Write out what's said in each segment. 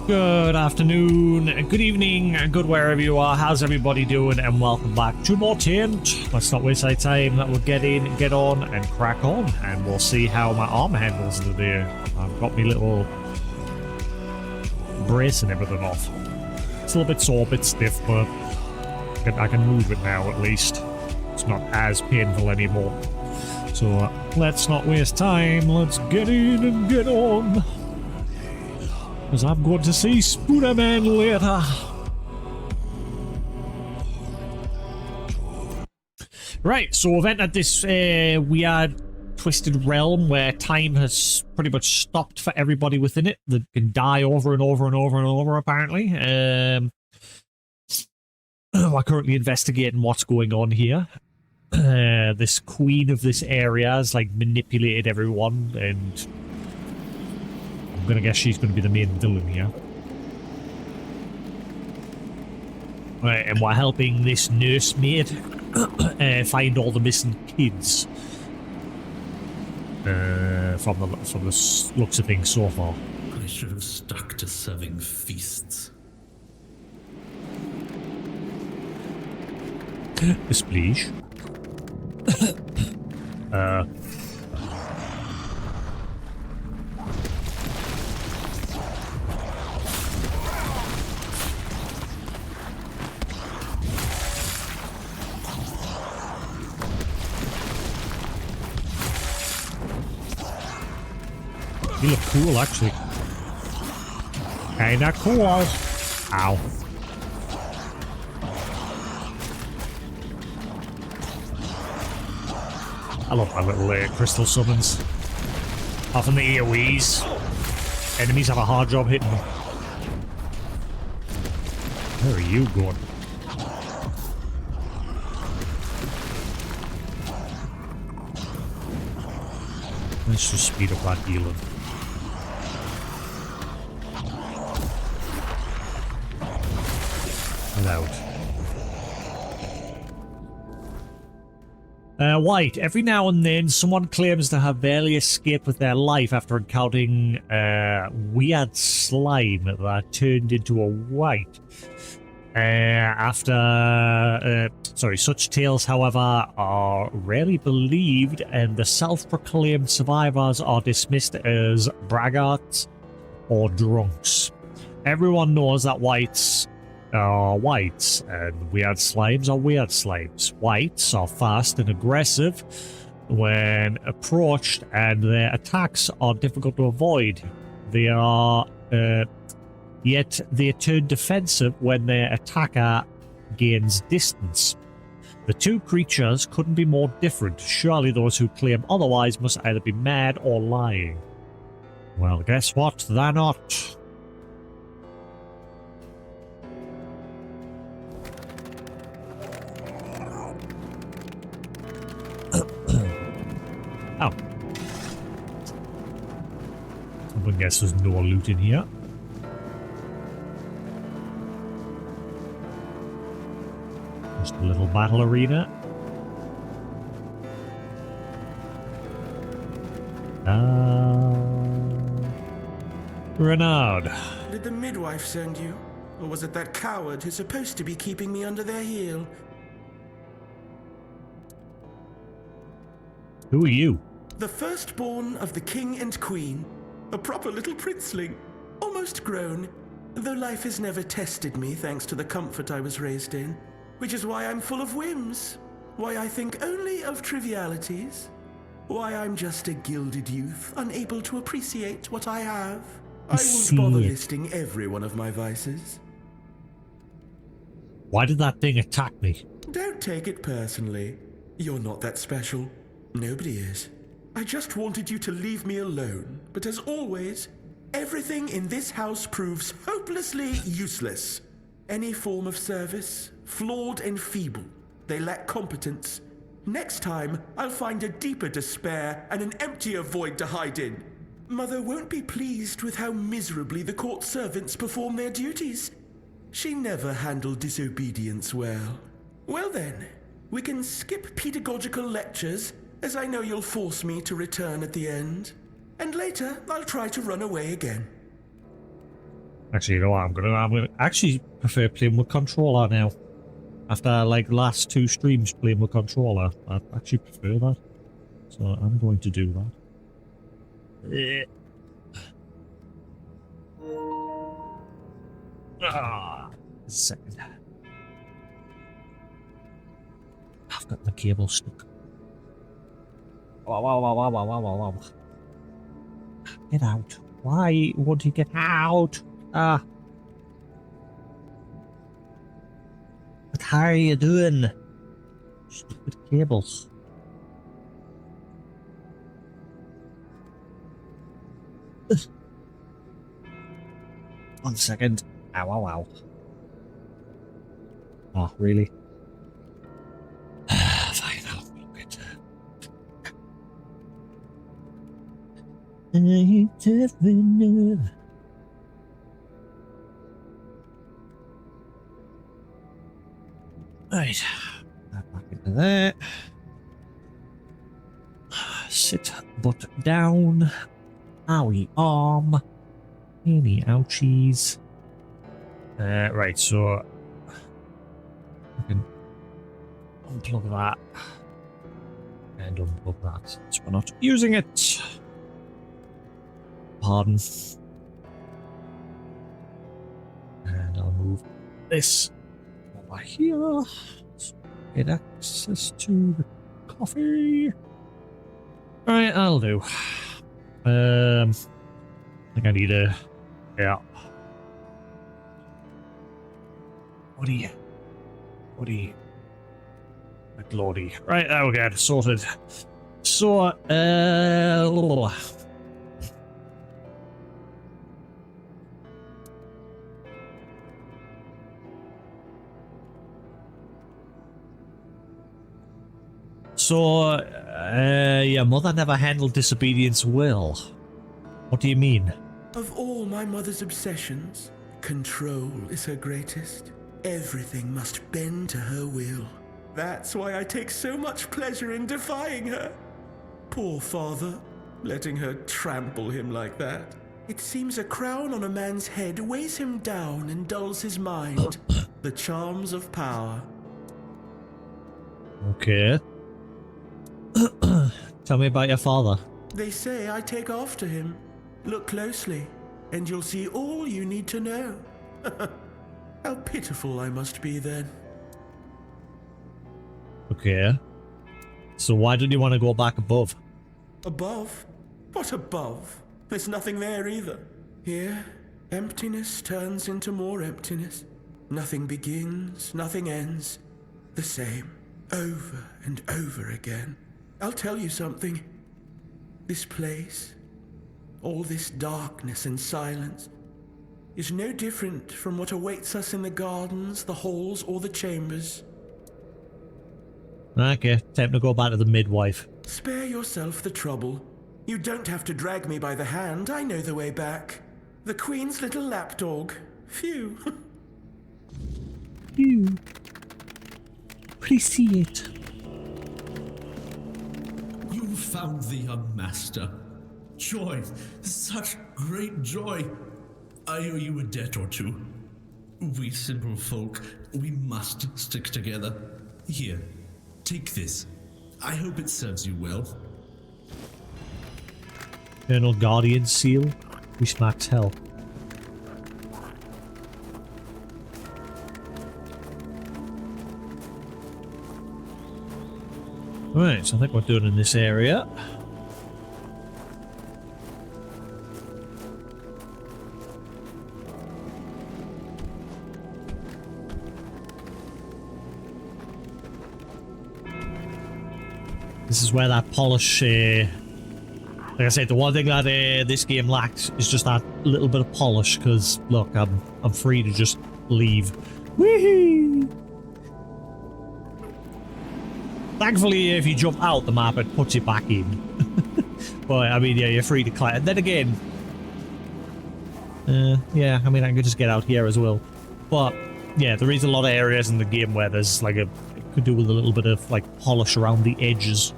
Good afternoon, good evening, good wherever you are. How's everybody doing? And welcome back to more Taint. Let's not waste our time. We'll get in, get on, and crack on. And we'll see how my arm handles today. I've got my little brace and everything off. It's a little bit sore, a bit stiff, but I can move it now at least. It's not as painful anymore. So let's not waste time. Let's get in and get on. Because I'm going to see Spooderman later. Right, so we've entered this weird, twisted realm where time has pretty much stopped for everybody within it. They can die over and over and over and over, apparently. We're currently investigating what's going on here. This queen of this area has, like, manipulated everyone, and I'm gonna guess she's gonna be the main villain here. Right, and we're helping this nursemaid find all the missing kids. From the looks of things so far. I should have stuck to serving feasts. Yes, please. You look cool, actually. Kinda cool. Ow. I love my little crystal summons. Often the AoEs. Enemies have a hard job hitting them. Where are you going? Let's just speed up that healing. Out. White. Every now and then, someone claims to have barely escaped with their life after encountering weird slime that turned into a white. Such tales, however, are rarely believed, and the self-proclaimed survivors are dismissed as braggarts or drunks. Everyone knows that whites are whites, and weird slimes are weird slimes. Whites are fast and aggressive when approached, and their attacks are difficult to avoid. They are, yet they turn defensive when their attacker gains distance. The two creatures couldn't be more different. Surely those who claim otherwise must either be mad or lying. Well, guess what? They're not. Oh. I guess there's no loot in here. Just a little battle arena. Renard. Did the midwife send you? Or was it that coward who's supposed to be keeping me under their heel? Who are you? The firstborn of the king and queen. A proper little princeling. Almost grown. Though life has never tested me thanks to the comfort I was raised in. Which is why I'm full of whims. Why I think only of trivialities. Why I'm just a gilded youth, unable to appreciate what I have. I won't bother listing every one of my vices. Why did that thing attack me? Don't take it personally. You're not that special. Nobody is. I just wanted you to leave me alone. But as always, everything in this house proves hopelessly useless. Any form of service, flawed and feeble. They lack competence. Next time, I'll find a deeper despair and an emptier void to hide in. Mother won't be pleased with how miserably the court servants perform their duties. She never handled disobedience well. Well then, we can skip pedagogical lectures, as I know you'll force me to return at the end. And later, I'll try to run away again. Actually, you know what? I'm gonna actually prefer playing with controller now. After like last 2 streams playing with controller, I actually prefer that. So I'm going to do that. Second. I've got my cable stuck. Wow. Get out. Why won't you get out? What are you doing? Stupid cables. One second. Ow. Oh, really? Fine, I'll look at that. Right. Back into that. Sit butt down. Owie arm. Any ouchies. Right, so I can unplug that and unplug that since we're not using it. Pardon. And I'll move this over here. So get access to the coffee. Right, I'll do. I think I need a... Yeah. What do you... McLordy. Right, there we go. Sorted. So, your mother never handled disobedience well. What do you mean? Of all my mother's obsessions, control is her greatest. Everything must bend to her will. That's why I take so much pleasure in defying her. Poor father, letting her trample him like that. It seems a crown on a man's head weighs him down and dulls his mind. The charms of power. Okay. Tell me about your father. They say I take after him. Look closely, and you'll see all you need to know. How pitiful I must be then. Okay. So why did you want to go back above? Above? What above? There's nothing there either. Here, emptiness turns into more emptiness. Nothing begins, nothing ends. The same, over and over again. I'll tell you something. This place, all this darkness and silence, is no different from what awaits us in the gardens, the halls, or the chambers. Okay, time to go back to the midwife. Spare yourself the trouble. You don't have to drag me by the hand. I know the way back. The Queen's little lapdog. Phew. You appreciate. You found the young master. Joy, such great joy. I owe you a debt or two. We simple folk, we must stick together. Here, take this. I hope it serves you well. Eternal Guardian Seal. We smacks hell. Right, so I think we're done in this area. This is where that polish, like I said, the one thing that this game lacks is just that little bit of polish, because, look, I'm free to just leave. Woohoo! Thankfully, if you jump out the map, it puts you back in. But, I mean, yeah, you're free to climb. And then again, yeah, I mean, I could just get out here as well. But, yeah, there is a lot of areas in the game where there's, like, it could do with a little bit of, like, polish around the edges.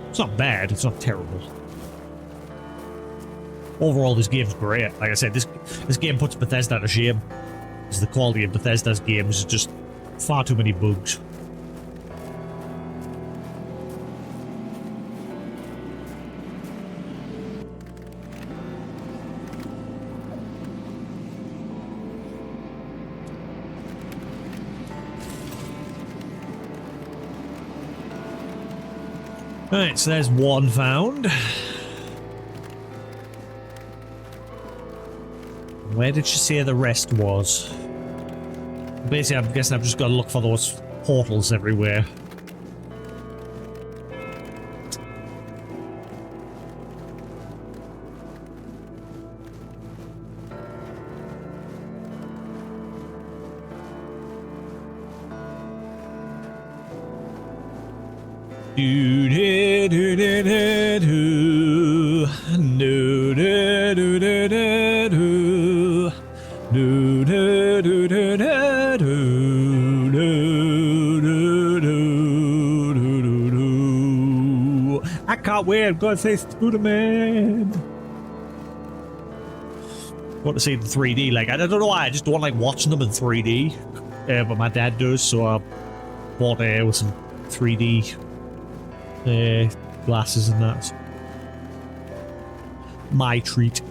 It's not bad, it's not terrible. Overall, this game's great. Like I said, this game puts Bethesda to shame. Because the quality of Bethesda's games is just far too many bugs. Right, so there's one found. Where did she say the rest was? Basically, I'm guessing I've just got to look for those portals everywhere. Do do do do do do do do do do do do do do do do. I can't wait. I'm going to say Spider-Man. I want to see it in 3D. Like, I don't know why. I just don't like watching them in 3D. But my dad does, so I bought with some 3D glasses and that. My treat.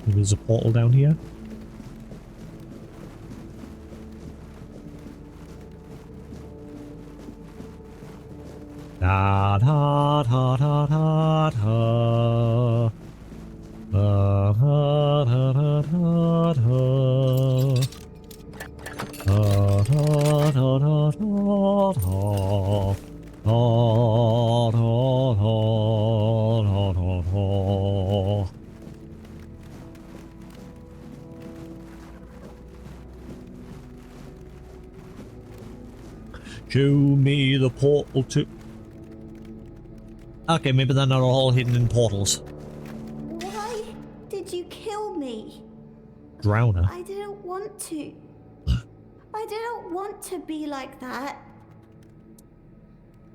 There's a portal down here. Da da da da da da. Da da da da da da. Da da da da da da. Da da da da da. Show me the portal to... Okay, maybe they're not all hidden in portals. Why did you kill me? Drowner. I didn't want to. I didn't want to be like that.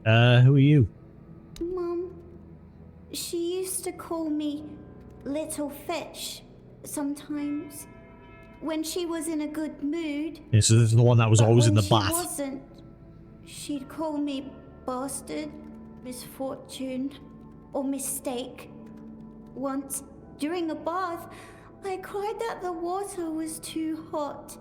Who are you? Mum, she used to call me Little Fish sometimes when she was in a good mood. Yeah, so this is the one that was But always in when the bath. she wasn't, she'd call me bastard, misfortune, or mistake. Once, during a bath, I cried that the water was too hot.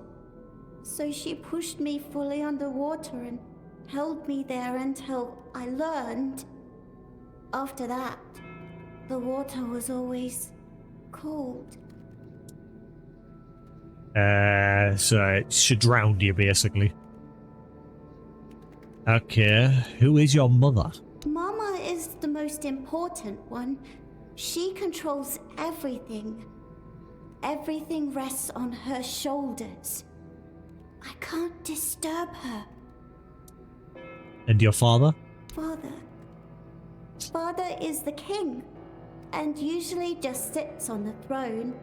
So she pushed me fully underwater and held me there until I learned. After that, the water was always cold. So she drowned you, basically. Okay, who is your mother? Mama is the most important one. She controls everything. Everything rests on her shoulders. I can't disturb her. And your father? Father. Father is the king, and usually just sits on the throne.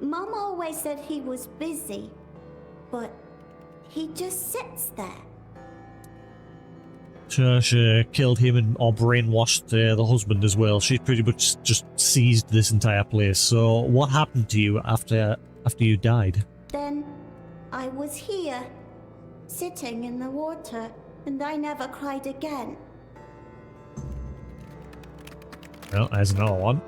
Mama always said he was busy, but he just sits there. So she killed him and or brainwashed the husband as well. She pretty much just seized this entire place. So what happened to you after you died? Then I was here, sitting in the water, and I never cried again. Well, there's another one.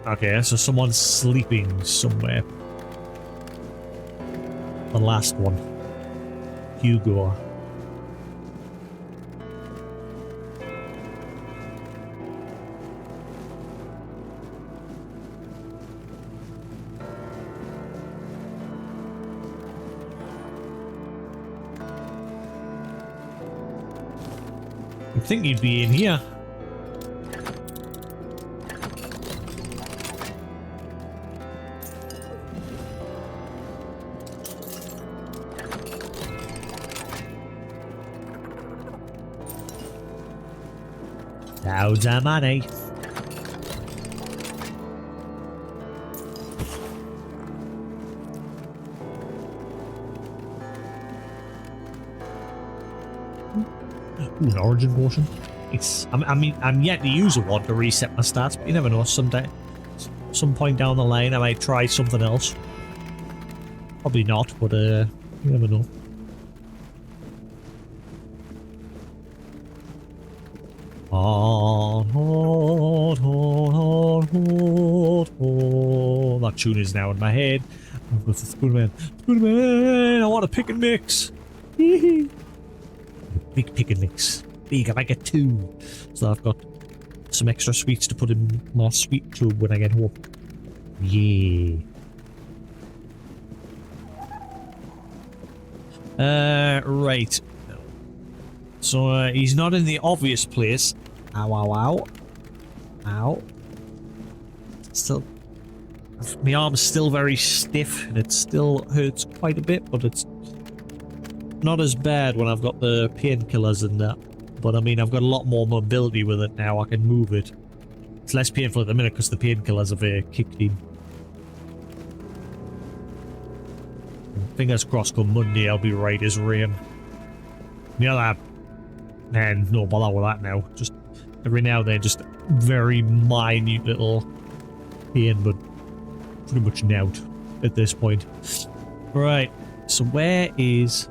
Okay, so someone's sleeping somewhere. The last one. Hugo. I think he'd be in here. Loads of money. Ooh, an origin potion. I mean, I'm yet to use a one to reset my stats, but you never know. Someday, some point down the line, I might try something else. Probably not, but you never know. That tune is now in my head. I've got the Spoonman. Spoonman! I want a pick and mix! Big pick and mix. Big, I might get 2. So I've got some extra sweets to put in my sweet tube when I get home. Yeah. Right. So he's not in the obvious place. Ow, ow, ow. Ow. Still, my arm's still very stiff and it still hurts quite a bit, but it's not as bad when I've got the painkillers and that. But I mean, I've got a lot more mobility with it now. I can move it. It's less painful at the minute because the painkillers have kicked in. Fingers crossed, come Monday I'll be right as rain. Yeah, and no bother with that now. Just every now and then, just very minute little pain, but pretty much out at this point. Right, so where is...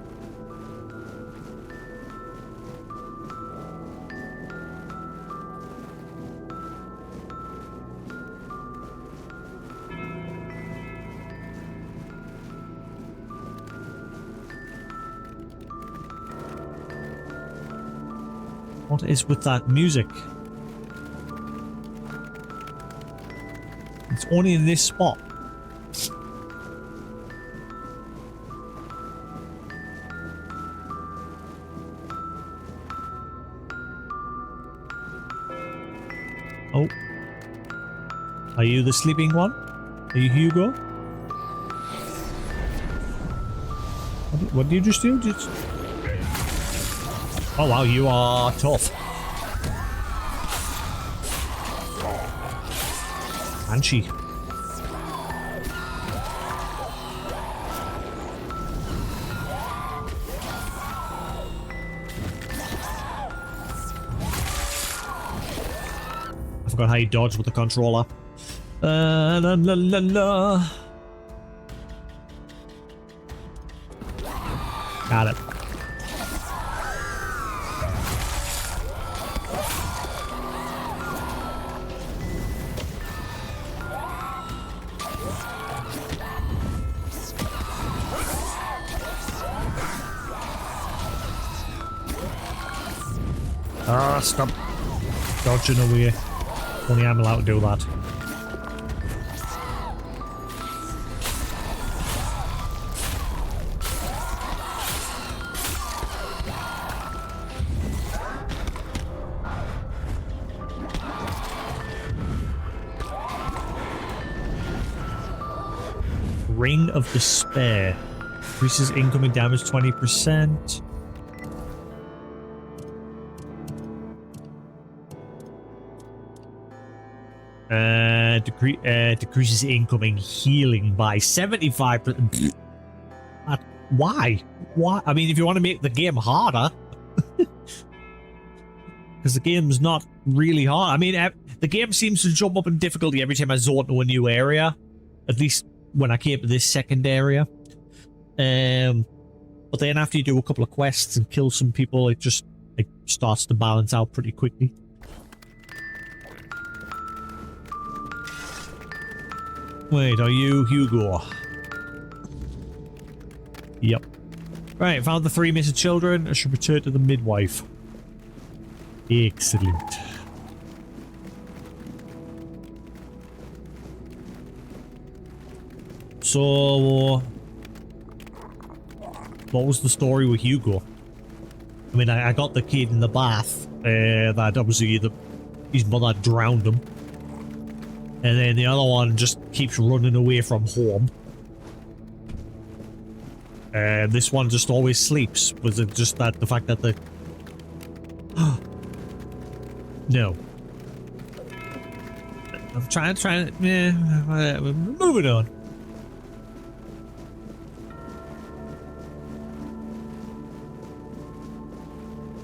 What is with that music? It's only in this spot. Oh. Are you the sleeping one? Are you Hugo? What did you just do? Oh wow, you are tough. Banshee. I forgot how you dodge with the controller. La la la la. Got it. Ah, stop dodging away. Only I'm allowed to do that. Ring of Despair. Increases incoming damage 20%. Decreases incoming healing by 75%. Why? Why? I mean, if you want to make the game harder, because the game's not really hard. I mean, the game seems to jump up in difficulty every time I zone to a new area. At least when I came to this second area. But then after you do a couple of quests and kill some people, it just starts to balance out pretty quickly. Wait, are you Hugo? Yep. Right, found the 3 missing children. I should return to the midwife. Excellent. So, what was the story with Hugo? I mean, I got the kid in the bath. That obviously his mother drowned him. And then the other one just keeps running away from home. And this one just always sleeps. Was it just that the fact that the... No. I'm trying to... Yeah, moving on.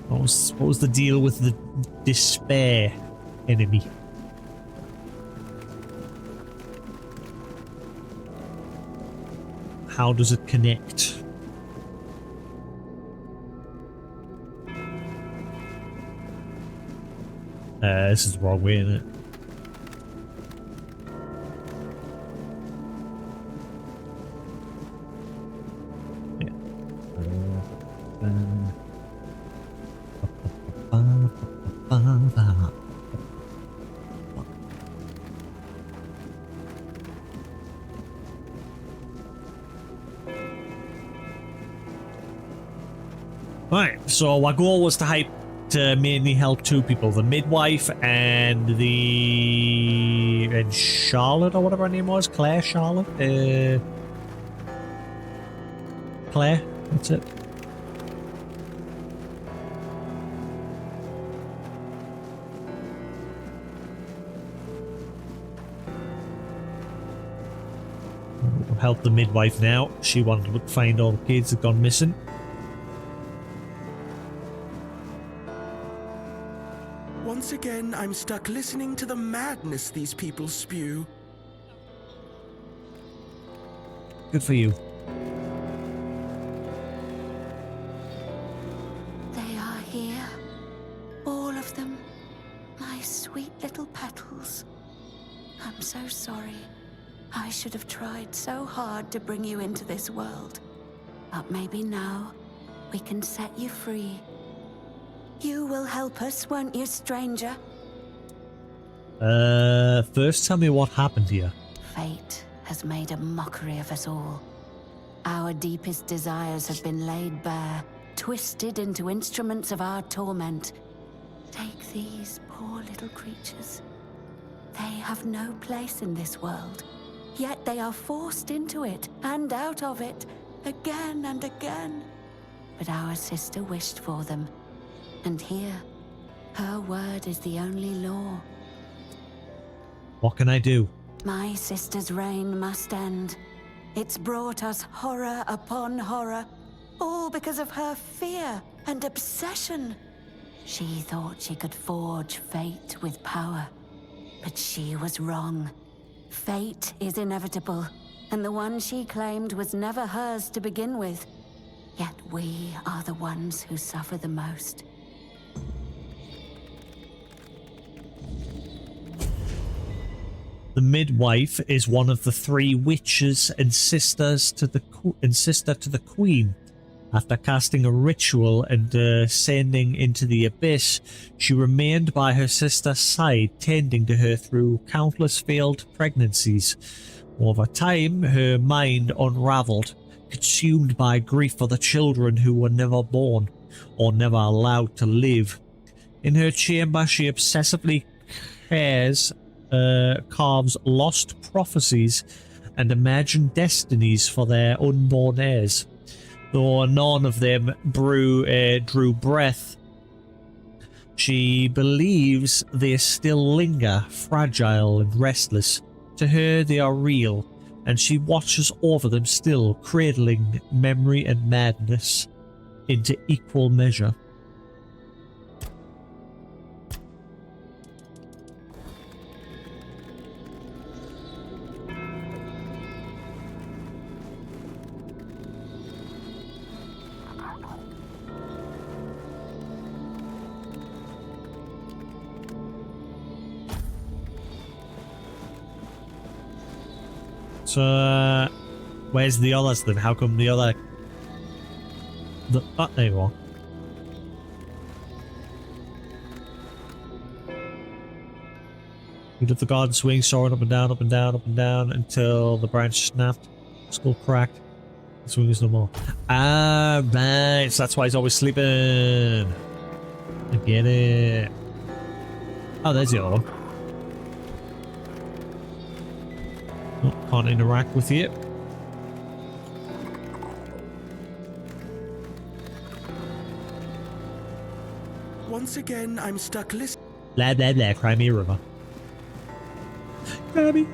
What What was the deal with the despair enemy? How does it connect? This is the wrong way, isn't it? Right, so our goal was to mainly help two people, the midwife and Charlotte, or whatever her name was, Charlotte? Claire, that's it. We'll help the midwife now. She wanted to find all the kids that gone missing. Once again, I'm stuck listening to the madness these people spew. Good for you. They are here. All of them. My sweet little petals. I'm so sorry. I should have tried so hard to bring you into this world. But maybe now we can set you free. You will help us, won't you, stranger? First tell me what happened here. Fate has made a mockery of us all. Our deepest desires have been laid bare, twisted into instruments of our torment. Take these poor little creatures. They have no place in this world, yet they are forced into it and out of it, again and again. But our sister wished for them. And here, her word is the only law. What can I do? My sister's reign must end. It's brought us horror upon horror, all because of her fear and obsession. She thought she could forge fate with power, but she was wrong. Fate is inevitable, and the one she claimed was never hers to begin with. Yet we are the ones who suffer the most. The midwife is one of the three witches and sister to the queen. After casting a ritual and descending into the abyss, she remained by her sister's side, tending to her through countless failed pregnancies. Over time, her mind unraveled, consumed by grief for the children who were never born or never allowed to live. In her chamber, she obsessively carves lost prophecies and imagined destinies for their unborn heirs. Though none of them drew breath, she believes they still linger, fragile and restless. To her, they are real, and she watches over them still, cradling memory and madness into equal measure. So, where's the others then? How come the other... Oh, there you are. We did the garden swing, soaring up and down, up and down, up and down, until the branch snapped. Skull cracked. The swing is no more. Ah, right. So that's why he's always sleeping. I get it. Oh, there's the other one. Oh, can't interact with it. Once again, I'm stuck listening. Blah, blah, blah. Cry me a river. Cry me.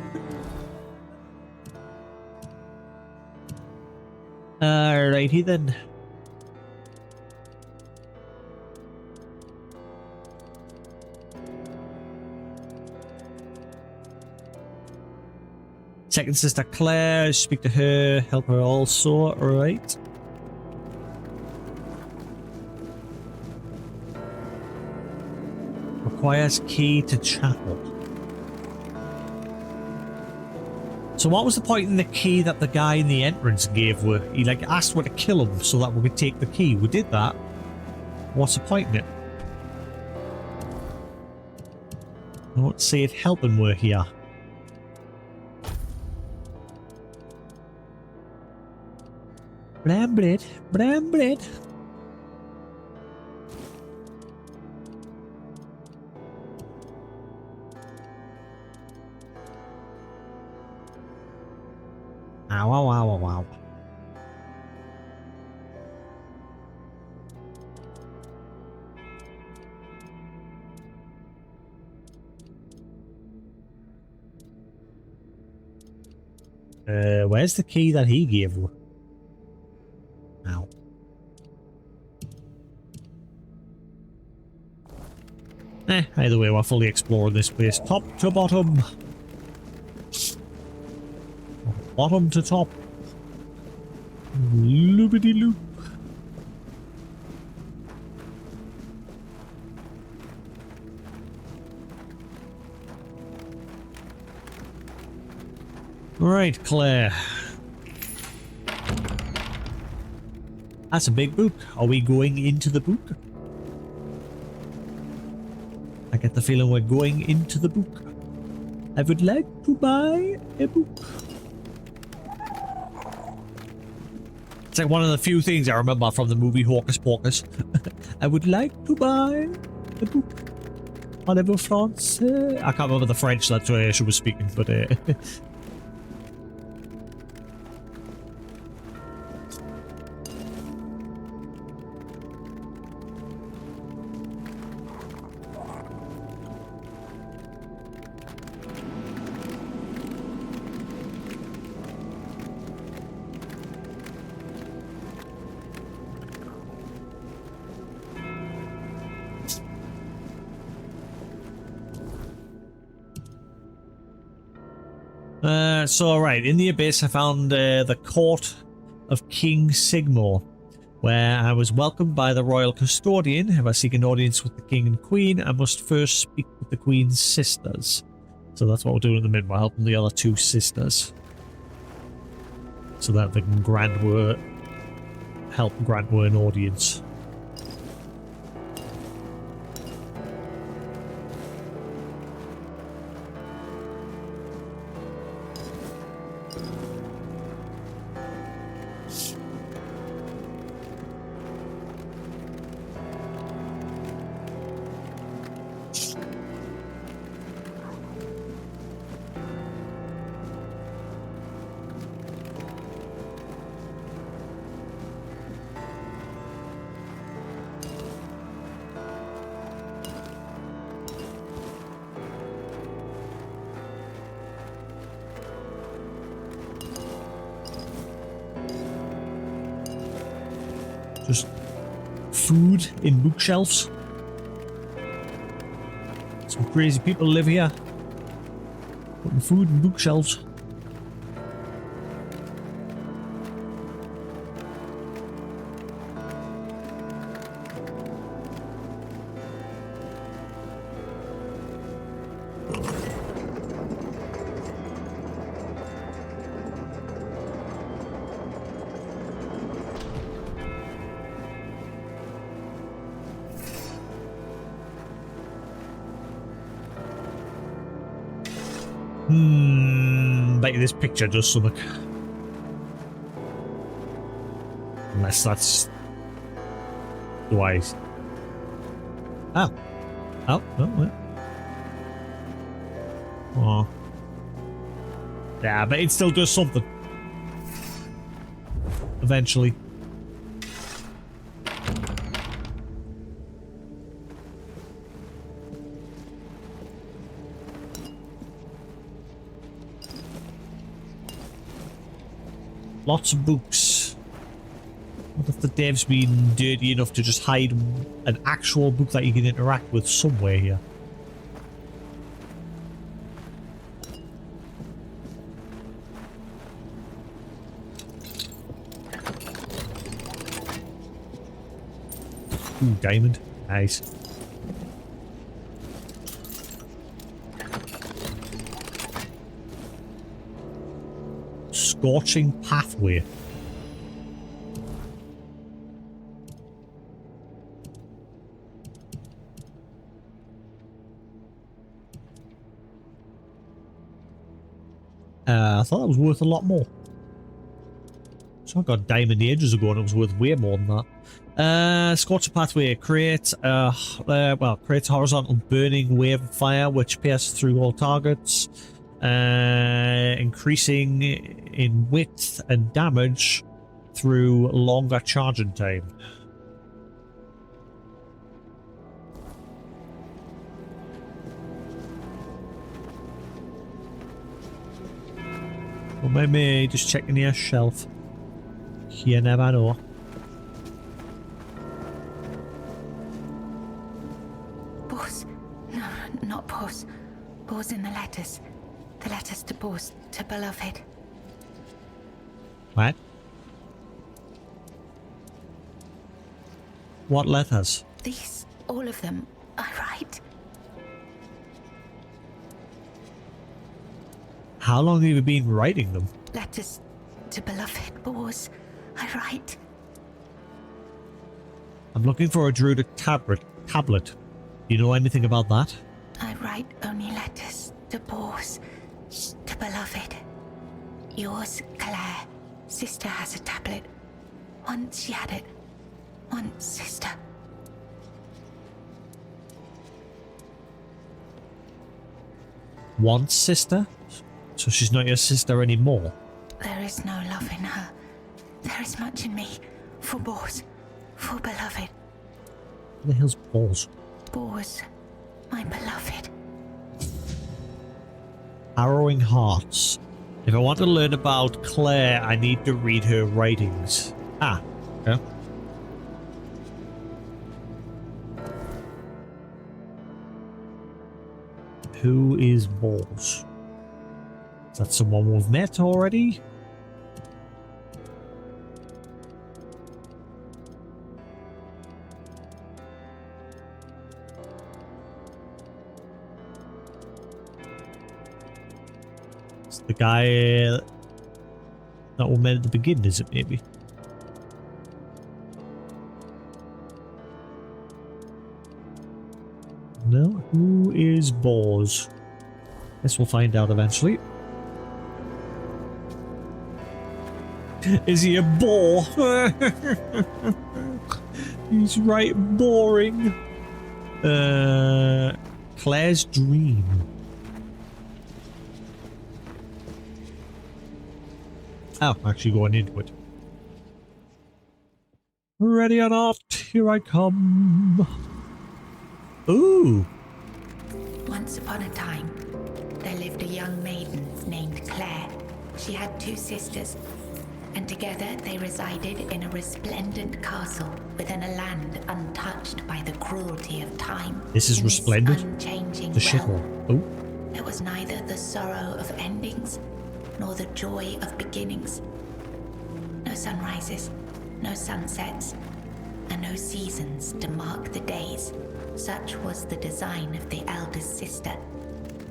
Alrighty then. Second sister Claire, speak to her, help her also, right. Requires key to chapel. So what was the point in the key that the guy in the entrance gave where he like asked her to kill him so that we could take the key? We did that. What's the point in it? I don't see it helping we're here. Brambred, Brambred. Ow, ow, ow, ow, ow. Where's the key that he gave you? Ow. Either way, we're fully exploring this place. Top to bottom. Bottom to top. Loopity loop. Right, Claire. That's a big book. Are we going into the book? I get the feeling we're going into the book. I would like to buy a book. It's like one of the few things I remember from the movie Hocus Pocus. I would like to buy a book. Whatever France. I can't remember the French that she was speaking, but so right, in the Abyss I found the court of King Sigmar, where I was welcomed by the royal custodian. If I seek an audience with the king and queen, I must first speak with the queen's sisters. So that's what we're doing at the minute. We're helping the other two sisters, so that they can help grant her an audience. Just food in bookshelves. Some crazy people live here. Putting food in bookshelves. Bet you this picture does something. Unless that's wise. Oh. Oh, wait. Oh. Yeah, but it still does something. Eventually. Lots of books. What if the dev's been dirty enough to just hide an actual book that you can interact with somewhere here? Ooh, diamond. Nice. Scorching pathway. I thought that was worth a lot more. So I got diamond ages ago and it was worth way more than that. Scorching pathway creates creates horizontal burning wave of fire which pierces through all targets, increasing in width and damage through longer charging time. Well, maybe just checking the shelf. You never know. Boss. No, not Boss. Boss in the letters. The letters to Boss, to beloved. What? What letters? These, all of them, I write. How long have you been writing them? Letters to beloved Boss, I write. I'm looking for a druidic tablet. Do you know anything about that? I write only letters to Boss, to beloved. Yours, Claire. Sister has a tablet. Once she had it. Once, sister. Once sister? So she's not your sister anymore? There is no love in her. There is much in me. For Boss. For beloved. What the hell's balls? Boss. My beloved. Harrowing Hearts. If I want to learn about Claire, I need to read her writings. Ah, okay. Who is Balls? Is that someone we've met already? It's the guy that we met at the beginning, is it maybe? No? Who is Balls? Guess we'll find out eventually. Is he a bore? He's right boring. Claire's Dream. Oh, actually going into it. Ready or not, here I come. Ooh. Once upon a time, there lived a young maiden named Claire. She had 2 sisters, and together they resided in a resplendent castle within a land untouched by the cruelty of time. This is In resplendent? Unchanging The realm, shithole. Oh. there was neither the sorrow of endings nor the joy of beginnings. No sunrises, no sunsets, and no seasons to mark the days. Such was the design of the eldest sister,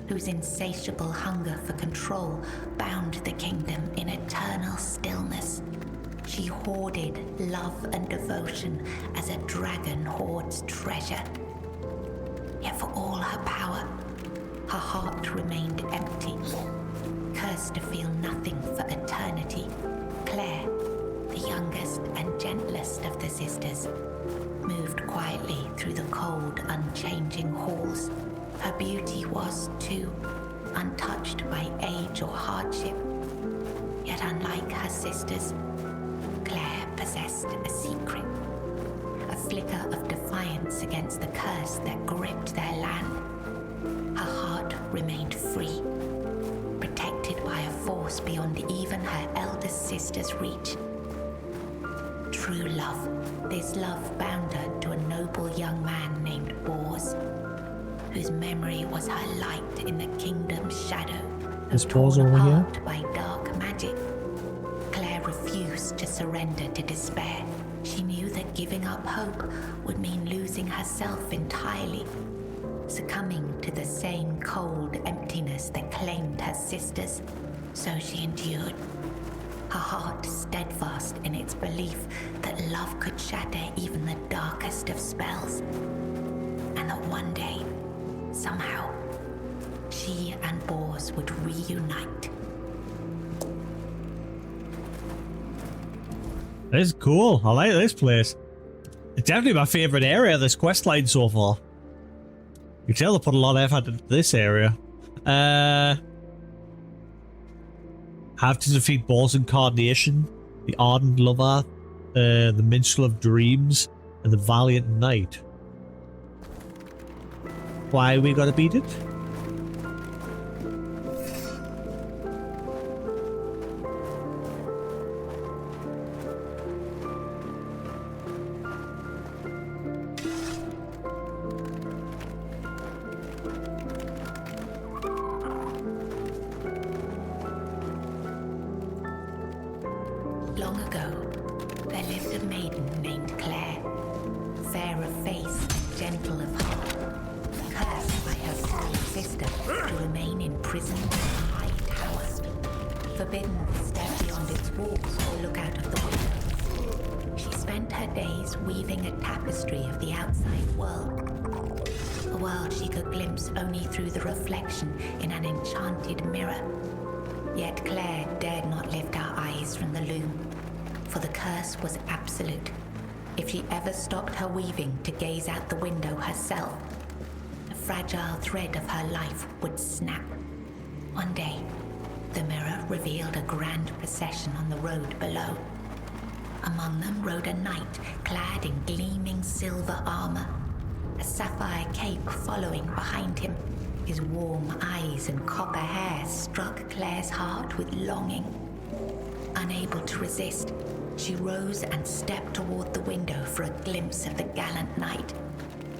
whose insatiable hunger for control bound the kingdom in eternal stillness. She hoarded love and devotion as a dragon hoards treasure. Yet for all her power, her heart remained empty, cursed to feel nothing for eternity. Claire, the youngest and gentlest of the sisters, moved quietly through the cold, unchanging halls. Her beauty was, too, untouched by age or hardship. Yet unlike her sisters, Claire possessed a secret. A flicker of defiance against the curse that gripped their land. Her heart remained free, protected by a force beyond even her eldest sister's reach. True love. This love bound her to a noble young man named Bors, whose memory was her light in the kingdom's shadow. Is Bors over here? By dark magic, Claire refused refused to surrender to despair. She knew that giving up hope would mean losing herself entirely, succumbing to the same cold emptiness that claimed her sisters. So she endured, her heart steadfast in its belief that love could shatter even the darkest of spells, and that one day, somehow, she and Bors would reunite. This is cool. I like this place. It's definitely my favourite area of this questline so far. You can tell they put a lot of effort into this area. Have to defeat Bors Incarnation, the Ardent Lover, the Minstrel of Dreams, and the Valiant Knight. Why we gotta beat it? Long ago, there lived a maiden named Claire, fair of face, gentle of heart, cursed by her cruel sister to remain imprisoned in a high tower, forbidden to step beyond its walls or look out of the window. She spent her days weaving a tapestry of the outside world, a world she could glimpse only through the reflection in an enchanted mirror. Yet Claire dared not lift her eyes from the loom, for the curse was absolute. If she ever stopped her weaving to gaze out the window herself, the fragile thread of her life would snap. One day, the mirror revealed a grand procession on the road below. Among them rode a knight clad in gleaming silver armor, a sapphire cape following behind him. His warm eyes and copper hair struck Claire's heart with longing. Unable to resist, she rose and stepped toward the window for a glimpse of the gallant knight.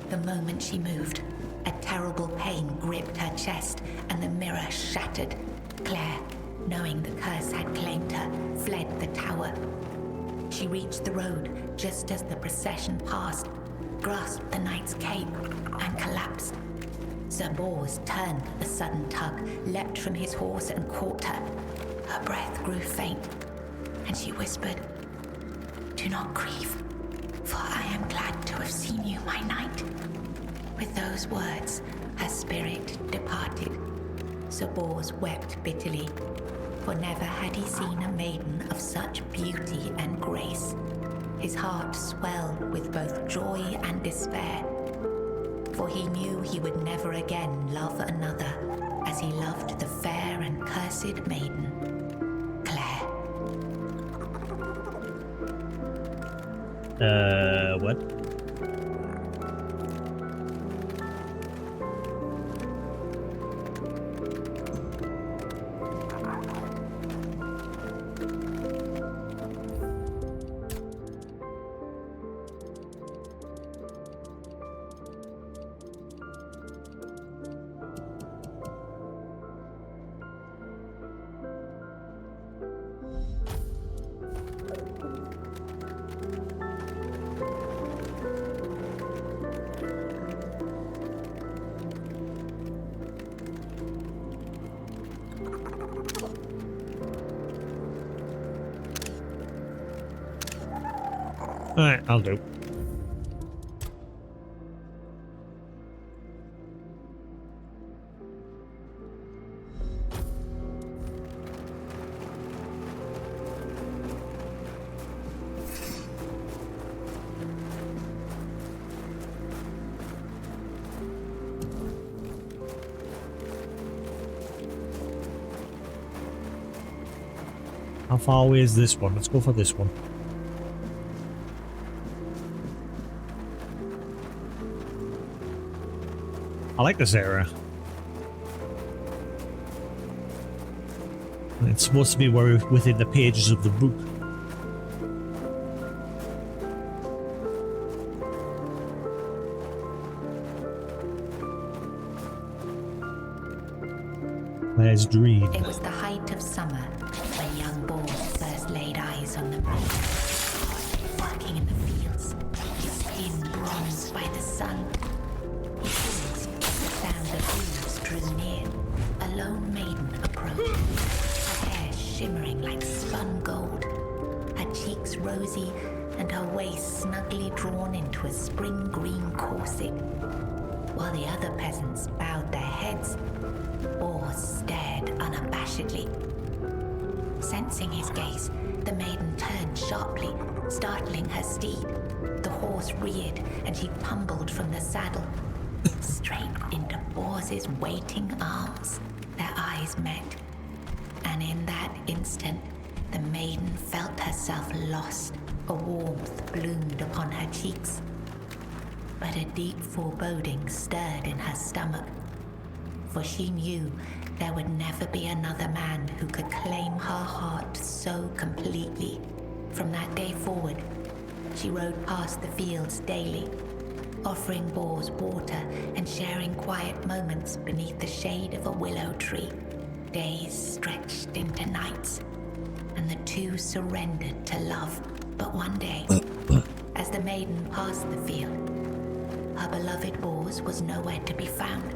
The moment she moved, a terrible pain gripped her chest and the mirror shattered. Claire, knowing the curse had claimed her, fled the tower. She reached the road just as the procession passed, grasped the knight's cape, and collapsed. Sir Bors turned at the sudden tug, leapt from his horse and caught her. Her breath grew faint, and she whispered, "Do not grieve, for I am glad to have seen you, my knight." With those words, her spirit departed. Sir Bors wept bitterly, for never had he seen a maiden of such beauty and grace. His heart swelled with both joy and despair, for he knew he would never again love another as he loved the fair and cursed maiden, Claire. What? Alright, I'll do. How far away is this one? Let's go for this one. I like this area. It's supposed to be where we're within the pages of the book. Claire's dream. It was the height of summer when young Bors first laid eyes on working in the fields, his skin bronzed by the sun. He paused as the sound of hooves drew near. A lone maiden approached, her hair shimmering like spun gold, her cheeks rosy and her waist snugly drawn into a spring green corset. While the other peasants bowed their heads, Bors stared unabashedly. Sensing his gaze, the maiden turned sharply, startling her steed. The horse reared and she tumbled from the saddle, straight into Bors's waiting arms. Their eyes met, and in that instant, the maiden felt herself lost. A warmth bloomed upon her cheeks, but a deep foreboding stirred in her stomach, for she knew there would never be another man who could claim her heart so completely. From that day forward, she rode past the fields daily, offering Bors water and sharing quiet moments beneath the shade of a willow tree. Days stretched into nights, and the two surrendered to love. But one day, as the maiden passed the field, her beloved Bors was nowhere to be found.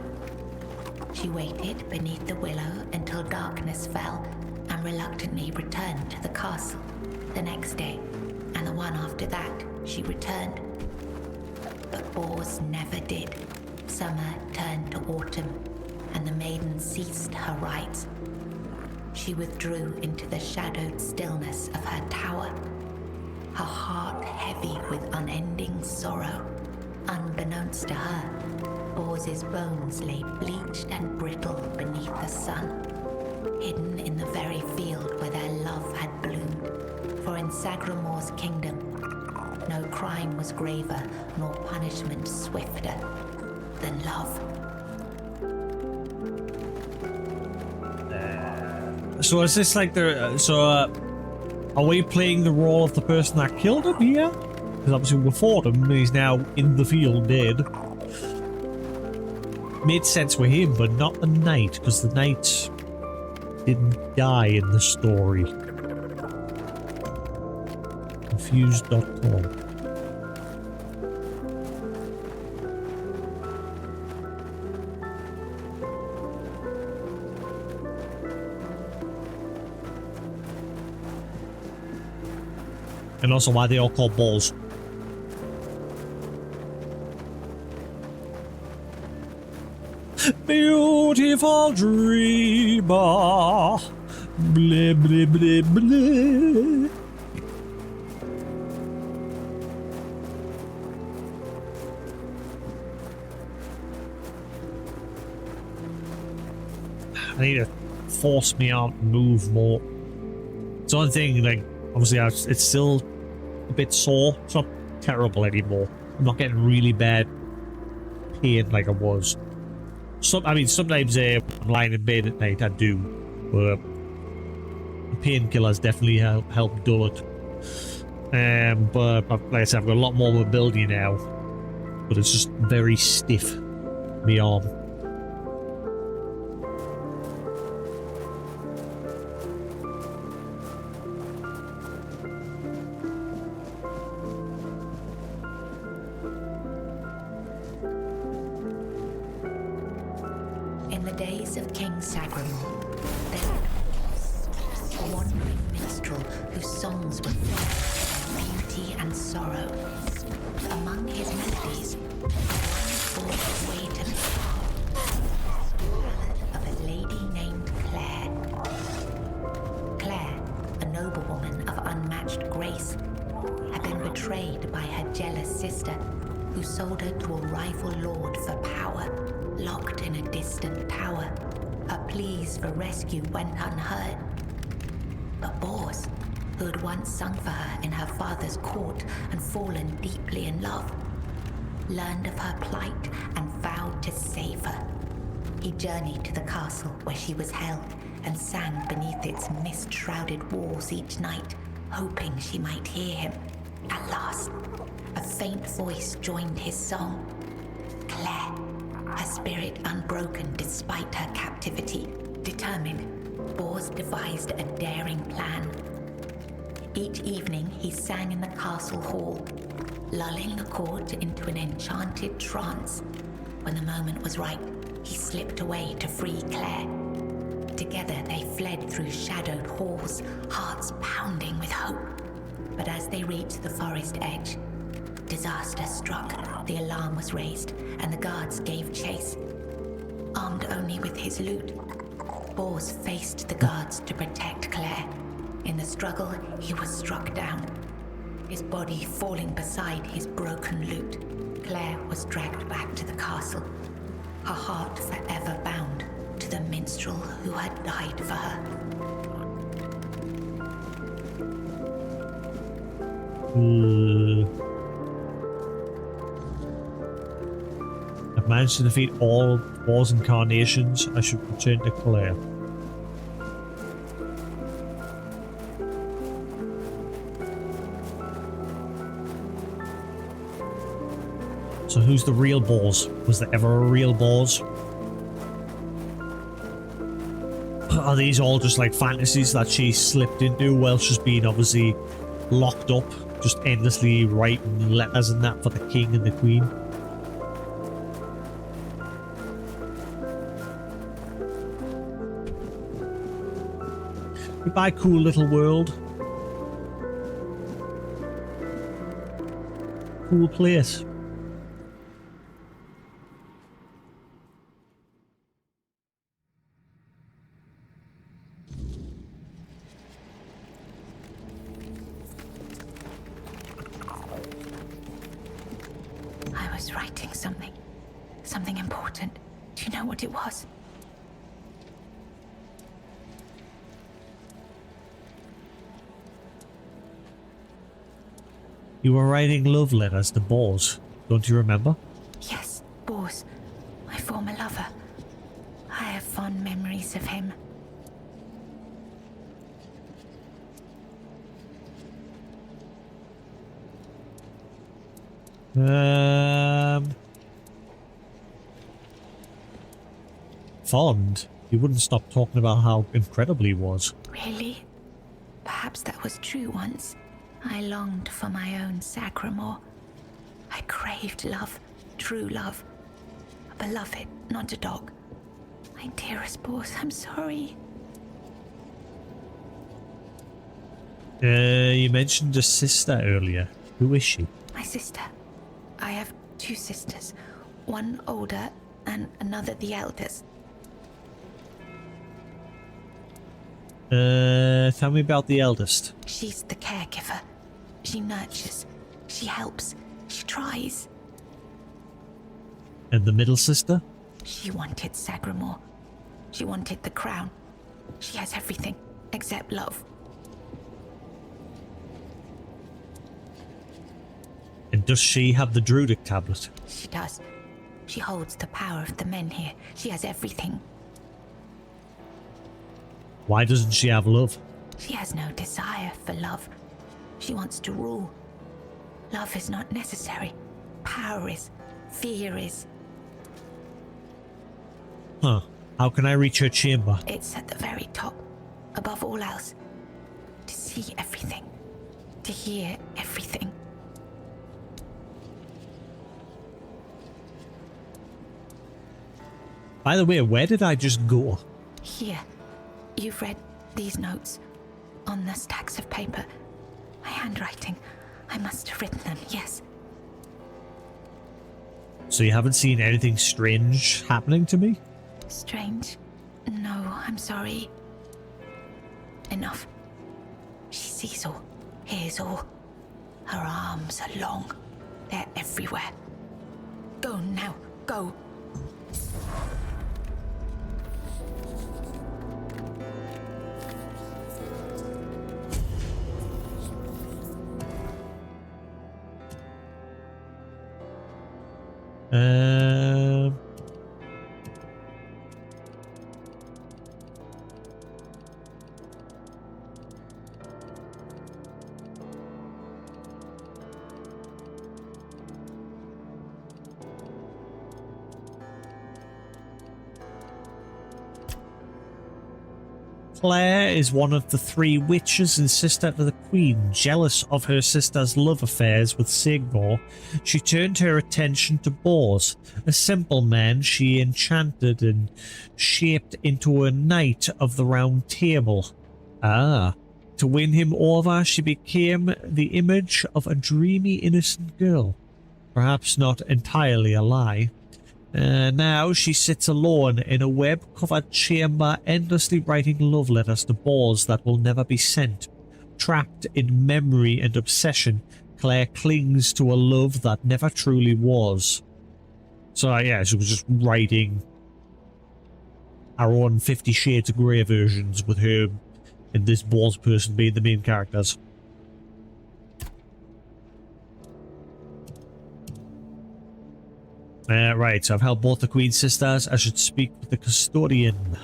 She waited beneath the willow until darkness fell and reluctantly returned to the castle. The next day, and the one after that, she returned. But Bors never did. Summer turned to autumn, and the maiden ceased her rites. She withdrew into the shadowed stillness of her tower, her heart heavy with unending sorrow. Unbeknownst to her, Bors's bones lay bleached and brittle beneath the sun, hidden in the very field where their love had bloomed. For in Sagramor's kingdom, no crime was graver nor punishment swifter than love. So is this like are we playing the role of the person that killed him here? Because obviously we fought him and he's now in the field dead. Made sense with him, but not the knight, because the knight didn't die in the story. Confused.com. And also why they all call balls. Beautiful dreamer. Blah, blah, blah, blah. I need to force me out and move more. It's one thing, like, obviously it's still a bit sore. It's not terrible anymore. I'm not getting really bad pain like I was. Sometimes I'm lying in bed at night, I do. But painkillers definitely help dull it. But like I said, I've got a lot more mobility now. But it's just very stiff, my arm. In the days of King Sagramor, there was a wandering minstrel whose songs were full of beauty and sorrow. Among his melodies, one bore the weight of the ballad of a lady named Claire. Claire, a noblewoman of unmatched grace, had been betrayed by her jealous sister, who sold her to a rival lord for power. Locked in a distant tower, her pleas for rescue went unheard. But Bors, who had once sung for her in her father's court and fallen deeply in love, learned of her plight and vowed to save her. He journeyed to the castle where she was held and sang beneath its mist-shrouded walls each night, hoping she might hear him. At last, a faint voice joined his song. Claire, her spirit unbroken despite her captivity. Determined, Bors devised a daring plan. Each evening he sang in the castle hall, lulling the court into an enchanted trance. When the moment was right, he slipped away to free Claire. Together they fled through shadowed halls, hearts pounding with hope. But as they reached the forest edge, disaster struck. The alarm was raised, and the guards gave chase. Armed only with his loot, Bors faced the guards to protect Claire. In the struggle, he was struck down, his body falling beside his broken loot. Claire was dragged back to the castle, her heart forever bound to the minstrel who had died for her. I've managed to defeat all Bors incarnations. I should return to Claire. So who's the real Bors? Was there ever a real Bors? Are these all just like fantasies that she slipped into while she's been obviously locked up, just endlessly writing letters and that for the king and the queen? Goodbye, cool little world. Cool place. I was writing something important. Do you know what it was? You were writing love letters to Bors, don't you remember? Yes, Bors, my former lover. I have fond memories of him. Fond? You wouldn't stop talking about how incredible he was. Really? Perhaps that was true once. I longed for my own Sagramore. I craved love, true love. A beloved, not a dog. My dearest Bors, I'm sorry. You mentioned a sister earlier. Who is she? My sister. I have two sisters. One older and another the eldest. Tell me about the eldest. She's the caregiver. She nurtures. She helps. She tries. And the middle sister? She wanted Sagramore. She wanted the crown. She has everything except love. And does she have the Druidic tablet? She does. She holds the power of the men here. She has everything. Why doesn't she have love? She has no desire for love. She wants to rule. Love is not necessary. Power is. Fear is. Huh. How can I reach her chamber? It's at the very top. Above all else. To see everything. To hear everything. By the way, where did I just go? Here. You've read these notes on the stacks of paper. My handwriting. I must have written them, yes. So you haven't seen anything strange happening to me? Strange? No, I'm sorry. Enough. She sees all, hears all. Her arms are long. They're everywhere. Go now, go. Claire is one of the three witches and sister to the queen, jealous of her sister's love affairs with Sigmar, she turned her attention to Bors, a simple man she enchanted and shaped into a knight of the Round Table. Ah, to win him over, she became the image of a dreamy, innocent girl. Perhaps not entirely a lie. Now she sits alone in a web-covered chamber, endlessly writing love letters to Bors that will never be sent. Trapped in memory and obsession, Claire clings to a love that never truly was. So yeah, she was just writing our own 50 Shades of Grey versions with her and this Bors person being the main characters. Right, so I've held both the Queen's sisters. I should speak with the custodian.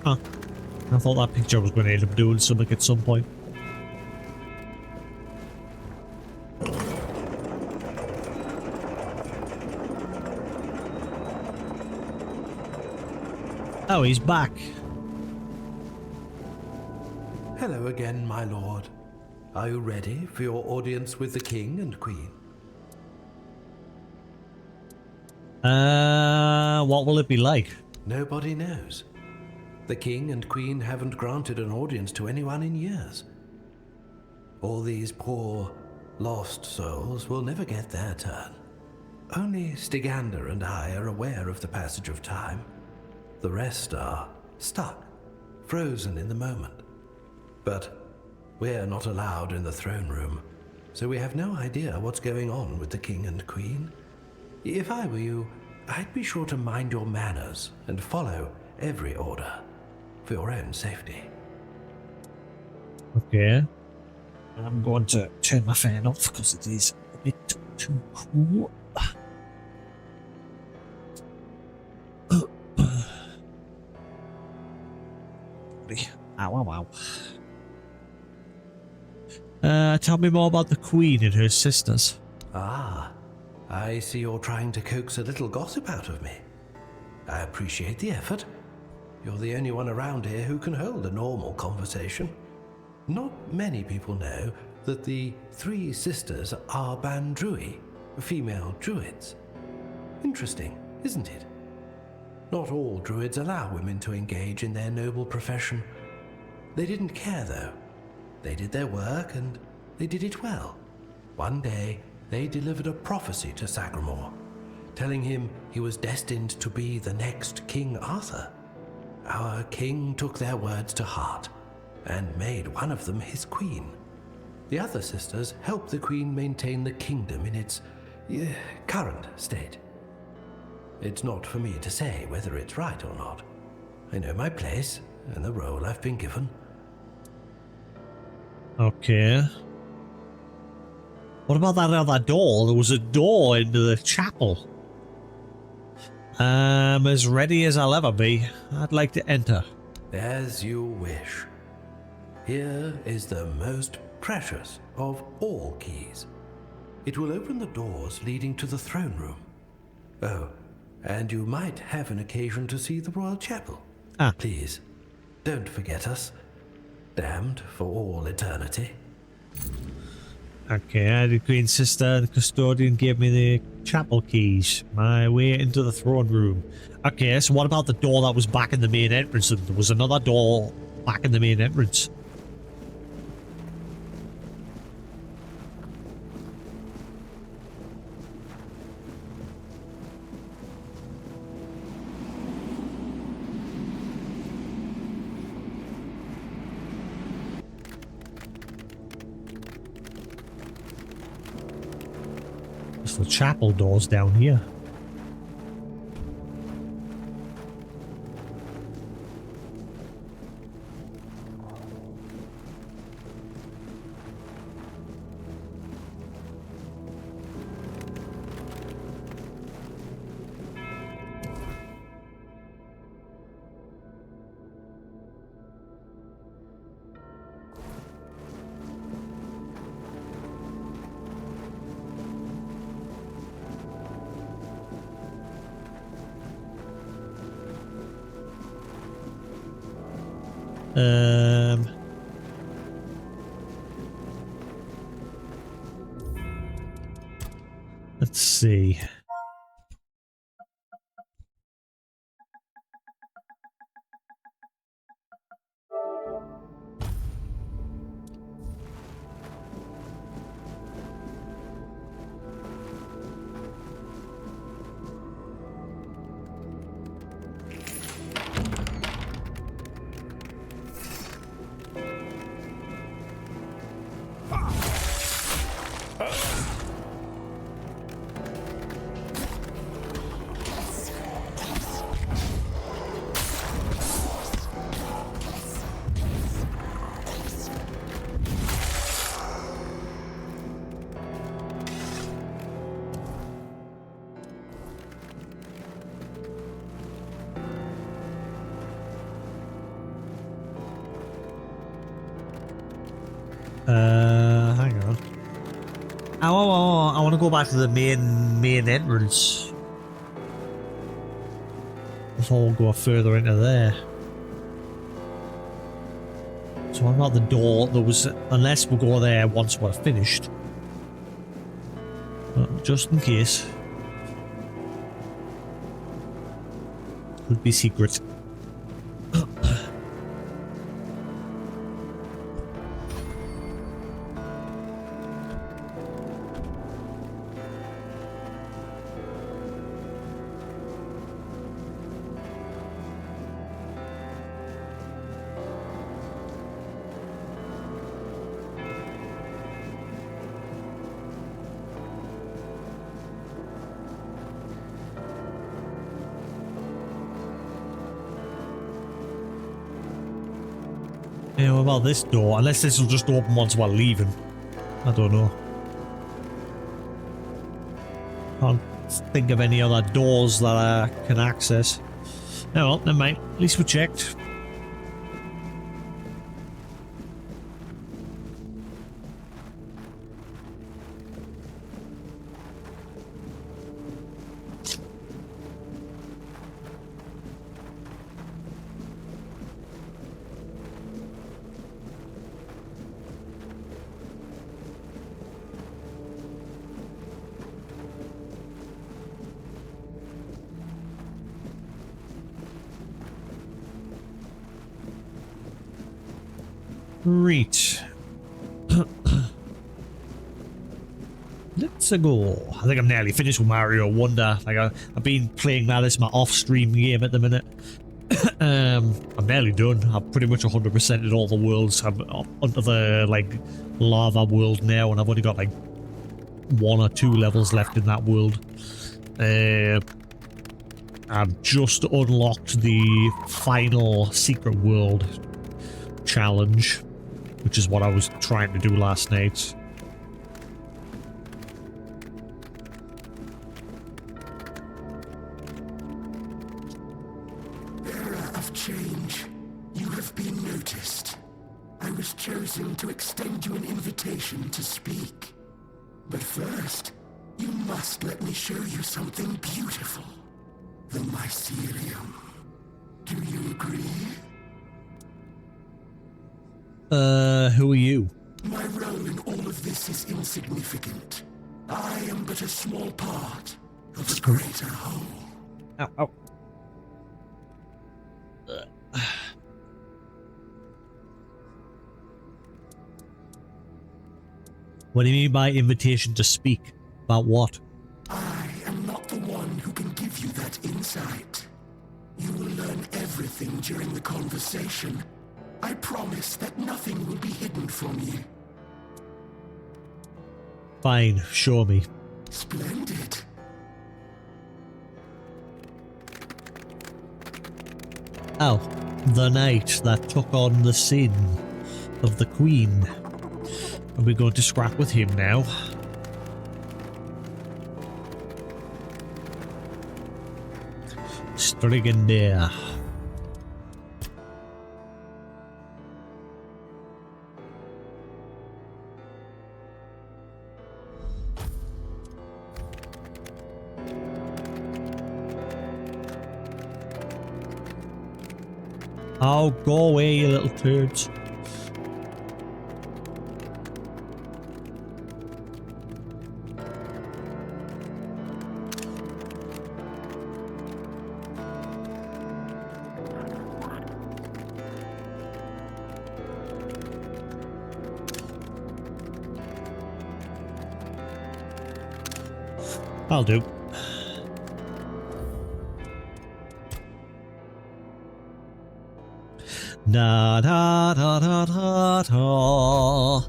Huh. I thought that picture was going to end up doing something at some point. Oh, he's back. Hello again, my lord. Are you ready for your audience with the king and queen? What will it be like? Nobody knows. The king and queen haven't granted an audience to anyone in years. All these poor, lost souls will never get their turn. Only Stygander and I are aware of the passage of time. The rest are stuck, frozen in the moment. But we're not allowed in the throne room, so we have no idea what's going on with the king and queen. If I were you, I'd be sure to mind your manners and follow every order, for your own safety. Okay. I'm going to turn my fan off because it is a bit too cool. Ow, ow, ow. Tell me more about the Queen and her sisters. Ah, I see you're trying to coax a little gossip out of me. I appreciate the effort. You're the only one around here who can hold a normal conversation. Not many people know that the three sisters are Bandrui, female druids. Interesting, isn't it? Not all druids allow women to engage in their noble profession. They didn't care, though. They did their work, and they did it well. One day, they delivered a prophecy to Sagramore, telling him he was destined to be the next King Arthur. Our king took their words to heart, and made one of them his queen. The other sisters helped the queen maintain the kingdom in its current state. It's not for me to say whether it's right or not. I know my place and the role I've been given. Okay. What about that other door? There was a door into the chapel. I'm as ready as I'll ever be. I'd like to enter. As you wish. Here is the most precious of all keys. It will open the doors leading to the throne room. Oh, and you might have an occasion to see the royal chapel. Ah. Please, don't forget us. Damned for all eternity. Okay, the Queen's sister, the custodian gave me the chapel keys. My way into the throne room. Okay, so what about the door that was back in the main entrance? There was another door back in the main entrance. The chapel doors down here. Let's see. Hang on. I want to go back to the main entrance before we go further into there. So I'm not the door that was, unless we'll go there once we're finished. But just in case. Could be secret. Yeah, what about this door? Unless this will just open once we're leaving. I don't know. Can't think of any other doors that I can access. Oh well, never mind. At least we checked. Great. Let's go. I think I'm nearly finished with Mario Wonder. Like I've been playing that as my off-stream game at the minute. I'm nearly done. I've pretty much 100%ed all the worlds. I'm under the like lava world now, and I've only got like 1 or 2 levels left in that world. I've just unlocked the final secret world challenge, which is what I was trying to do last night. Era of change. You have been noticed. I was chosen to extend you an invitation to speak. But first, you must let me show you something beautiful. The mycelium. Do you agree? Who are you? My role in all of this is insignificant. I am but a small part of the greater whole. Ow, ow. What do you mean by invitation to speak? About what? I am not the one who can give you that insight. You will learn everything during the conversation. I promise that nothing will be hidden from you. Fine, show me. Splendid. Oh, the knight that took on the sin of the queen. And we're going to scrap with him now. Strigander. Oh, go away, you little turds. I'll do. Da da da da da da.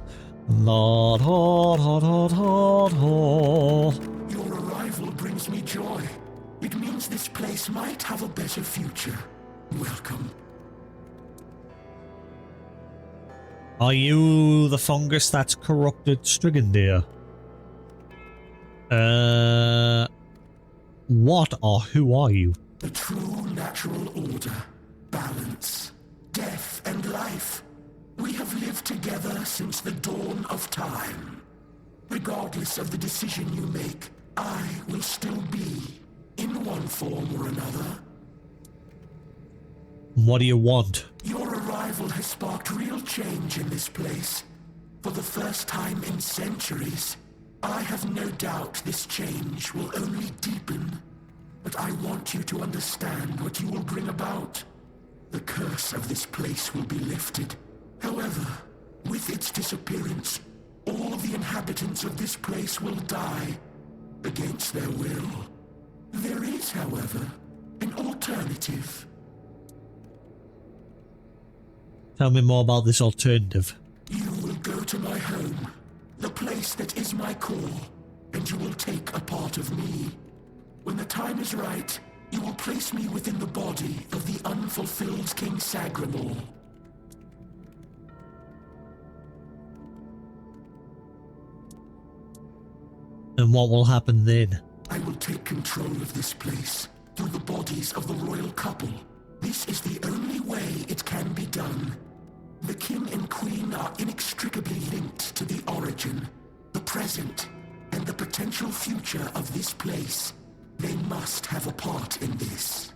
Da da da da da da. Your arrival brings me joy. It means this place might have a better future. Welcome. Are you the fungus that's corrupted Strigandir? What or who are you? The true natural order, balance, death and life. We have lived together since the dawn of time. Regardless of the decision you make, I will still be, in one form or another. What do you want? Your arrival has sparked real change in this place. For the first time in centuries, I have no doubt this change will only deepen. But I want you to understand what you will bring about. The curse of this place will be lifted. However, with its disappearance, all the inhabitants of this place will die against their will. There is, however, an alternative. Tell me more about this alternative. You will go to my home, the place that is my core, and you will take a part of me. When the time is right, you will place me within the body of the unfulfilled King Sagramor. And what will happen then? I will take control of this place through the bodies of the royal couple. This is the only way it can be done. The king and queen are inextricably linked to the origin, the present, and the potential future of this place. They must have a part in this.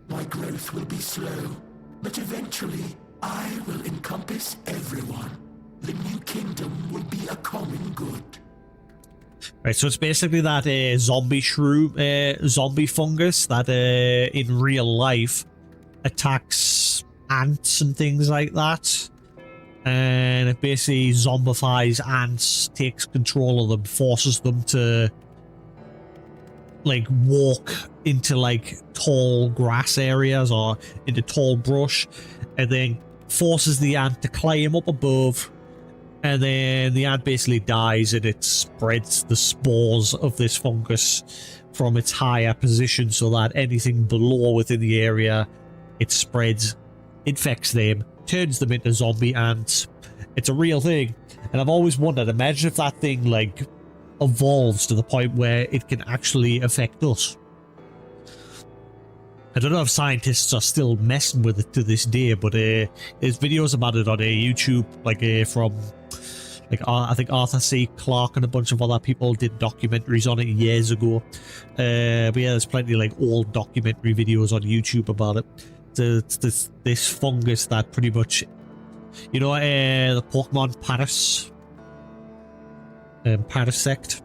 My growth will be slow, but eventually I will encompass everyone. The new kingdom will be a common good. Right, so it's basically that zombie shroom, zombie fungus that in real life attacks ants and things like that. And it basically zombifies ants, takes control of them, forces them to like walk into like tall grass areas or into tall brush, and then forces the ant to climb up above, and then the ant basically dies and it spreads the spores of this fungus from its higher position so that anything below within the area it spreads, infects them, turns them into zombie ants. It's a real thing, and I've always wondered, imagine if that thing like evolves to the point where it can actually affect us. I don't know if scientists are still messing with it to this day, but there's videos about it on YouTube, like from like I think Arthur C. Clarke and a bunch of other people did documentaries on it years ago. But yeah, there's plenty of like old documentary videos on YouTube about it. It's this fungus that pretty much, you know, the Pokemon Paris, Parasect,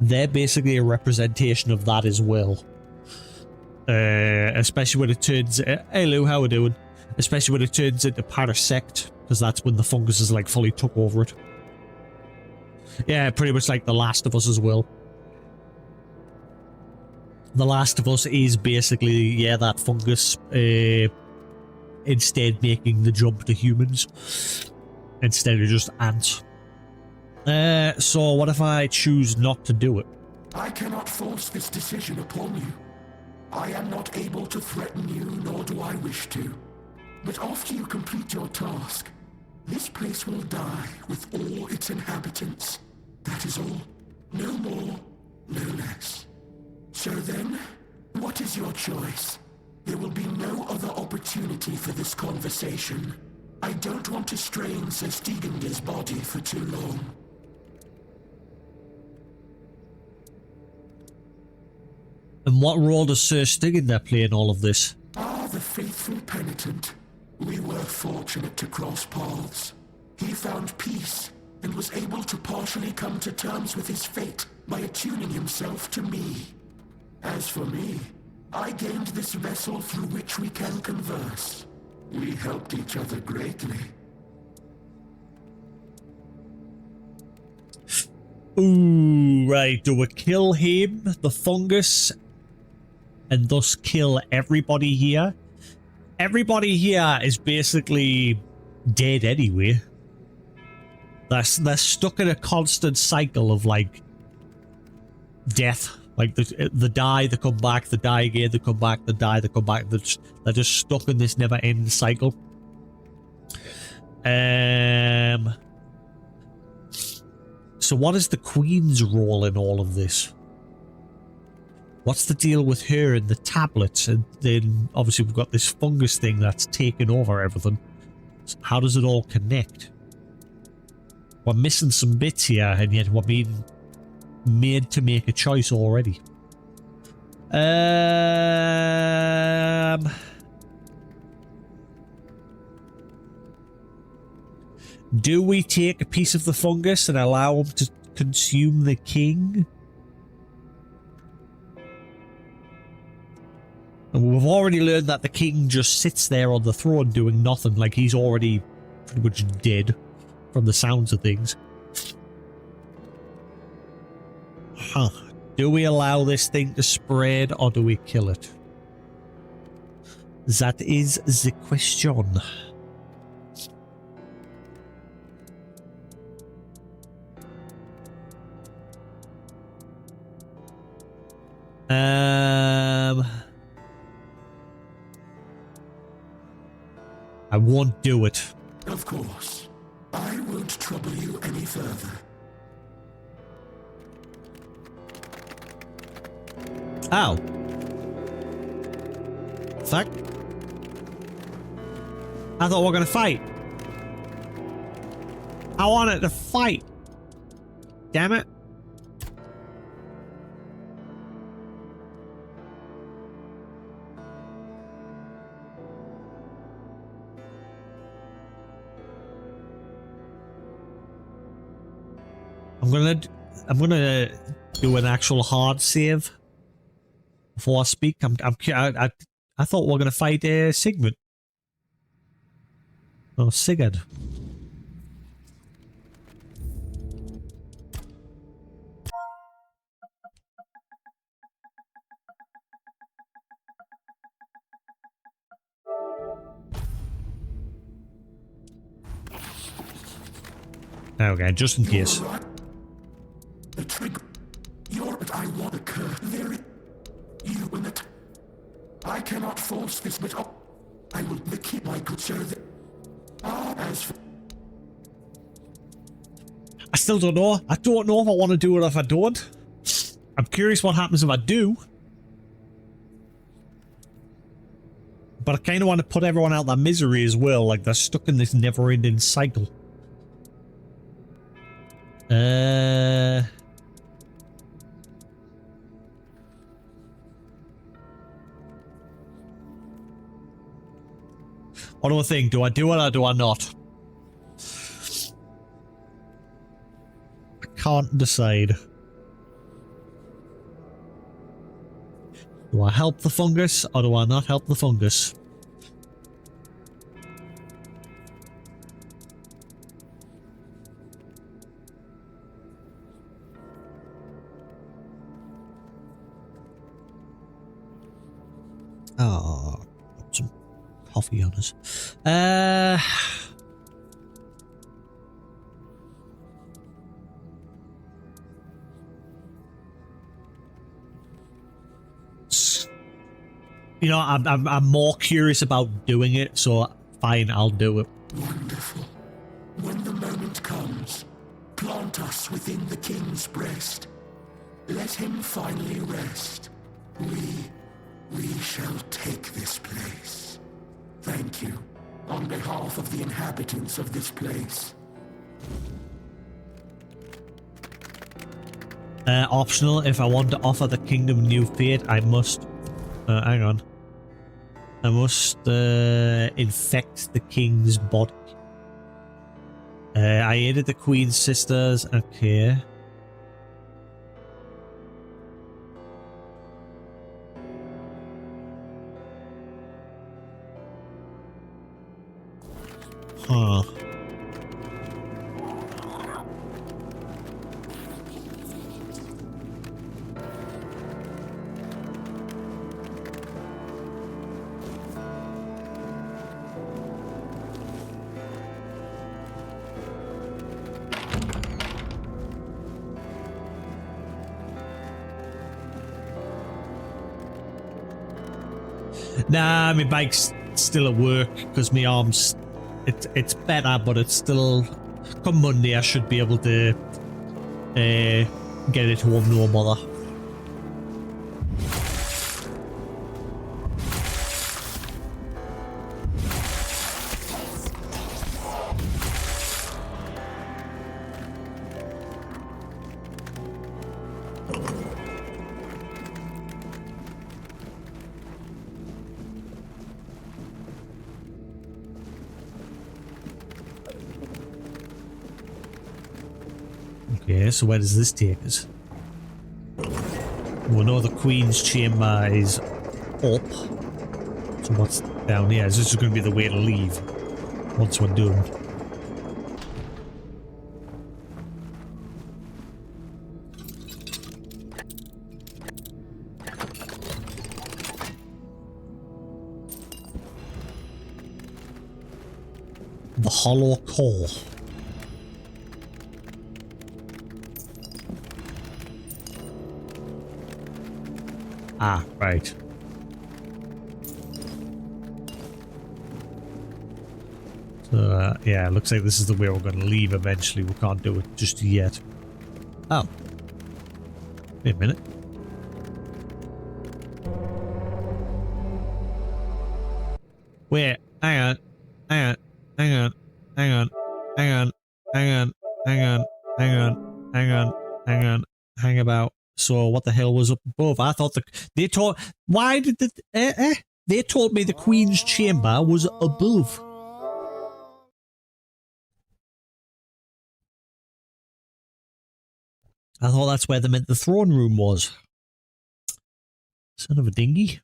they're basically a representation of that as well. Especially when it turns, hey Lou, how we doing? Especially when it turns into Parasect, because that's when the fungus is like fully took over it. Yeah, pretty much like The Last of Us as well. The Last of Us is basically, yeah, that fungus, instead making the jump to humans, instead of just ants. So what if I choose not to do it? I cannot force this decision upon you. I am not able to threaten you, nor do I wish to. But after you complete your task, this place will die with all its inhabitants. That is all. No more, no less. So then, what is your choice? There will be no other opportunity for this conversation. I don't want to strain Sir Stegander's body for too long. And what role does Sir Stigander play in all of this? Ah, the faithful penitent. We were fortunate to cross paths. He found peace and was able to partially come to terms with his fate by attuning himself to me. As for me, I gained this vessel through which we can converse. We helped each other greatly. Ooh, right. Do we kill him, the fungus, and thus kill everybody here? Everybody here is basically dead anyway. They're stuck in a constant cycle of, like, death. Like, they die, they come back, they die again, they come back, they die, they come back. They're just stuck in this never-ending cycle. So what is the Queen's role in all of this? What's the deal with her and the tablets? And then, obviously, we've got this fungus thing that's taken over everything. So how does it all connect? We're missing some bits here, and yet we're being made to make a choice already. Do we take a piece of the fungus and allow him to consume the king? And we've already learned that the king just sits there on the throne doing nothing, like he's already pretty much dead from the sounds of things. Huh. Do we allow this thing to spread or do we kill it? That is the question. I won't do it. Of course. I won't trouble you any further. Ow. Fuck. I thought we were gonna fight. I wanted to fight. Damn it. I'm gonna do an actual hard save before I speak. I thought we were gonna fight Sigmund. Oh, Sigurd. Okay, just in case. The trigger. You're but I want to occur. There. You and it. I cannot force this, but I will keep my good sir. As for I still don't know. I don't know if I want to do it or if I don't. I'm curious what happens if I do. But I kind of want to put everyone out their misery as well. Like they're stuck in this never-ending cycle. What do I think? Do I do it or do I not? I can't decide. Do I help the fungus or do I not help the fungus? Oh, got some coffee on us. You know, I'm more curious about doing it, so fine, I'll do it. wonderful. When the moment comes, plant us within the king's breast. Let him finally rest. We shall take this place. Thank you, on behalf of the inhabitants of this place. Optional, if I want to offer the kingdom new fate, I must... hang on. I must infect the king's body. I aided the queen's sisters. Okay. Huh. Nah, my bike's still at work because my arm's it's better, but it's still. Come Monday, I should be able to get it home no bother. Okay, so where does this take us? We know the Queen's chamber is up. So what's down here? Is this going to be the way to leave once we're done? The hollow core. Ah, right. So, yeah, looks like this is the way we're going to leave eventually. We can't do it just yet. Oh. Wait a minute. Wait, hang on. Hang on. Hang on. Hang on. Hang on. Hang on. Hang on. Hang on. Hang on. Hang on. Hang about. So what the hell was up above? I thought they told. Why did they told me the Queen's chamber was above. I thought that's where they meant the throne room was. Son of a dinghy.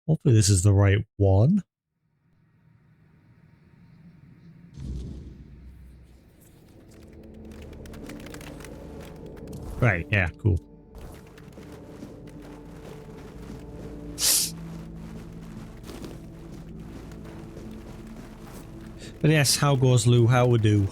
Hopefully this is the right one. Right, yeah, cool. But yes, how goes Lou? How we do?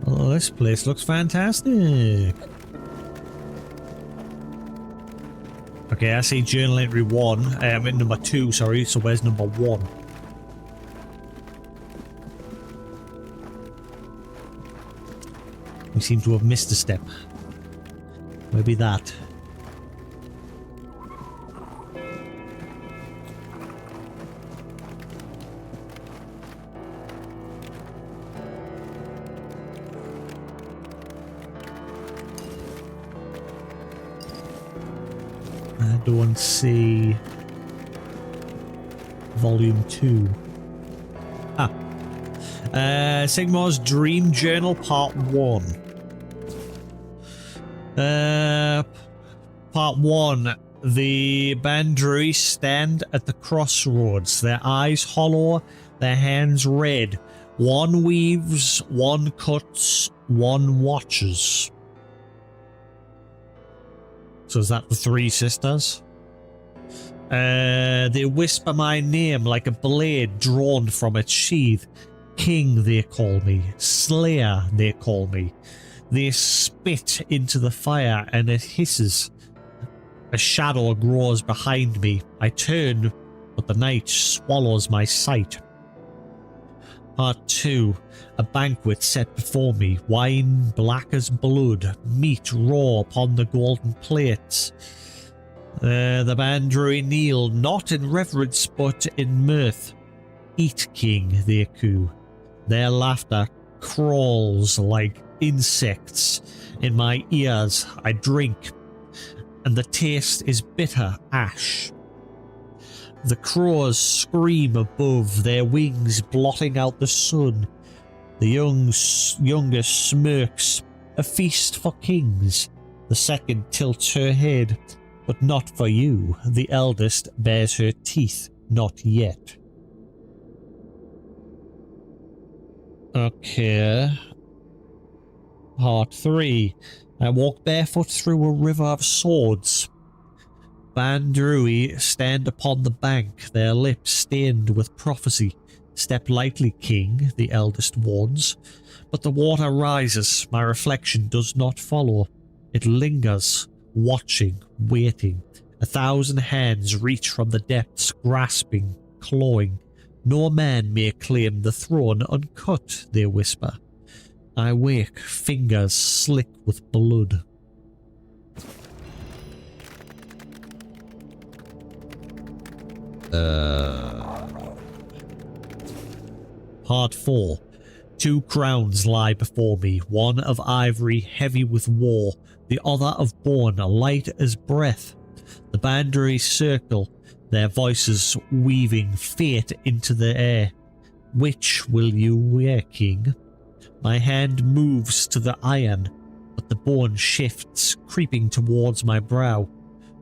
Oh, this place looks fantastic. Okay, I see journal entry 1. Number 2, sorry. So where's number 1? We seem to have missed a step. Maybe that. I don't see volume 2. Sigmar's Dream Journal Part 1. Part 1. The Bandrui stand at the crossroads, their eyes hollow, their hands red. One weaves, one cuts, one watches. So is that the 3 sisters? They whisper my name like a blade drawn from its sheath. King, they call me. Slayer, they call me. They spit into the fire and it hisses. A shadow grows behind me. I turn, but the night swallows my sight. Part 2. A banquet set before me. Wine black as blood. Meat raw upon the golden plates. The Bandrui kneel, not in reverence but in mirth. Eat, king, they coo. Their laughter crawls like insects in my ears. I drink, and the taste is bitter ash. The crows scream above, their wings blotting out the sun. The youngest smirks, a feast for kings. The second tilts her head, but not for you. The eldest bares her teeth, not yet. Okay. Part 3. I walk barefoot through a river of swords. Bandrui stand upon the bank, their lips stained with prophecy. Step lightly, king, the eldest warns. But the water rises, my reflection does not follow. It lingers, watching, waiting. 1,000 hands reach from the depths, grasping, clawing. No man may claim the throne uncut, they whisper. I wake, fingers slick with blood. Part 4. 2 crowns lie before me, one of ivory heavy with war, the other of bone light as breath. The Bandrui circle, their voices weaving fate into the air. Which will you wear, king? My hand moves to the iron, but the bone shifts, creeping towards my brow.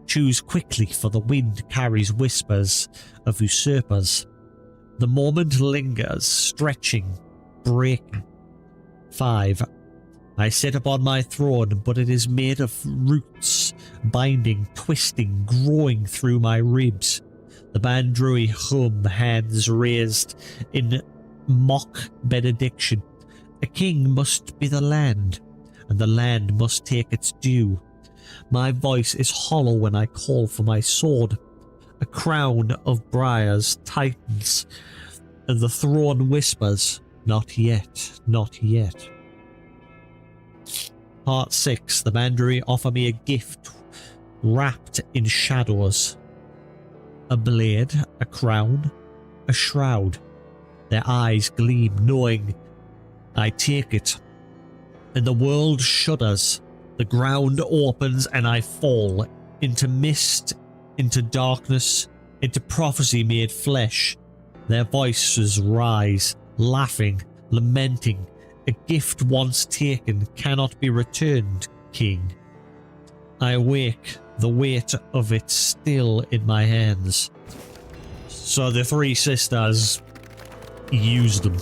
Choose quickly, for the wind carries whispers of usurpers. The moment lingers, stretching, breaking. 5. I sit upon my throne, but it is made of roots, binding, twisting, growing through my ribs. The Bandrui hum, hands raised in mock benediction. A king must be the land, and the land must take its due. My voice is hollow when I call for my sword. A crown of briars tightens, and the throne whispers, not yet, not yet. Part 6. The Bandrui offer me a gift wrapped in shadows. A blade, a crown, a shroud. Their eyes gleam, knowing I take it. And the world shudders. The ground opens and I fall into mist, into darkness, into prophecy made flesh. Their voices rise, laughing, lamenting. A gift once taken cannot be returned, king. I wake, the weight of it still in my hands. So the 3 sisters used them.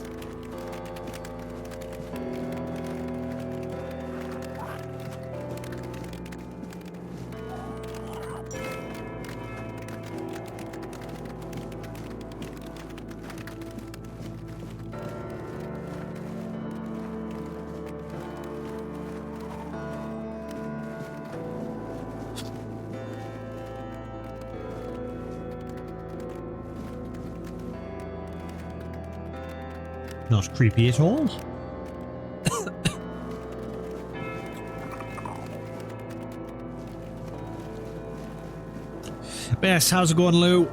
not creepy at all. Best, how's it going, Lou?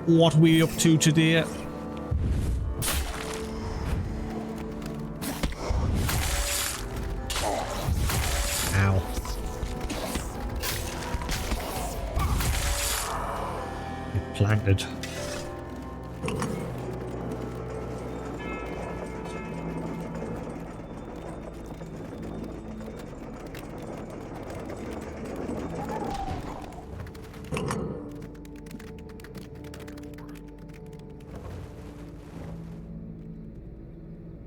What are we up to today? Ow. It planted.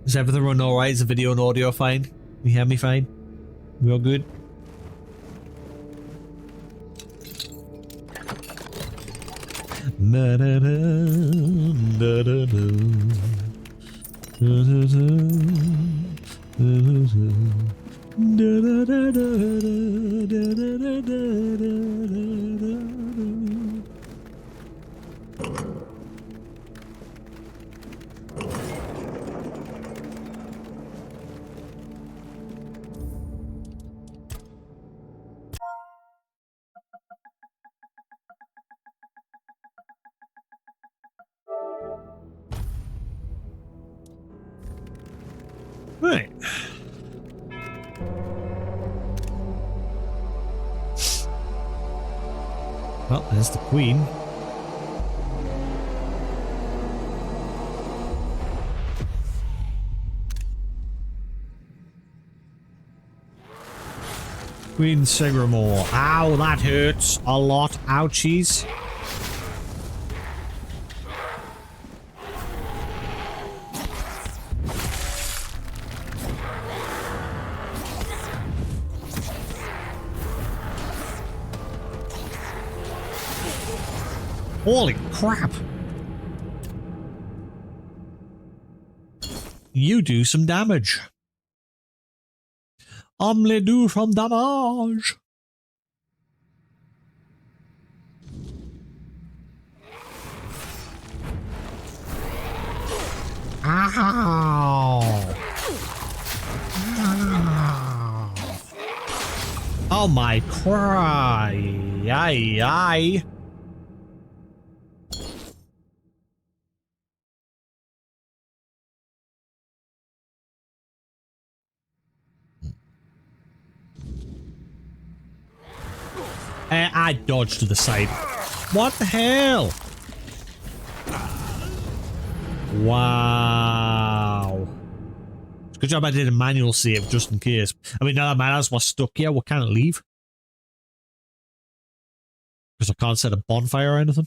Is everything running alright? Is the video and audio fine? You hear me fine? We all good? Right. Well, there's the Queen. Queen Segramore. Ow, that hurts a lot. Ouchies. Holy crap! You do some damage. Omle do some damage. Ow! Ow. Oh my cry! Aye, aye. I dodged to the side. What the hell? Wow. Good job I did a manual save just in case. I mean, now that matters, we're stuck here. We can't leave. Because I can't set a bonfire or anything.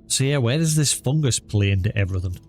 So yeah, where does this fungus play into everything?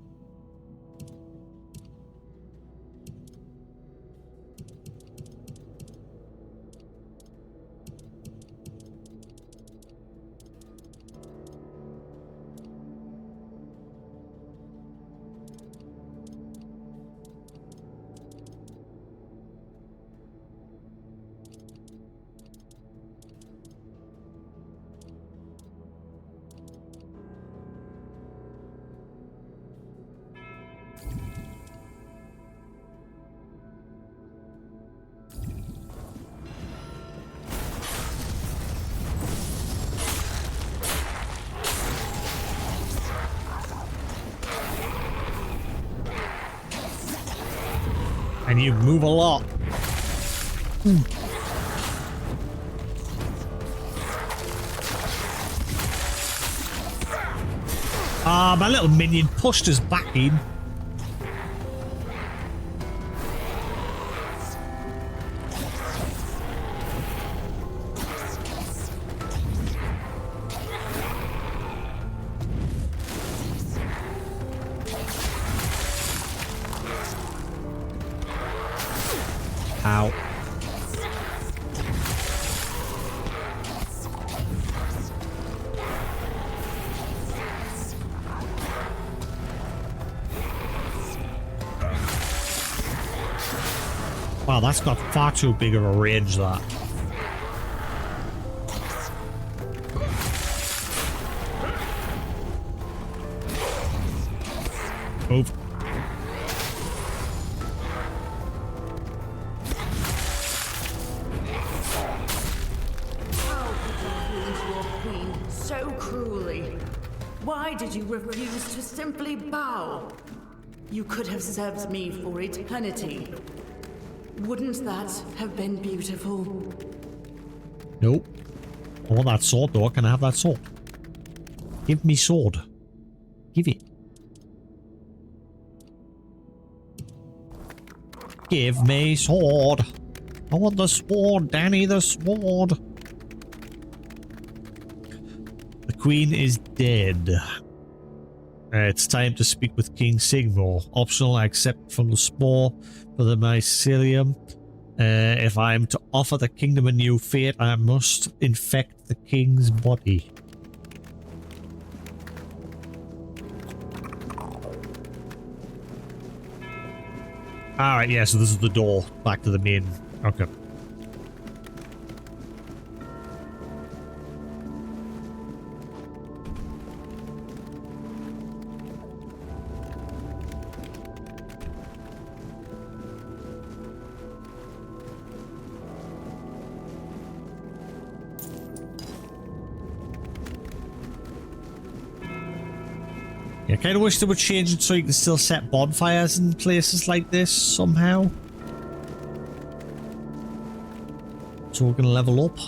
And you move a lot. Ah, my little minion pushed us back in. Ow. Wow, that's got far too big of a range, that. Move. How could you wound your queen so cruelly? Why did you refuse to simply bow? You could have served me for eternity. Wouldn't that have been beautiful? Nope. I want that sword, though. Can I have that sword? Give me sword. Give it. Give me sword. I want the sword, Danny, the sword. The queen is dead. It's time to speak with King Sigmar. Optional, accept from the spore for the mycelium. If I am to offer the kingdom a new fate, I must infect the king's body. Alright, yeah, so this is the door back to the main. Okay. Yeah, I kind of wish they would change it so you can still set bonfires in places like this somehow. So we're gonna level up.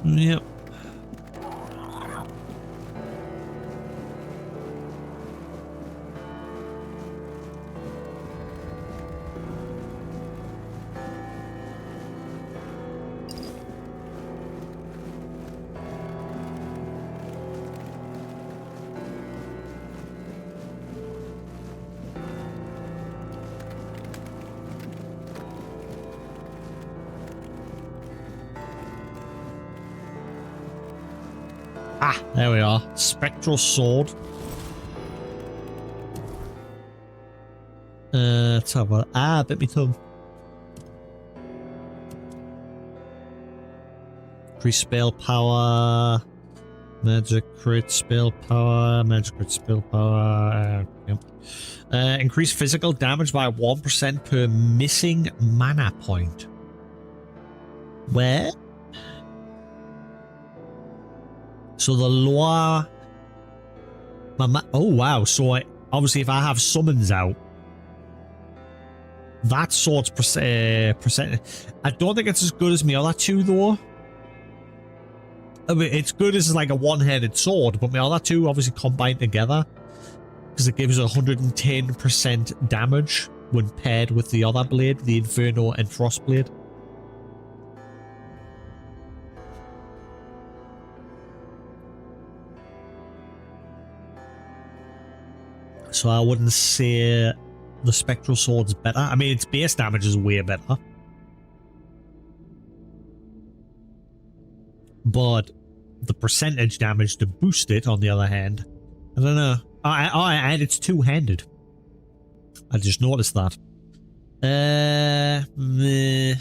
Yep. Ah, there we are. Spectral sword. Let's have a... Ah, bit me tongue. Increase spell power. Magic crit spell power. Magic crit spell power. Yep. Increase physical damage by 1% per missing mana point. Where? So the lower... Oh, wow. So obviously if I have summons out, that sword's percent... I don't think it's as good as my other two, though. I mean, it's good as like a one-handed sword, but my other two obviously combined together because it gives 110% damage when paired with the other blade, the Inferno and Frost blade. So I wouldn't say the Spectral Sword's better. I mean, its base damage is way better. But the percentage damage to boost it, on the other hand, I don't know. And it's two-handed. I just noticed that. Meh.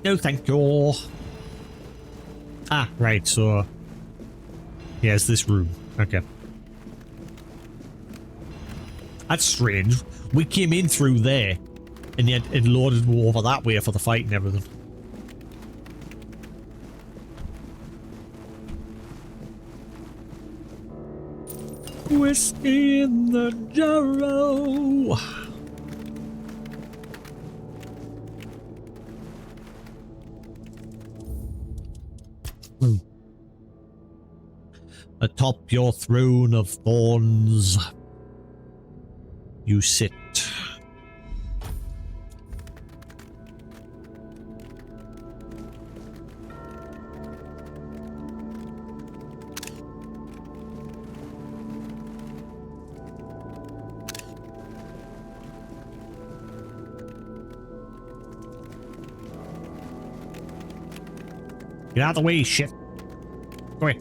No, thank you. Ah, right, so... Yeah, it's this room. Okay. That's strange. We came in through there, and yet it loaded over that way for the fight and everything. Whiskey in the jarrow. Atop your throne of thorns, you sit. Get out of the way, shit. Go away.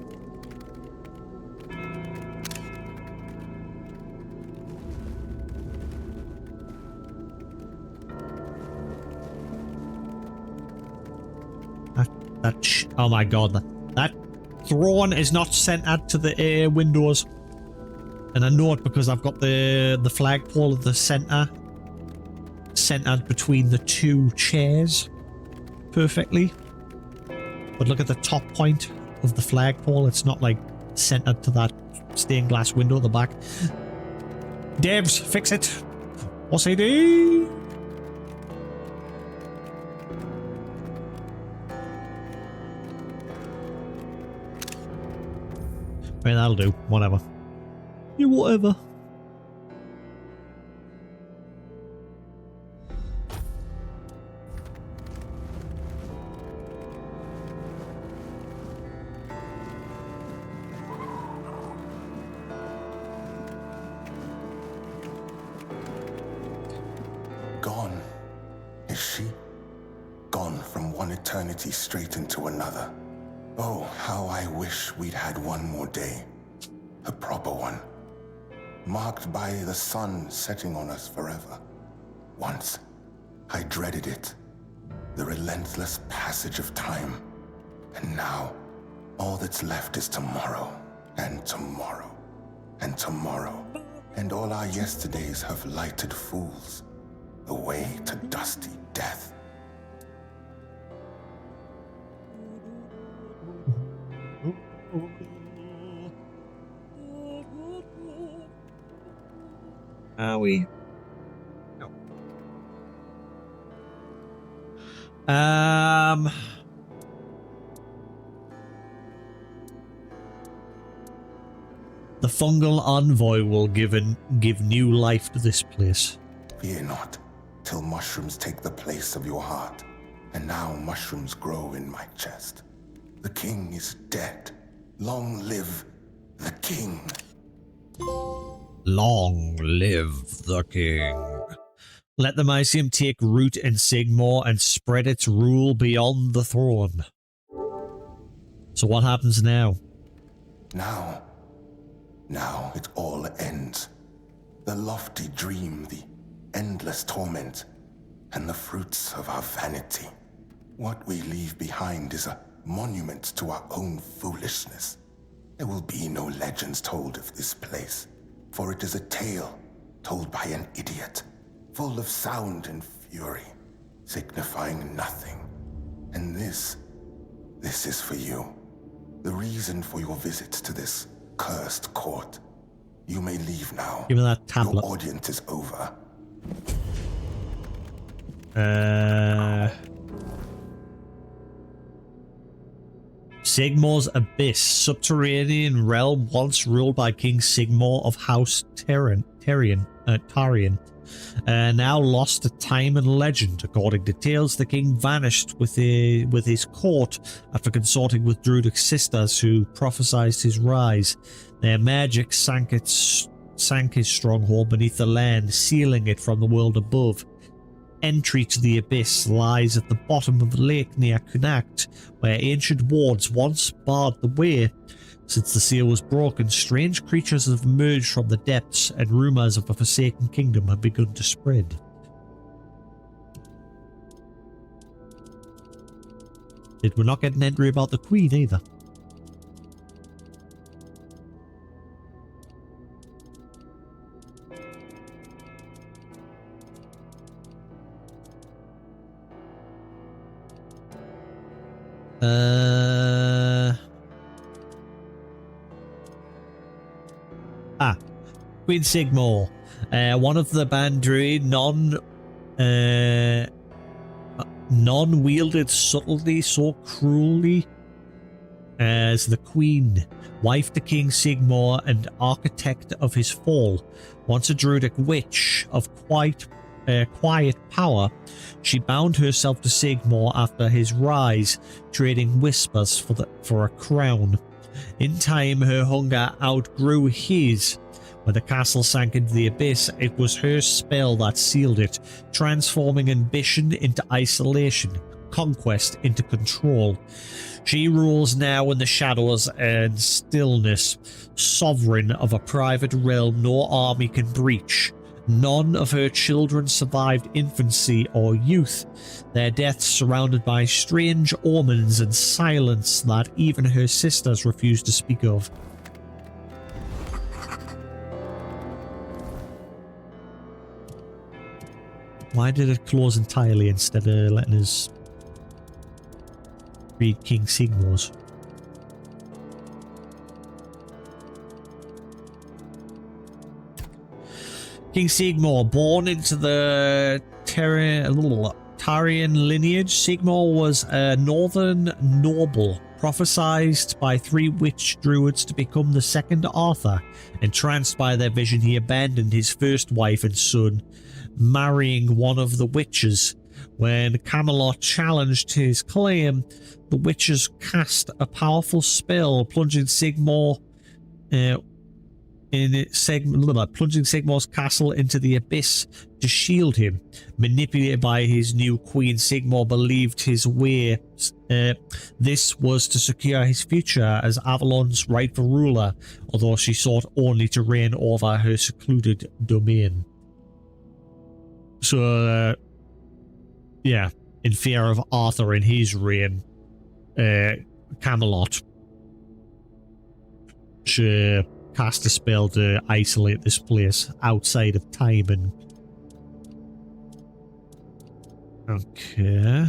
Oh my god, that throne is not centered to the windows, and I know it because I've got the flagpole at the center, centered between the two chairs, perfectly. But look at the top point of the flagpole; it's not like centered to that stained glass window at the back. Devs, fix it. What's it do? I mean, that'll do. Whatever. Yeah, whatever. Gone. Is she? Gone from one eternity straight into another. Oh, how I wish we'd had one more day. A proper one. Marked by the sun setting on us forever. Once, I dreaded it. The relentless passage of time. And now, all that's left is tomorrow, and tomorrow, and tomorrow. And all our yesterdays have lighted fools. Away to dusty death. Are we? No. The fungal envoy will give new life to this place. Fear not, till mushrooms take the place of your heart. And now mushrooms grow in my chest. The king is dead. Long live the king. Long live the king. Let the Mycelium take root in Sigmar and spread its rule beyond the throne. So what happens now? Now it all ends. The lofty dream, the endless torment, and the fruits of our vanity. What we leave behind is a monument to our own foolishness. There will be no legends told of this place, for it is a tale told by an idiot, full of sound and fury, signifying nothing. And this is for you. The reason for your visit to this cursed court. You may leave now. Give me that tablet. Your audience is over. Sigmar's Abyss, subterranean realm once ruled by King Sigmar of House Tarian, now lost to time and legend. According to tales, the king vanished with his court after consorting with druidic sisters who prophesied his rise. Their magic sank his stronghold beneath the land, sealing it from the world above. Entry to the Abyss lies at the bottom of the lake near Connacht, where ancient wards once barred the way. Since the seal was broken, strange creatures have emerged from the depths, and rumours of a forsaken kingdom have begun to spread. Did we not get an entry about the Queen either? Queen Sigmar, one of the Bandri, non-wielded subtlety so cruelly as the Queen, wife to King Sigmar and architect of his fall. Once a druidic witch of quiet power, she bound herself to Sigmar after his rise, trading whispers for a crown. In time, her hunger outgrew his. When the castle sank into the abyss, it was her spell that sealed it, transforming ambition into isolation, conquest into control. She rules now in the shadows and stillness, sovereign of a private realm no army can breach. None of her children survived infancy or youth, their deaths surrounded by strange omens and silence that even her sisters refused to speak of. Why did it close entirely instead of letting us read King Sigmar's? King Sigmar, born into the Tarian lineage, Sigmar was a northern noble, prophesied by 3 witch druids to become the second Arthur. Entranced by their vision, he abandoned his first wife and son, marrying one of the witches. When Camelot challenged his claim, the witches cast a powerful spell, plunging Sigmar's castle into the abyss to shield him. Manipulated by his new queen, Sigmar believed his way. This was to secure his future as Avalon's rightful ruler, although she sought only to reign over her secluded domain. So, yeah, in fear of Arthur and his reign, Camelot cast a spell to isolate this place outside of time and... Okay.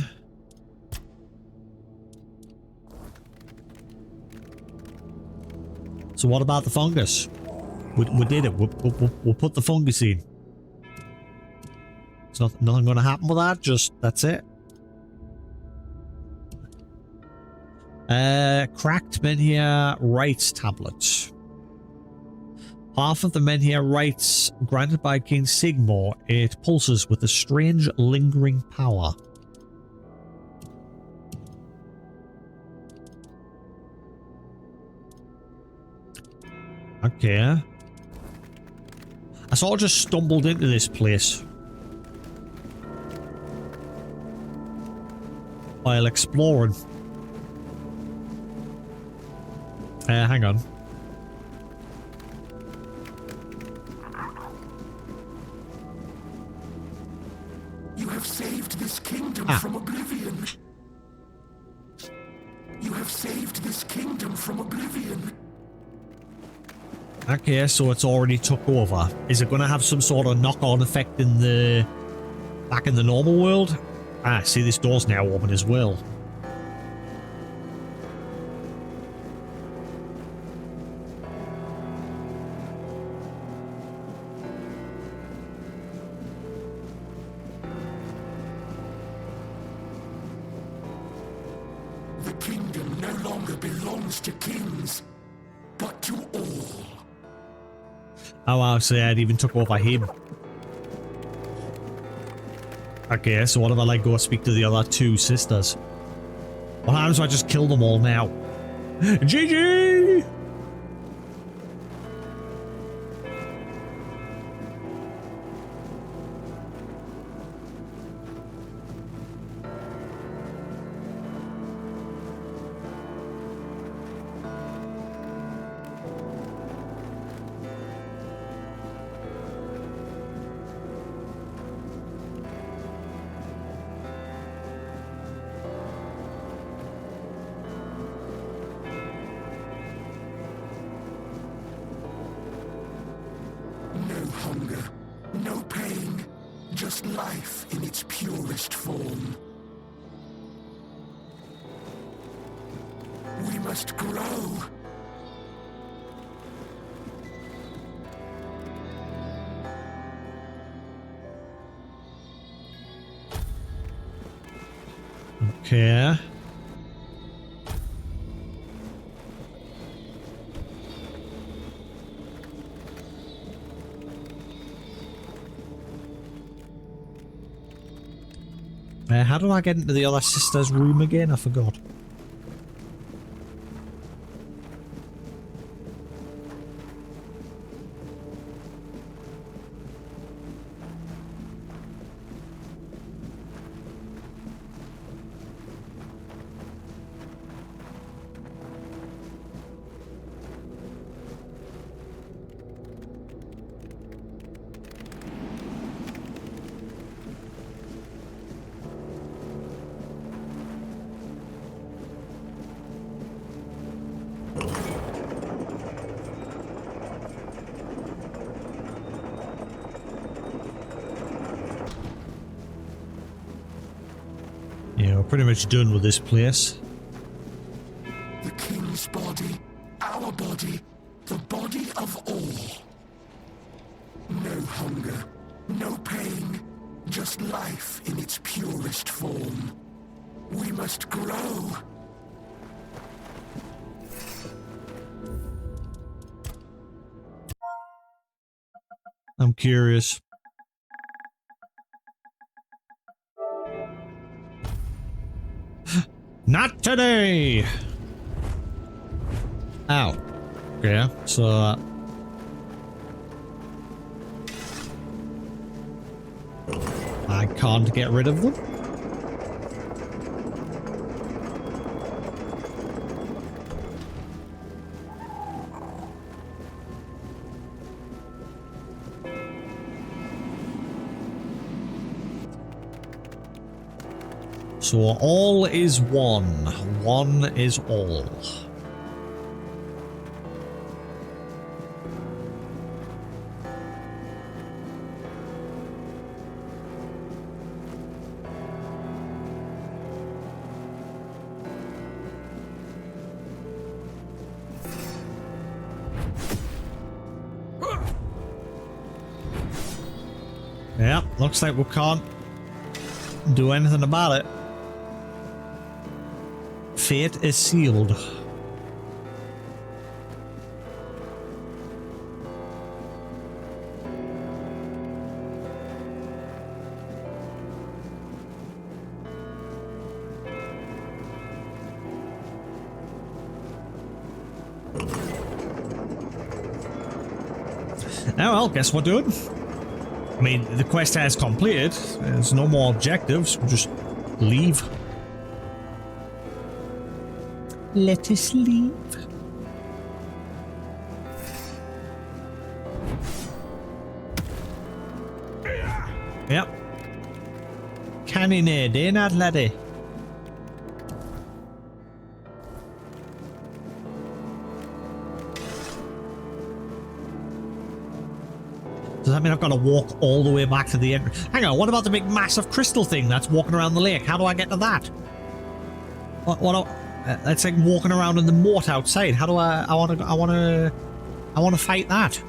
So what about the fungus? We did it. We'll put the fungus in. There's nothing going to happen with that. Just, that's it. Cracked Menhir Rights Tablet. Half of the Menhir rights granted by King Sigmar, it pulses with a strange lingering power. Okay. I sort of just stumbled into this place while exploring. Hang on. You have saved this kingdom from oblivion. You have saved this kingdom from oblivion. Okay, so it's already took over. Is it going to have some sort of knock-on effect in the... back in the normal world? Ah, see, this door's now open as well. The kingdom no longer belongs to kings, but to all. Oh wow, so yeah, it even took over him. Okay, so what if I like go speak to the other 2 sisters? What happens if I just kill them all now? GG! No hunger, no pain, just life in its purest form. We must grow. Okay. How do I get into the other sister's room again? I forgot. Yeah, we're pretty much done with this place. The king's body, our body, the body of all. No hunger, no pain, just life in its purest form. We must grow. I'm curious. Not today! Ow. Okay, so... I can't get rid of them? So all is one. One is all. Yeah, looks like we can't do anything about it. Fate is sealed. Oh well, guess what, dude? I mean, the quest has completed. There's no more objectives. We'll just leave. Let us leave. Yep. Cannon there, not laddie. Does that mean I've got to walk all the way back to the end? Hang on, what about the big massive crystal thing that's walking around the lake? How do I get to that? That's like walking around in the moat outside. How do I want to fight that.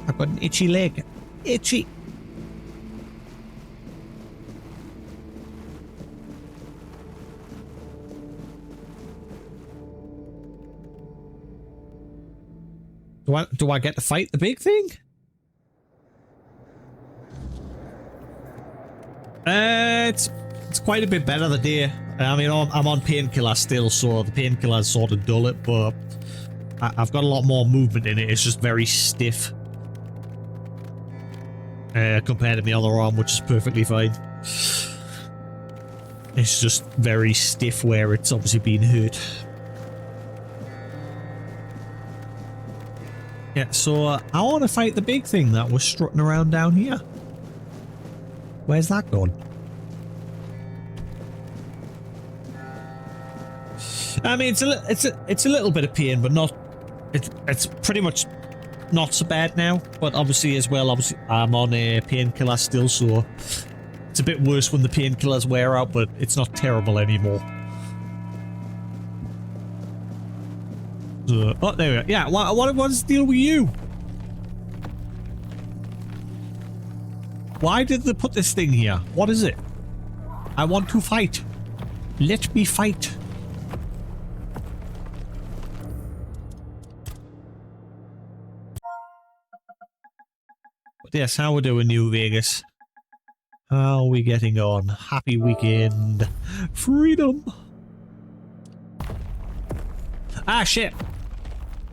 I've got an itchy leg. Itchy. Do I get to fight the big thing? It's quite a bit better the day. I mean, I'm on painkiller still, so the painkillers sort of dull it, but I've got a lot more movement in it. It's just very stiff compared to my other arm, which is perfectly fine. It's just very stiff where it's obviously been hurt. Yeah, so I want to fight the big thing that was strutting around down here. Where's that gone? I mean, it's a little bit of pain, but not. It's pretty much not so bad now. But obviously, as well, I'm on a painkiller still, so it's a bit worse when the painkillers wear out. But it's not terrible anymore. So, oh, there we go. Yeah, what's the deal with you? Why did they put this thing here? What is it? I want to fight. Let me fight. But yes, how we doing, New Vegas? How are we getting on? Happy weekend. Freedom. Ah, shit.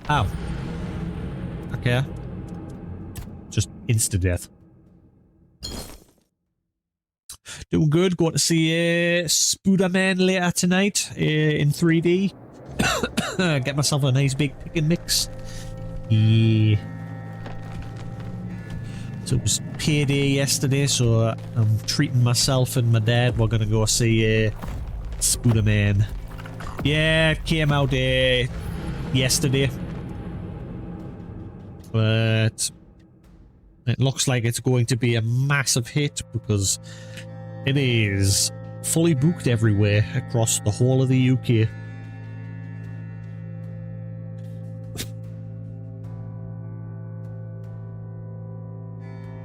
Oh. Okay. Just insta-death. Doing good. Going to see Spooderman later tonight in 3D. Get myself a nice big pick and mix. Yeah. So it was payday yesterday, so I'm treating myself and my dad. We're going to go see Spooderman. Yeah, it came out yesterday. But it looks like it's going to be a massive hit because it is fully booked everywhere across the whole of the UK.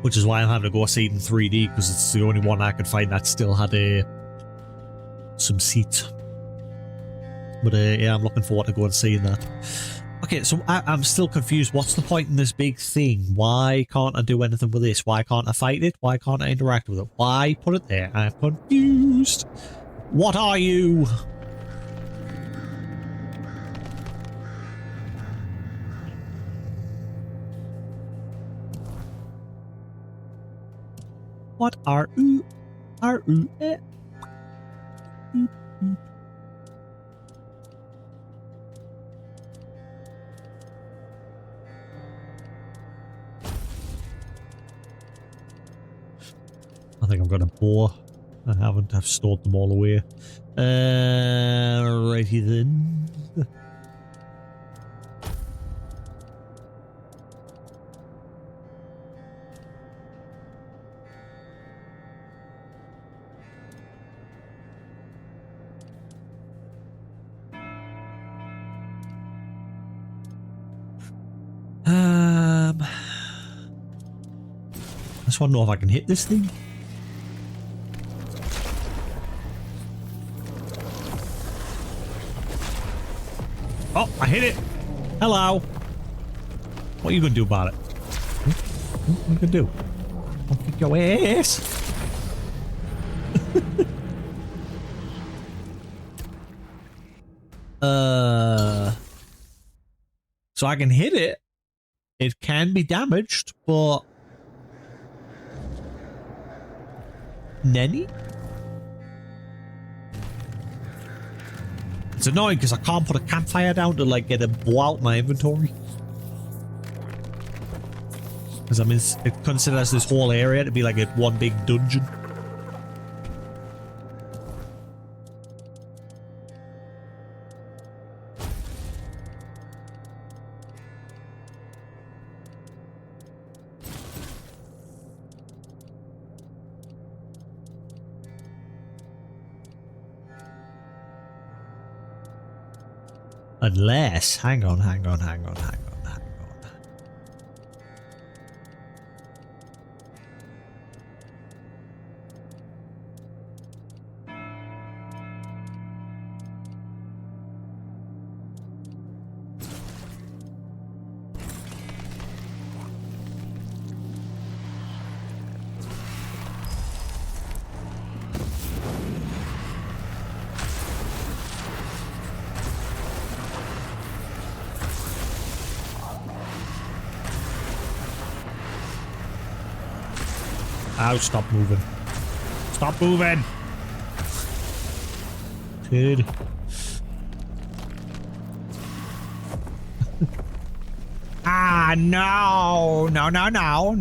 Which is why I'm having to go see it in 3D, because it's the only one I could find that still had some seats. But yeah, I'm looking forward to going and seeing that. Okay, so I'm still confused. What's the point in this big thing? Why can't I do anything with this? Why can't I fight it? Why can't I interact with it? Why put it there? I'm confused. What are you? What are you? Are you? I think I've got a bow. I haven't. I've stored them all away. Righty then. I just want to know if I can hit this thing. Oh, I hit it. Hello. What are you going to do about it? What are you going to do? I'll kick your ass. So I can hit it. It can be damaged, but... Nenny? It's annoying because I can't put a campfire down to like get a bow out my inventory. Because I mean, it considers this whole area to be like a one big dungeon. Unless, hang on. Ow, stop moving. Stop moving! Dude. Ah, no! No. No!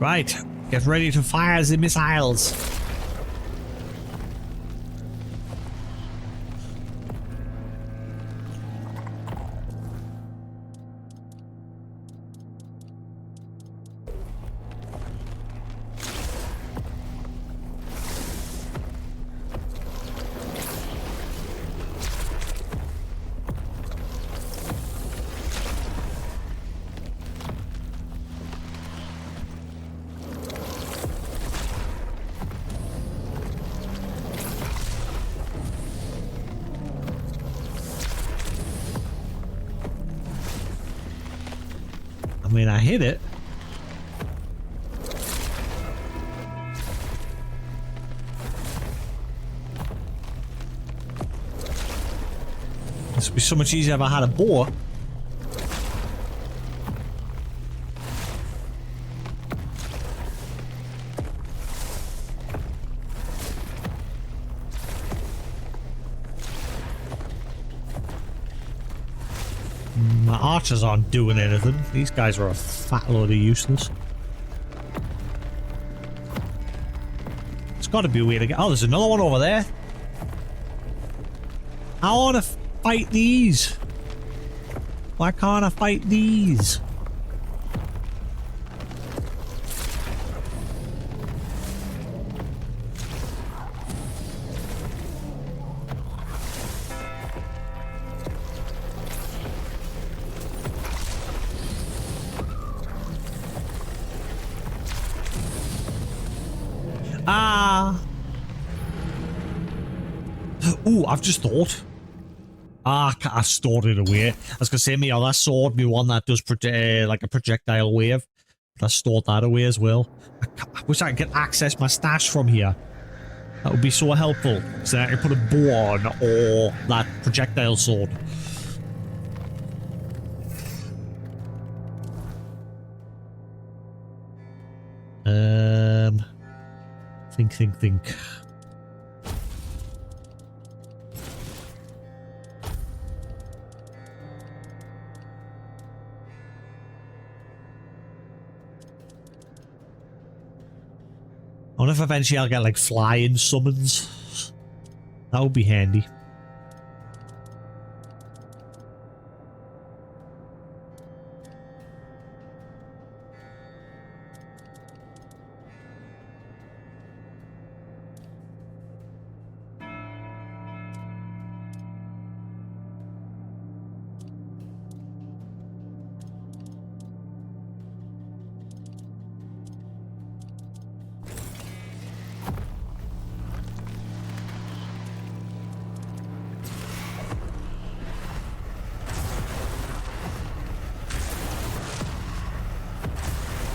Right, get ready to fire the missiles. I mean, I hit it. This would be so much easier if I had a bow. My archers aren't doing anything. These guys are a fat load of useless. There's got to be a way to get... Oh, there's another one over there. I want to fight these. Why can't I fight these? Ah! Ooh, I've just thought. Ah, I stored it away. I was gonna say, me other sword, me one that does like a projectile wave. But I stored that away as well. I wish I could access my stash from here. That would be so helpful. So I could put a bow on or that projectile sword. Think. I wonder if eventually I'll get like flying summons. That would be handy.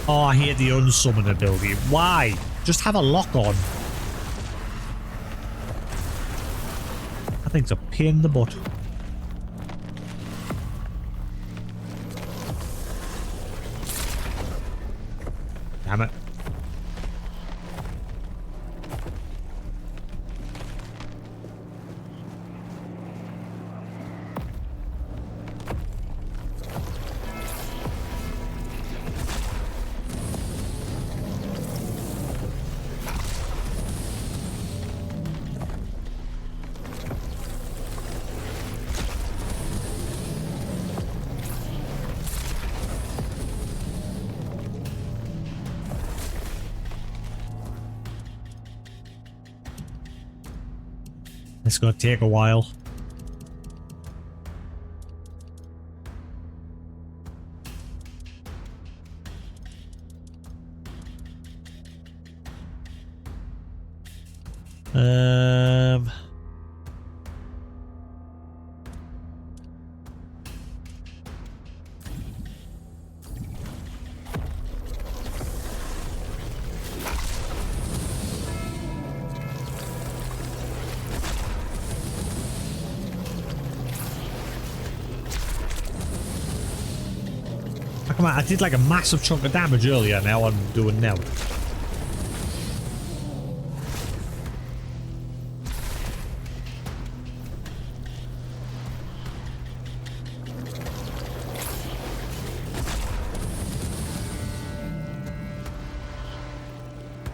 Oh, I hate the unsummon ability. Why? Just have a lock on. That thing's a pain in the butt. Damn it. It's gonna take a while. Come on, I did like a massive chunk of damage earlier, now I'm doing now.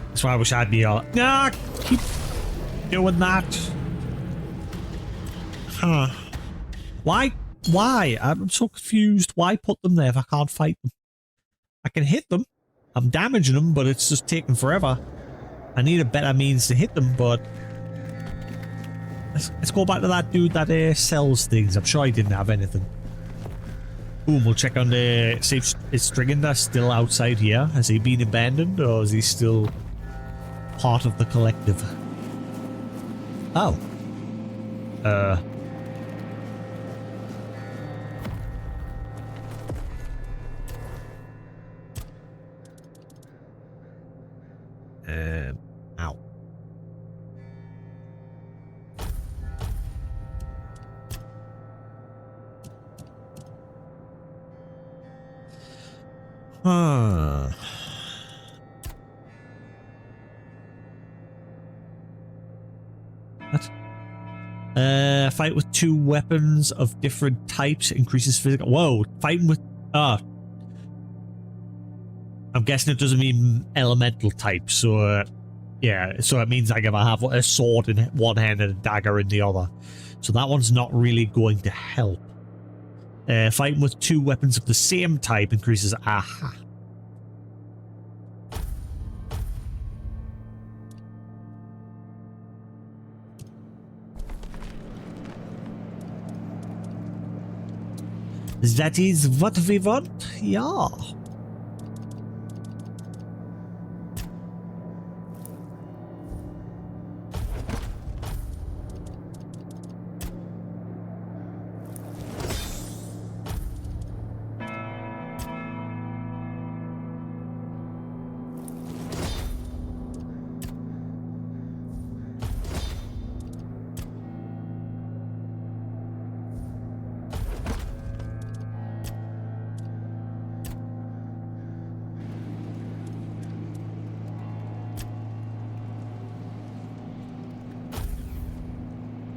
That's why I wish I'd be all... Nah, keep doing that. Huh. Why? Why? I'm so confused. Why put them there if I can't fight them? I can hit them. I'm damaging them, but it's just taking forever. I need a better means to hit them, but... Let's go back to that dude that sells things. I'm sure he didn't have anything. Boom, we'll check on the... See if Strigander still outside here. Has he been abandoned, or is he still part of the collective? Oh. Ow. Huh. What? Fight with 2 weapons of different types increases physical. Whoa, fighting with. I'm guessing it doesn't mean elemental types, so yeah, so it means like if I have a sword in one hand and a dagger in the other. So that one's not really going to help. Fighting with 2 weapons of the same type increases. Aha. That is what we want? Yeah.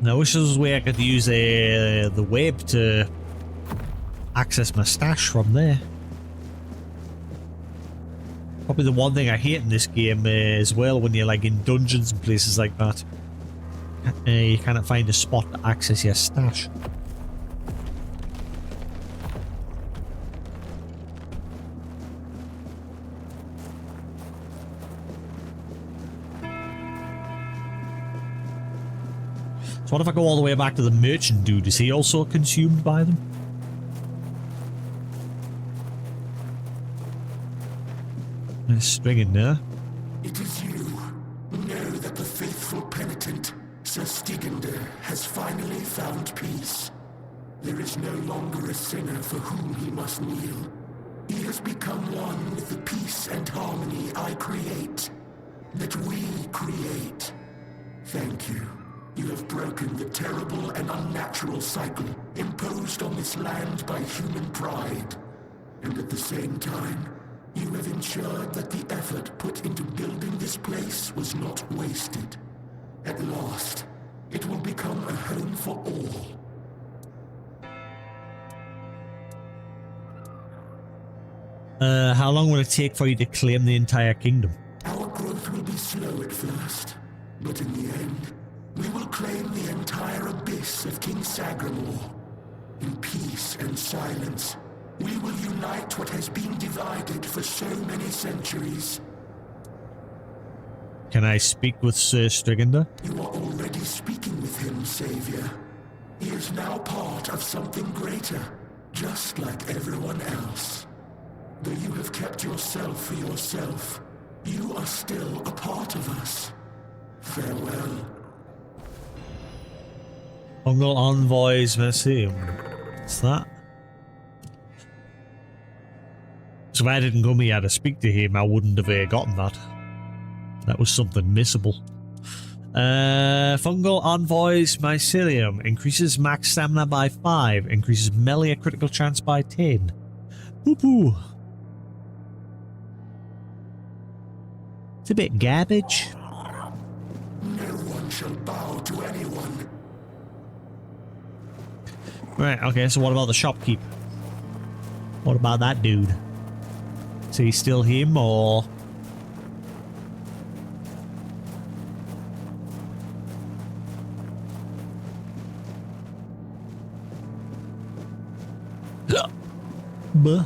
Now, I wish there was a way I could use the web to access my stash from there. Probably the one thing I hate in this game as well, when you're like in dungeons and places like that. You cannot find a spot to access your stash. So what if I go all the way back to the merchant dude? Is he also consumed by them? There's string in there. It is you. Know that the faithful penitent, Sir Stigender, has finally found peace. There is no longer a sinner for whom he must kneel. He has become one with the peace and harmony I create. That we create. Thank you. You have broken the terrible and unnatural cycle imposed on this land by human pride. And at the same time, you have ensured that the effort put into building this place was not wasted. At last, it will become a home for all. How long will it take for you to claim the entire kingdom? Our growth will be slow at first, but in the end, we will claim the entire abyss of King Sagramore. In peace and silence, we will unite what has been divided for so many centuries. Can I speak with Sir Strigander? You are already speaking with him, Savior. He is now part of something greater, just like everyone else. Though you have kept yourself for yourself, you are still a part of us. Farewell. Fungal Envoy's Museum. What's that? So if I didn't come here to speak to him, I wouldn't have gotten that. That was something missable. Fungal Envoy's Mycelium. Increases max stamina by 5. Increases melee critical chance by 10. Poo-poo. It's a bit garbage. No one shall bow to anyone. Right, okay, so what about the shopkeep? What about that dude? Is he still him, or...? Buh.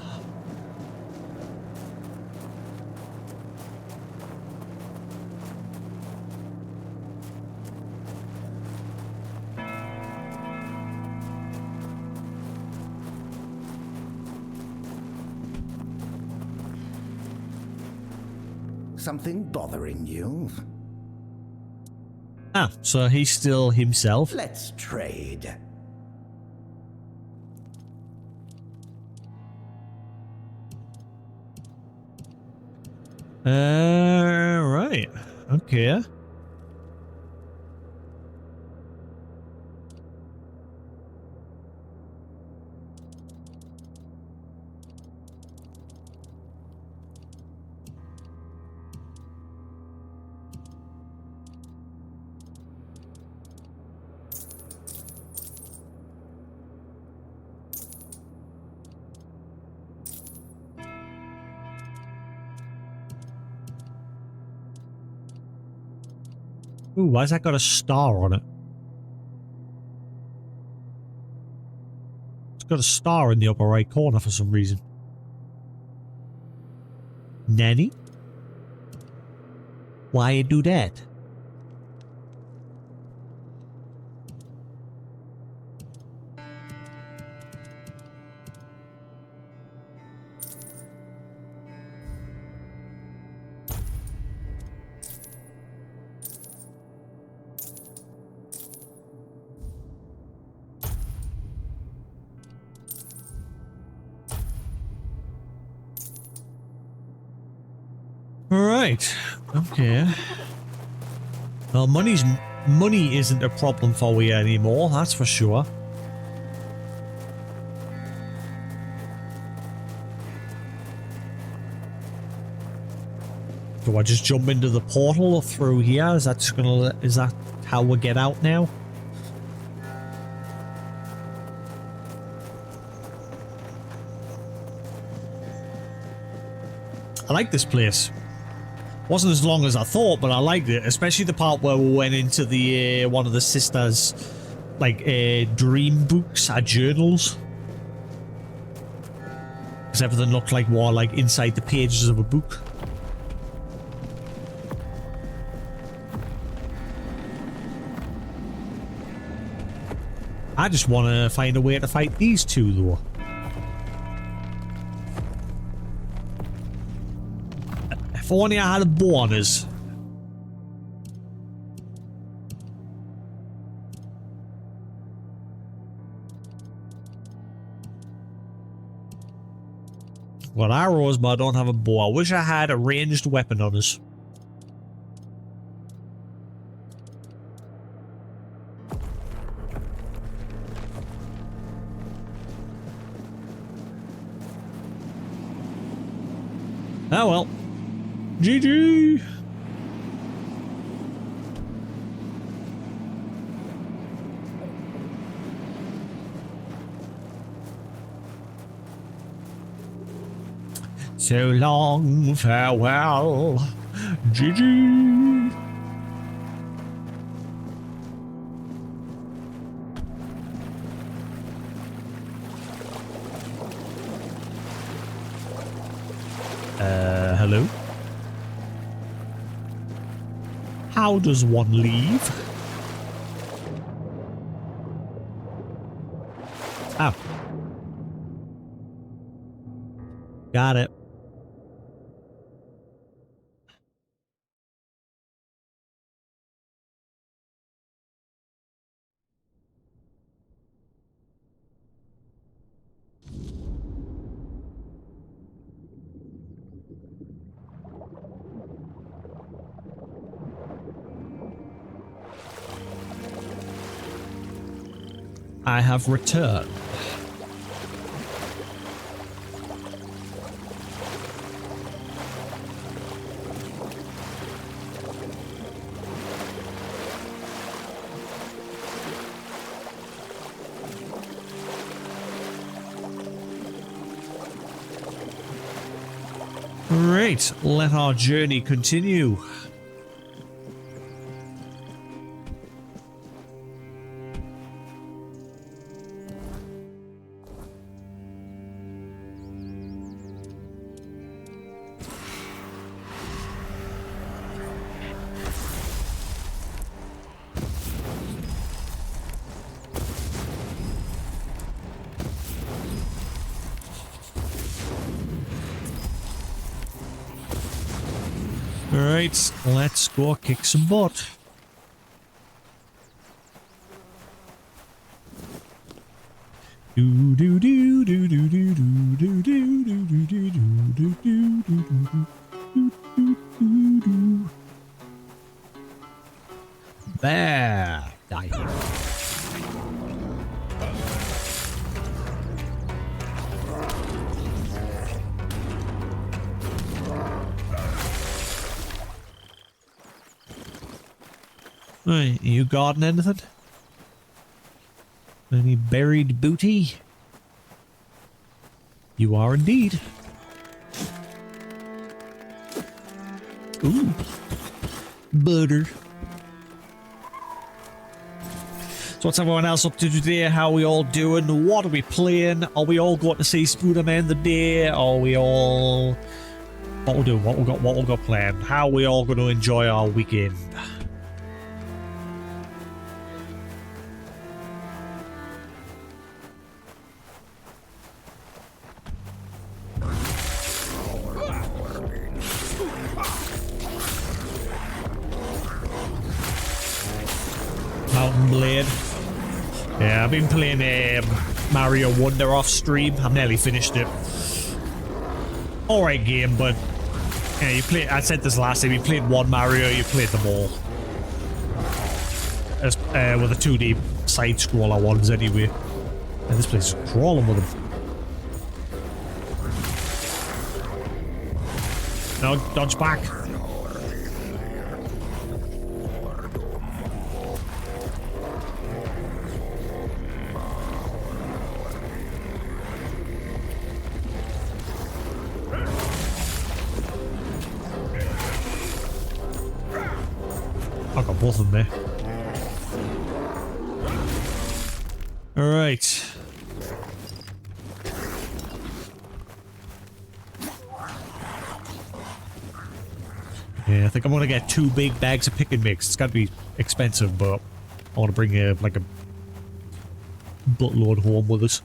Something bothering you? Ah, so he's still himself. Let's trade. Right. Okay. Ooh, why's that got a star on it? It's got a star in the upper right corner for some reason. Nanny? Why you do that? Alright, okay. Well, money isn't a problem for we anymore, that's for sure. Do I just jump into the portal or through here? Is that how we get out now? I like this place. Wasn't as long as I thought, but I liked it, especially the part where we went into the one of the sisters' like dream books, journals, because everything looked like more like inside the pages of a book. I just want to find a way to fight these two, though. If only I had a bow on us. Got arrows, but I don't have a bow. I wish I had a ranged weapon on us. Oh well. GG! So long, farewell, GG! Hello? How does one leave? Oh. Got it. I have returned. Great, let our journey continue. Alright, let's go kick some butt. Do do do do do do do do do do do do do do do do. There, die. Right, you guarding anything? Any buried booty? You are indeed. Ooh. Butter. So what's everyone else up to today? How are we all doing? What are we playing? Are we all going to see Spooderman the day? Are we all... What we're doing? What we got planned? How are we all going to enjoy our weekend? Mountain Blade. Yeah, I've been playing Mario Wonder off stream. I've nearly finished it. Alright game, but yeah, you play. I said this last time. You played one Mario, you played them all. As, with the 2D side scroller ones, anyway. And this place is crawling with them. No, dodge back. I got both of them there. Alright. Yeah, I think I'm gonna get 2 big bags of pick and mix. It's gotta be expensive, but I want to bring like a buttload home with us.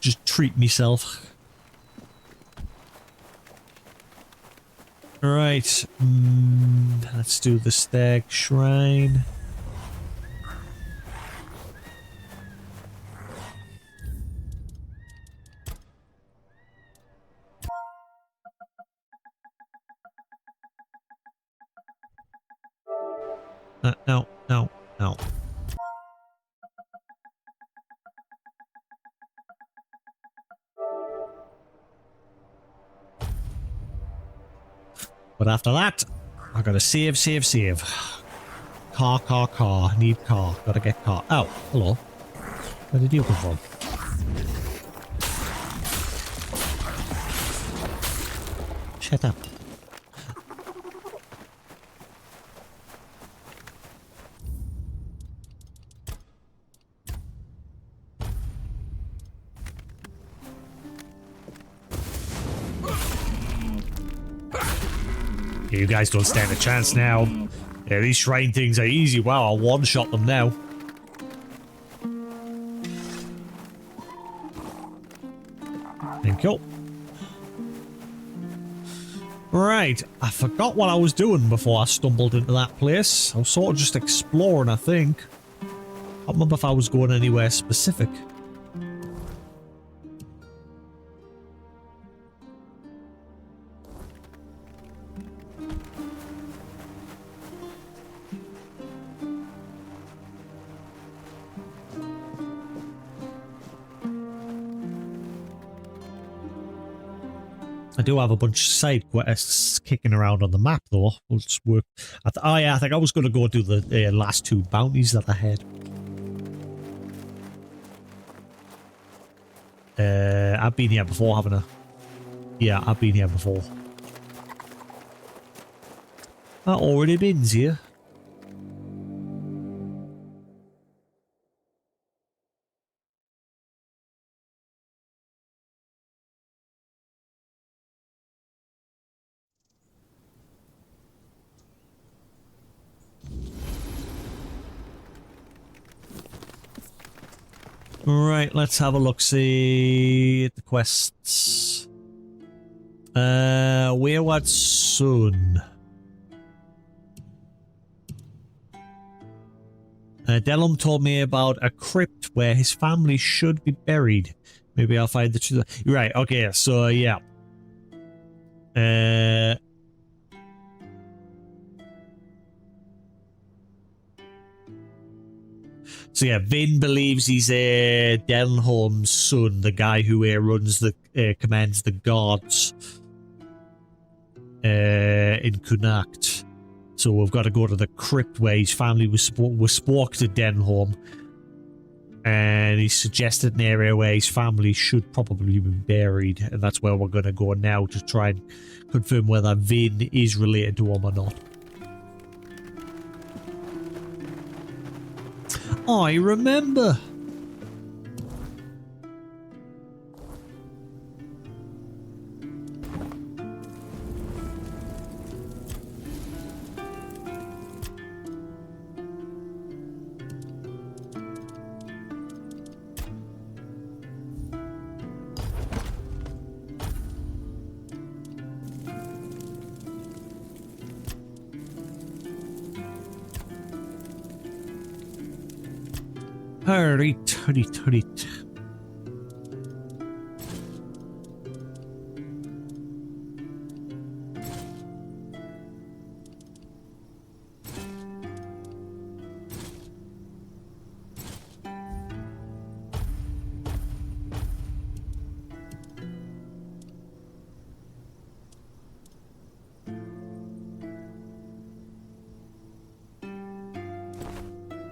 Just treat myself. Alright, let's do the Stag Shrine. No. But after that, I gotta save. Car. Need car. Gotta get car. Oh, hello. Where did you come from? Shut up. You guys don't stand a chance now. Yeah, these shrine things are easy. Wow, I'll one-shot them now. Thank you. Right, I forgot what I was doing before I stumbled into that place. I was sort of just exploring, I think. I don't remember if I was going anywhere specific. I do have a bunch of side quests kicking around on the map, though. We'll just work. Oh yeah, I think I was going to go do the last 2 bounties that I had. I've been here before, haven't I? Yeah, I've been here before. I've already been here. Right, let's have a look-see at the quests. Wayward Son. Delum told me about a crypt where his family should be buried. Maybe I'll find the truth. Right, okay, so yeah. So yeah, Vin believes he's Denholm's son, the guy who runs the commands the guards in Connacht. So we've got to go to the crypt where his family was spoke to Denholm, And he suggested an area where his family should probably be buried, and that's where we're going to go now to try and confirm whether Vin is related to him or not. I remember. Hurry.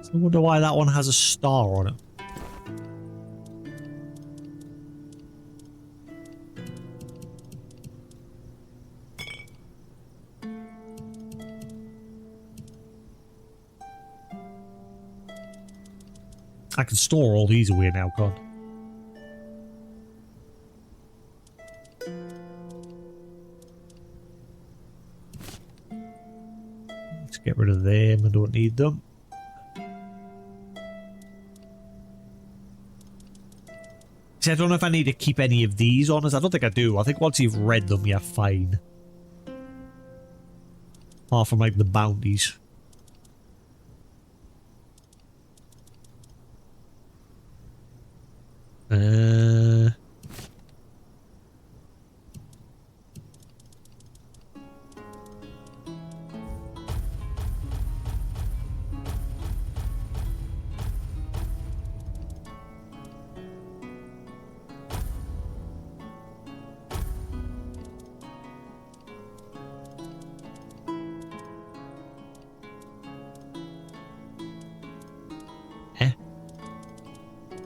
I wonder why that one has a star on it. I can store all these away now, God. Let's get rid of them. I don't need them. See, I don't know if I need to keep any of these on us. I don't think I do. I think once you've read them, you're fine. Apart from, like, the bounties.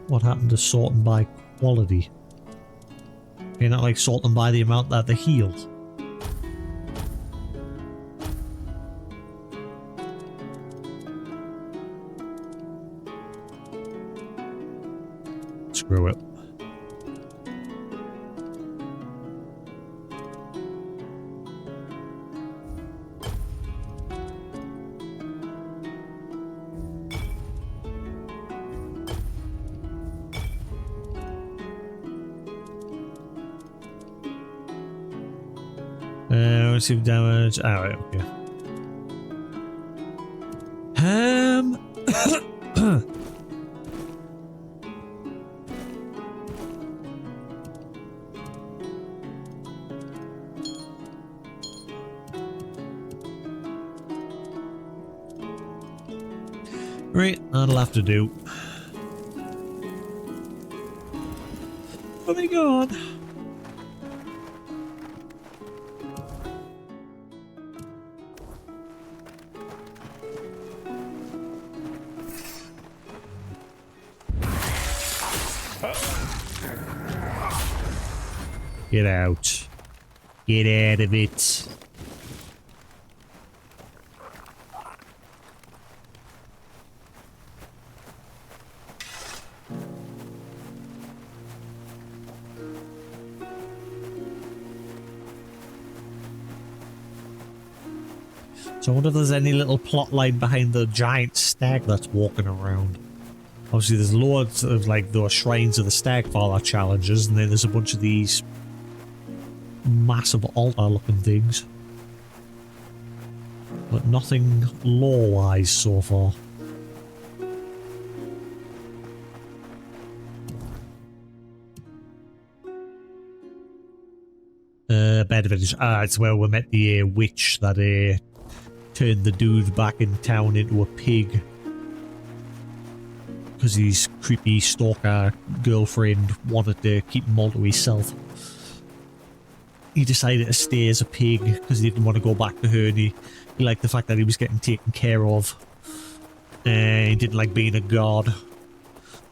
What happened to sorting by quality? You're not like sorting by the amount that they heal. Screw it. Receive damage. Alright, okay. Right, that'll have to do. Oh my god. Get out. Get out of it. So I wonder if there's any little plot line behind the giant stag that's walking around. Obviously there's loads of like those shrines of the Stagfather challenges, and then there's a bunch of these massive altar looking things. But nothing lore-wise so far. Bed Adventures. Ah, it's where we met the witch that turned the dude back in town into a pig. Because his creepy stalker girlfriend wanted to keep him all to himself. He decided to stay as a pig because he didn't want to go back to her, and he liked the fact that he was getting taken care of. He didn't like being a god.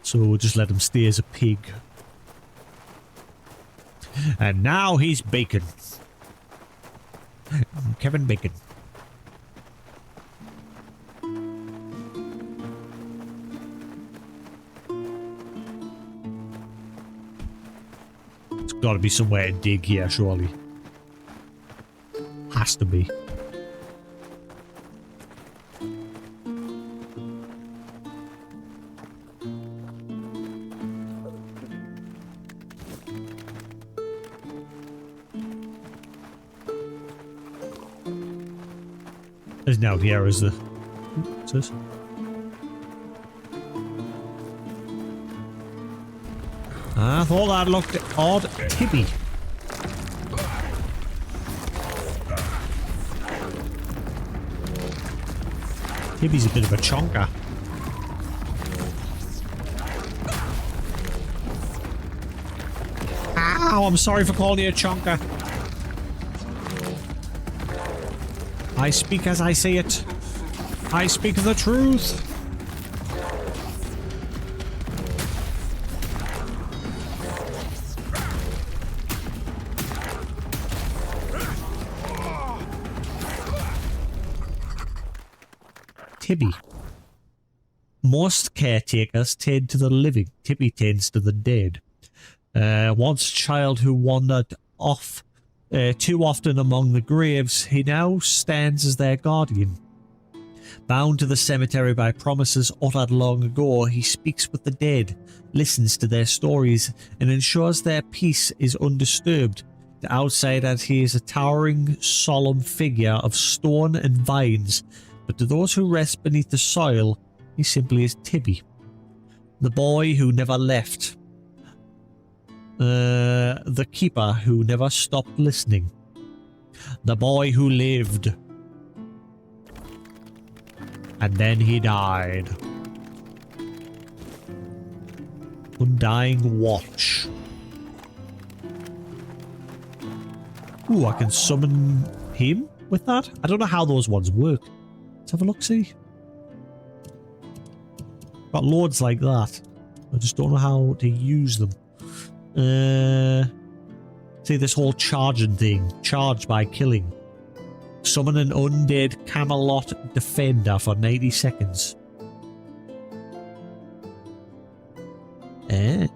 So we'll just let him stay as a pig. And now he's Bacon. Kevin Bacon. There's got to be somewhere to dig here, surely. Has to be. There's now here is the... What's this? I thought that looked odd. Tibby. Tibby's a bit of a chonker. Ow, I'm sorry for calling you a chonker. I speak as I say it. I speak the truth. Tibby. Most caretakers tend to the living. Tibby tends to the dead. Once a child who wandered off too often among the graves, he now stands as their guardian. Bound to the cemetery by promises uttered long ago, he speaks with the dead, listens to their stories, and ensures their peace is undisturbed. To outsiders, he is a towering, solemn figure of stone and vines, but to those who rest beneath the soil, he simply is Tibby, the boy who never left. The keeper who never stopped listening. The boy who lived. And then he died. Undying watch. Ooh, I can summon him with that? I don't know how those ones work. Let's have a look-see. Got loads like that. I just don't know how to use them. See this whole charging thing. Charge by killing. Summon an undead Camelot defender for 90 seconds. Eh?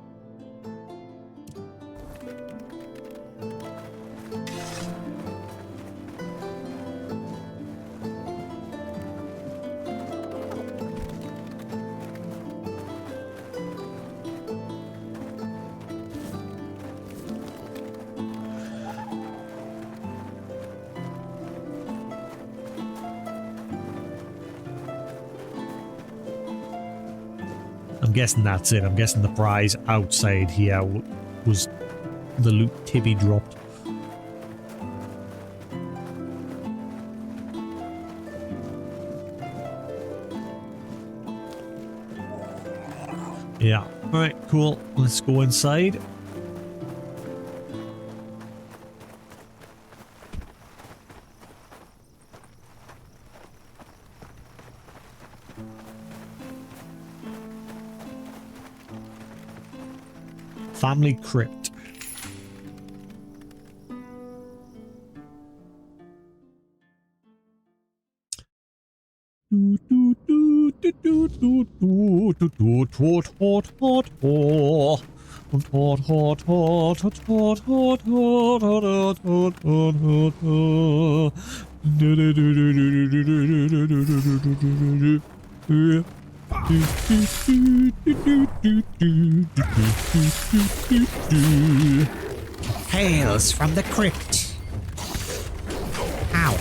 I'm guessing that's it. I'm guessing the prize outside here was the loot Tibby dropped. Yeah. Alright, cool. Let's go inside. Family crypt. Tales from the crypt. Ow.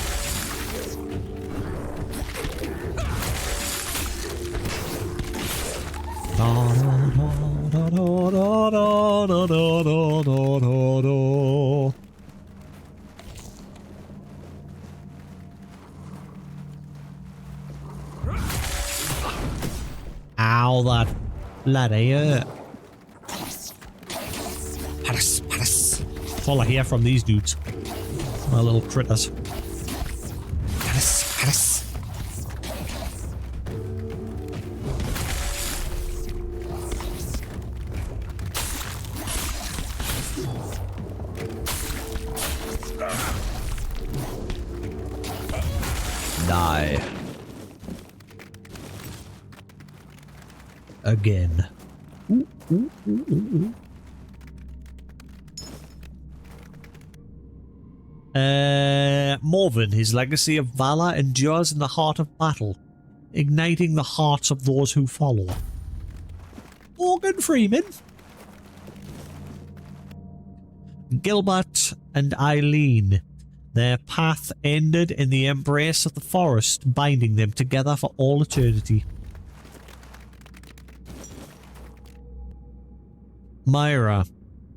Ow, that bloody hurt. Paris, Paris. That's all I hear from these dudes. My little critters. Paris, Paris. die. Again. Ooh, ooh, ooh, ooh, ooh. Morven, his legacy of valor endures in the heart of battle, igniting the hearts of those who follow. Morgan Freeman. Gilbert and Eileen. Their path ended in the embrace of the forest, binding them together for all eternity. Myra.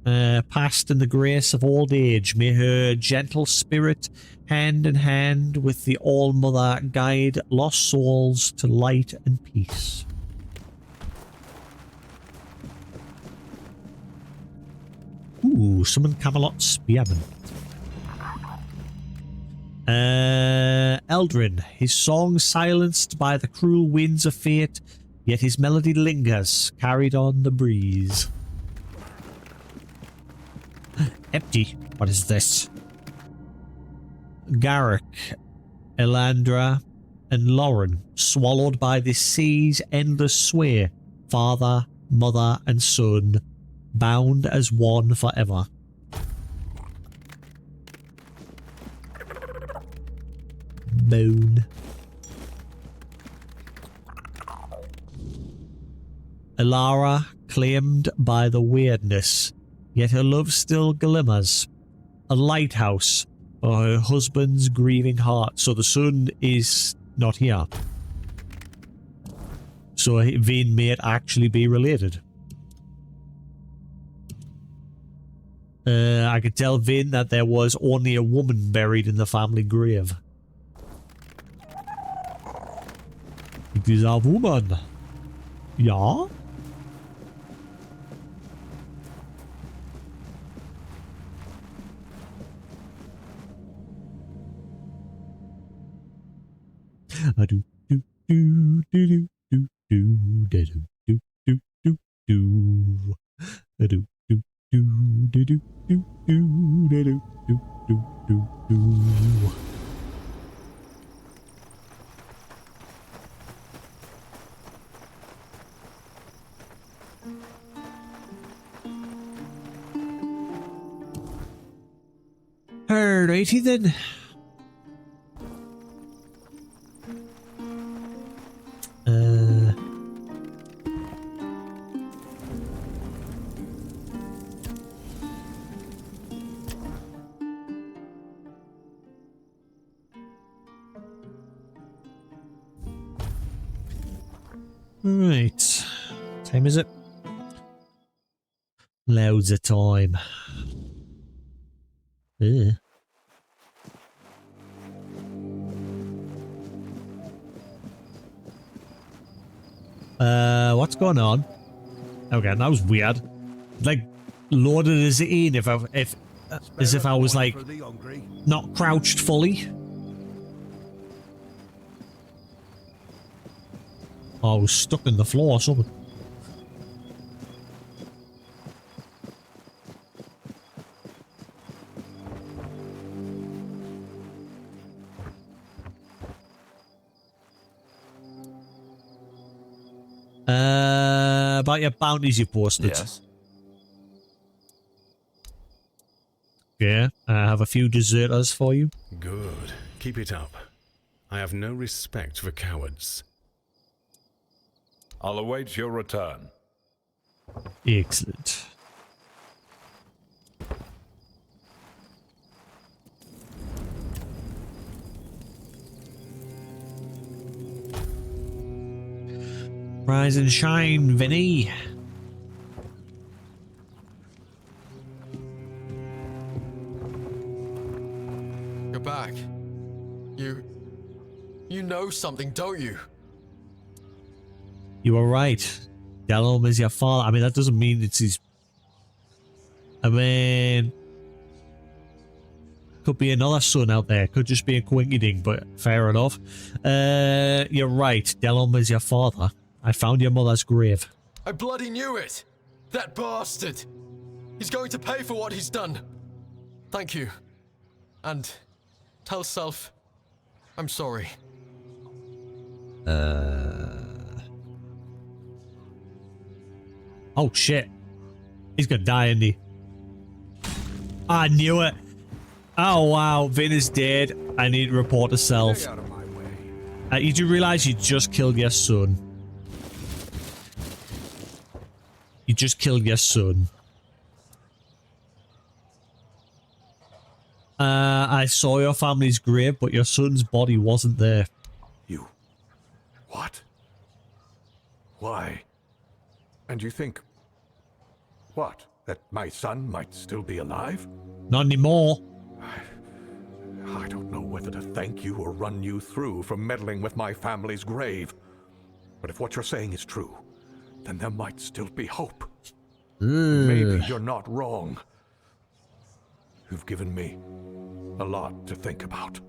Passed in the grace of old age, may her gentle spirit, hand in hand with the All-Mother, guide lost souls to light and peace. Ooh, summon Camelot Spearman. Eldrin, his song silenced by the cruel winds of fate, yet his melody lingers, carried on the breeze. Empty. What is this? Garrick, Elandra, and Lauren, swallowed by the sea's endless sway, father, mother, and son, bound as one forever. Bone. Elara, claimed by the weirdness, yet her love still glimmers. A lighthouse for her husband's grieving heart. So the son is not here. So Vin may actually be related. I could tell Vin that there was only a woman buried in the family grave. It is a woman. Yeah? I do do do do do do do do do do do. I do do do do do do do do do do do. Alrighty then. Right. Time is it? Loads of time. Ugh. What's going on? Okay, that was weird. Like, loaded us in as if I was like not crouched fully. Oh, I was stuck in the floor or something. About your bounties you posted. Yes. Yeah, I have a few deserters for you. Good. Keep it up. I have no respect for cowards. I'll await your return. Excellent. Rise and shine, Vinny. You're back. You know something, don't you? You were right. Delom is your father. I mean, that doesn't mean it's his... I mean... Could be another son out there. Could just be a quinky-ding, but fair enough. You're right. Delom is your father. I found your mother's grave. I bloody knew it! That bastard! He's going to pay for what he's done. Thank you. And tell Self I'm sorry. Oh shit. He's gonna die, isn't he? I knew it. Oh wow, Vin is dead. I need to report to self. Stay out of my way. You do realize you just killed your son. You just killed your son. I saw your family's grave, but your son's body wasn't there. You. What? Why? And you think... what? That my son might still be alive? Not anymore. I don't know whether to thank you or run you through for meddling with my family's grave. But if what you're saying is true, then there might still be hope. Maybe you're not wrong. You've given me a lot to think about.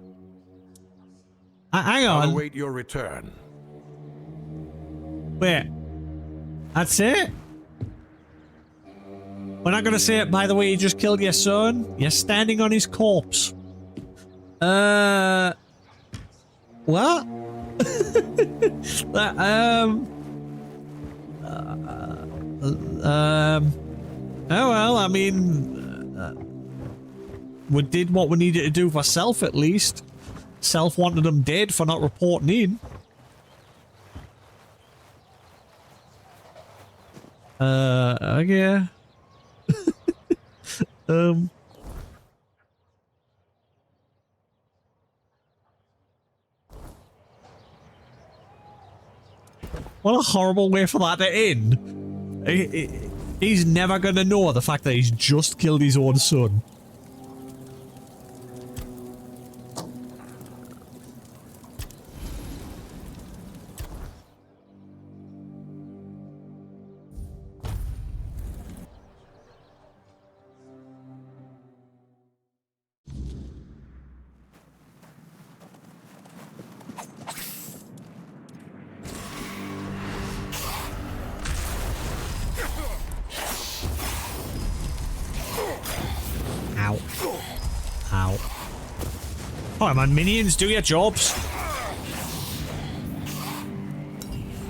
Hang on. I'll await your return. Wait. That's it? We're not gonna say it, by the way, you just killed your son? You're standing on his corpse. What? Oh well, I mean... we did what we needed to do for Self, at least. Self wanted him dead for not reporting in. Yeah. What a horrible way for that to end. He's never gonna know the fact that he's just killed his own son. Ow. Ow. Come on, minions, do your jobs.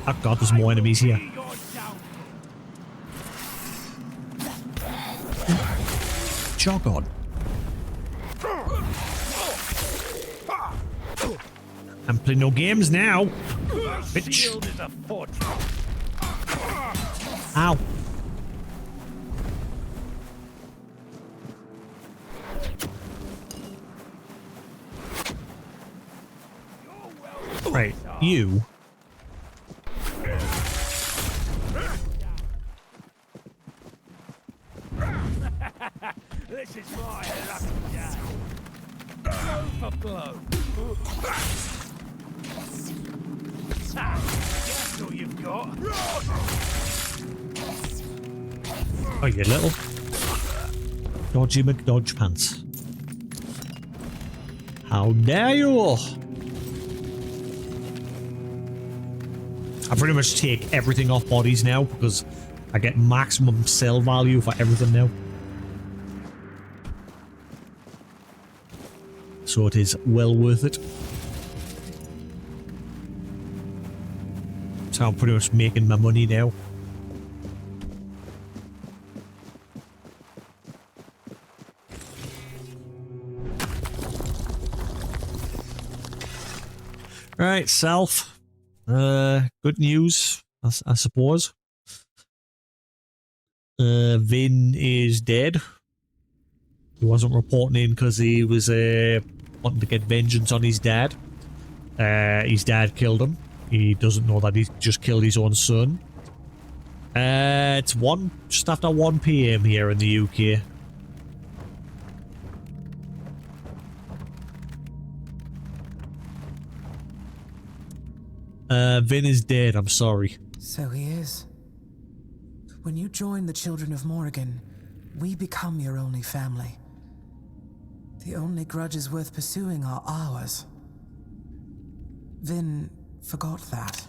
Oh god, there's more enemies here. Jog on. I'm playing no games now. Bitch. Ow. Right, you. This is my lucky day. Blow for blow. That's all you've got. Oh, you little dodgy McDodge pants. How dare you! I pretty much take everything off bodies now because I get maximum sell value for everything now. So it is well worth it. So I'm pretty much making my money now. Right, Self. Good news, I suppose. Vin is dead. He wasn't reporting in because he was wanting to get vengeance on his dad. His dad killed him. He doesn't know that he just killed his own son. It's just after 1 PM here in the UK. Vin is dead, I'm sorry. So he is. When you join the Children of Morrigan, we become your only family. The only grudges worth pursuing are ours. Vin forgot that.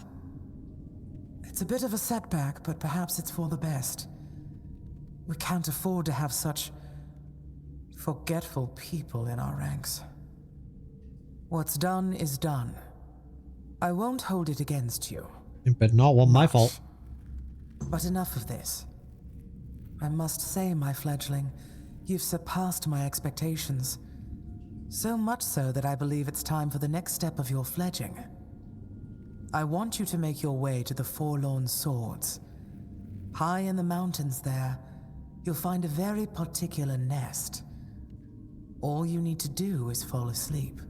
It's a bit of a setback, but perhaps it's for the best. We can't afford to have such forgetful people in our ranks. What's done is done. I won't hold it against you. But not one my fault. But enough of this. I must say, my fledgling, you've surpassed my expectations. So much so that I believe it's time for the next step of your fledging. I want you to make your way to the Forlorn Swords. High in the mountains there, you'll find a very particular nest. All you need to do is fall asleep.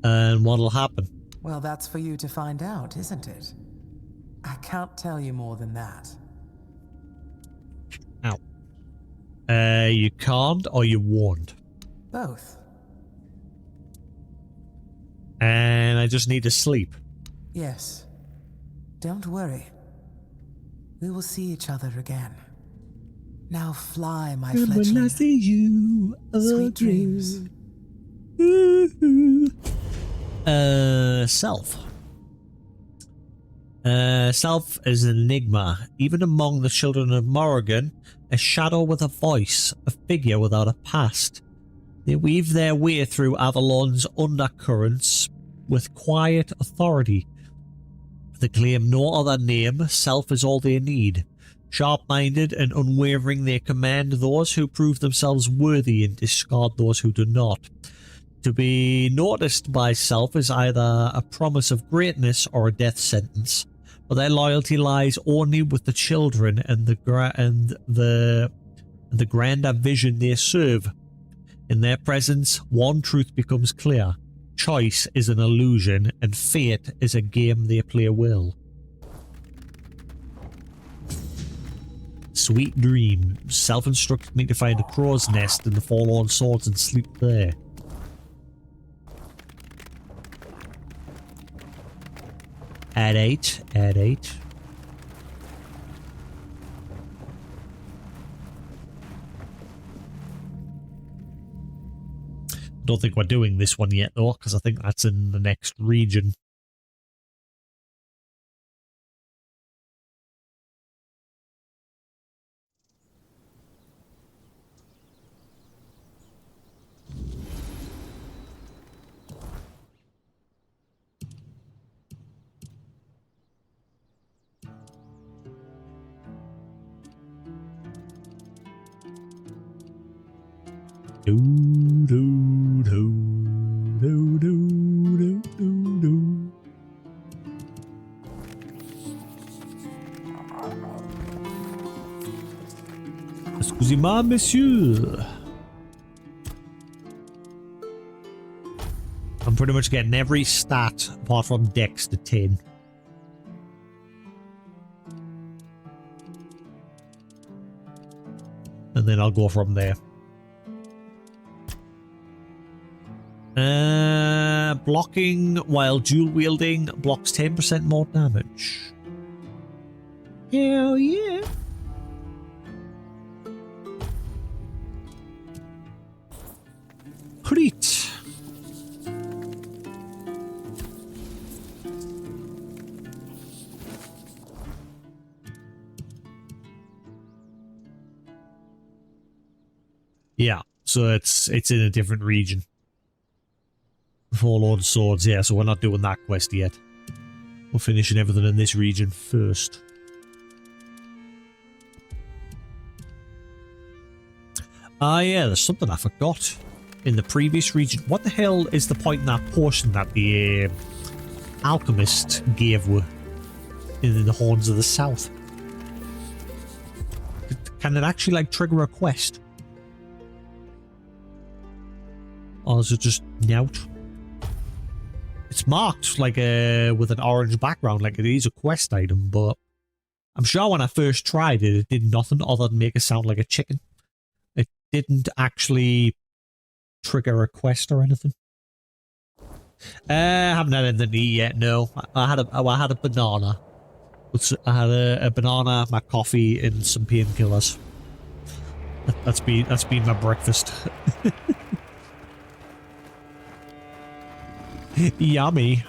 And what'll happen? Well, that's for you to find out, isn't it? I can't tell you more than that. Ow. You can't or you won't? Both. And I just need to sleep. Yes. Don't worry. We will see each other again. Now fly, my fledgling. When I see you Sweet dreams. Self. Self is an enigma. Even among the children of Morrigan, a shadow with a voice, a figure without a past. They weave their way through Avalon's undercurrents with quiet authority. They claim no other name. Self is all they need. Sharp-minded and unwavering, they command those who prove themselves worthy and discard those who do not. To be noticed by Self is either a promise of greatness or a death sentence, but their loyalty lies only with the children and the grander vision they serve. In their presence, one truth becomes clear. Choice is an illusion, and fate is a game they play well. Sweet dreams. Self instructed me to find a crow's nest in the Forlorn Swords and sleep there. At 8. Don't think we're doing this one yet though, because I think that's in the next region. Excusez-moi, monsieur. I'm pretty much getting every stat apart from Dex to 10. And then I'll go from there. Blocking while dual wielding blocks 10% more damage. Hell yeah. Great. Yeah, so it's in a different region. Forlorn Swords, yeah, so we're not doing that quest yet. We're finishing everything in this region first. Ah, yeah, there's something I forgot. In the previous region, what the hell is the point in that potion that the alchemist gave were in the Horns of the South? Can it actually like trigger a quest? Or is it just nout? It's marked like with an orange background, like it is a quest item, but I'm sure when I first tried it, it did nothing other than make it sound like a chicken. It didn't actually trigger a quest or anything. I haven't had anything to eat yet. No, I had a banana. I had a banana, my coffee, and some painkillers. That's been my breakfast. Yummy.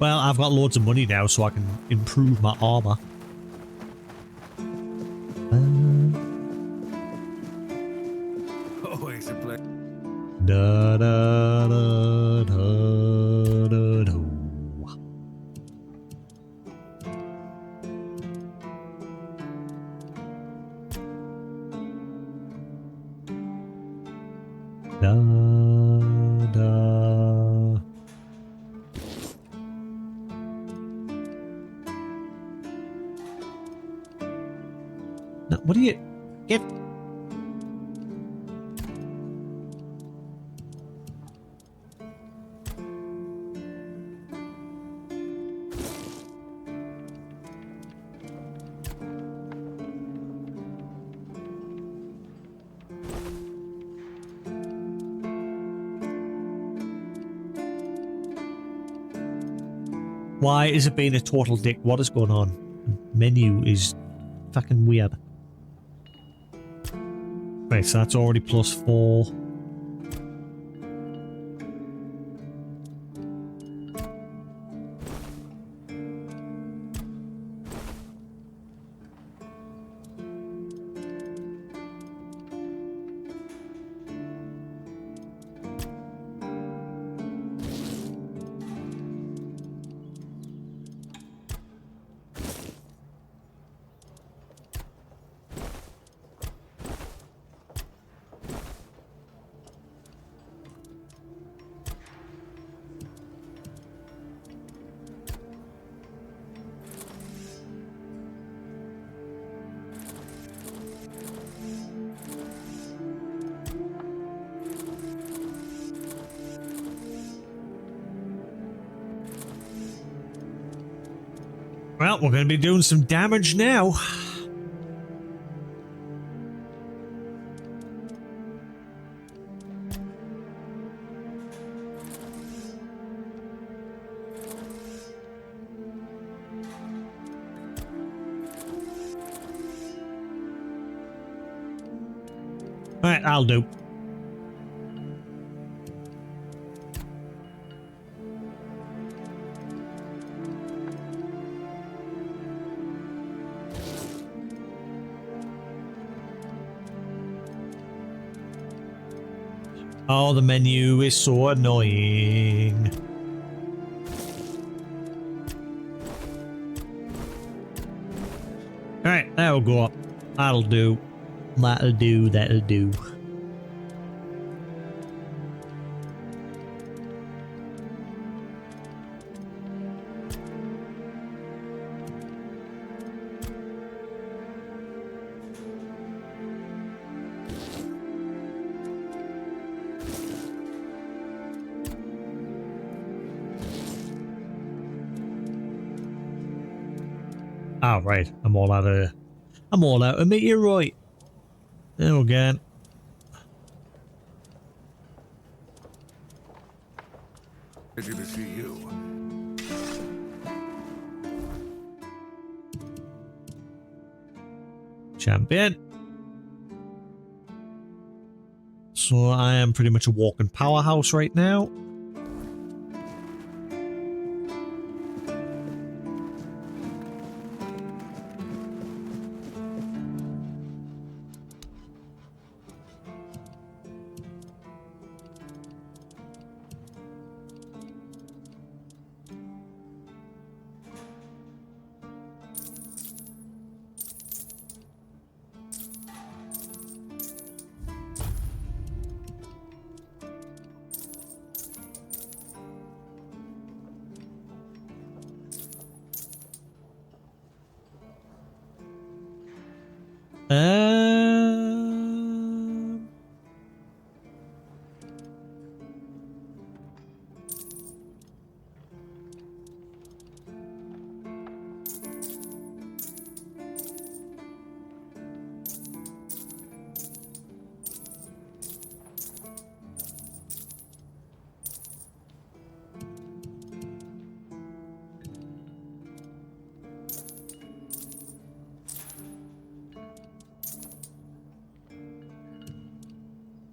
Well, I've got loads of money now, so I can improve my armor. Always a pleasure. Da da da da da da. Da da. Now, what do you get? Why is it being a total dick? What is going on? Menu is fucking weird. Right, so that's already +4. Well, we're going to be doing some damage now. Alright, I'll do. Oh, the menu is so annoying. Alright, that'll go up. That'll do. That'll do, that'll do. Ah, right. I'm all out of meteorite. There again. Pleasure to see you. Champion. So I am pretty much a walking powerhouse right now.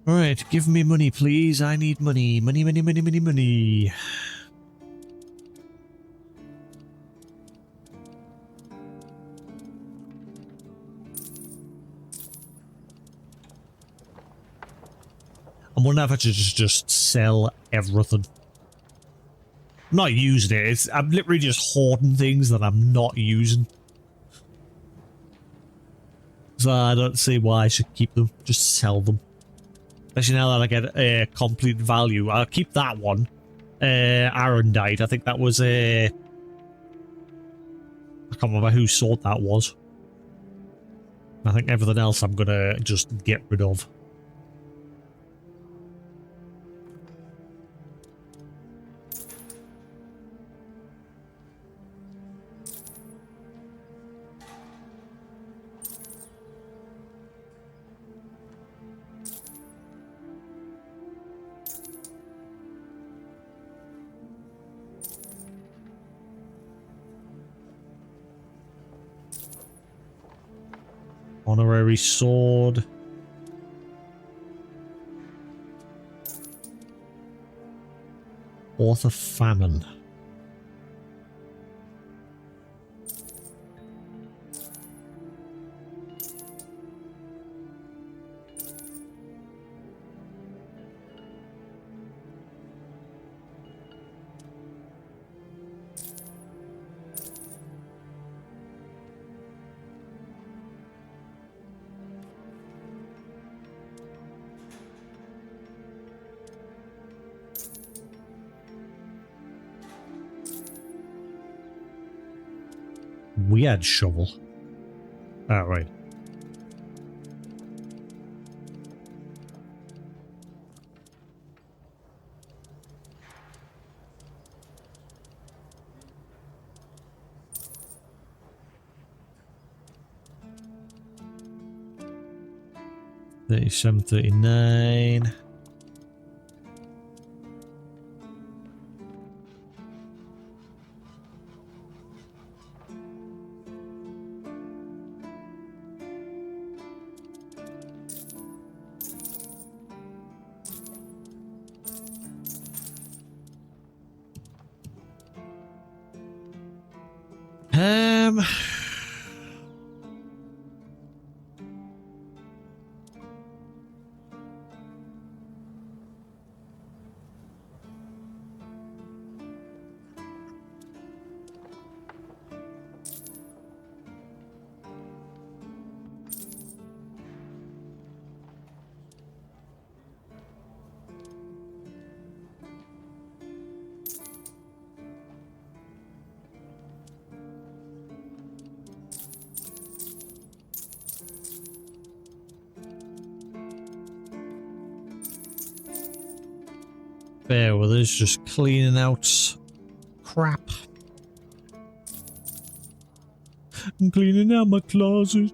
Alright, give me money, please. I need money. Money, money, money, money, money. I'm gonna have to just sell everything. I'm not using it. I'm literally just hoarding things that I'm not using. So I don't see why I should keep them. Just sell them. Especially now that I get a complete value. I'll keep that one. Arendite. I think that was a... I can't remember who sword that was. I think everything else I'm gonna just get rid of. Honorary sword. Author famine. Weird shovel. Oh, right. $37, $39. Bear with us, just cleaning out crap. I'm cleaning out my closet.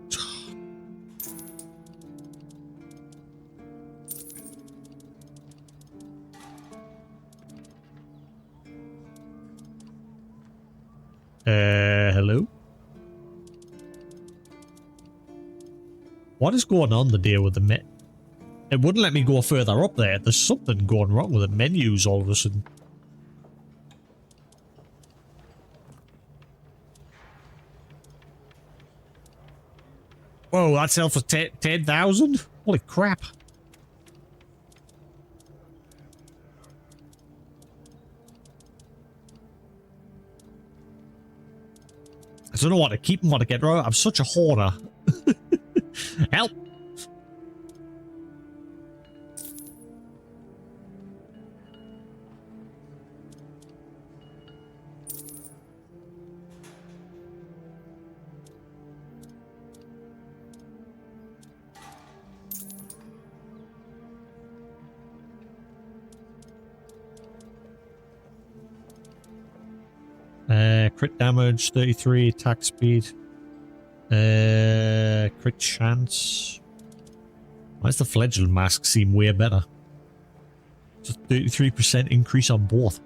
Hello? What is going on the deal with the It wouldn't let me go further up there. There's something going wrong with the menus all of a sudden. Whoa, that sell for 10,000? Holy crap. I don't know what to keep and what to get rid of. I'm such a hoarder. Help! Crit damage, 33, attack speed. Crit chance. Why does the fledgling mask seem way better? It's a 33% increase on both.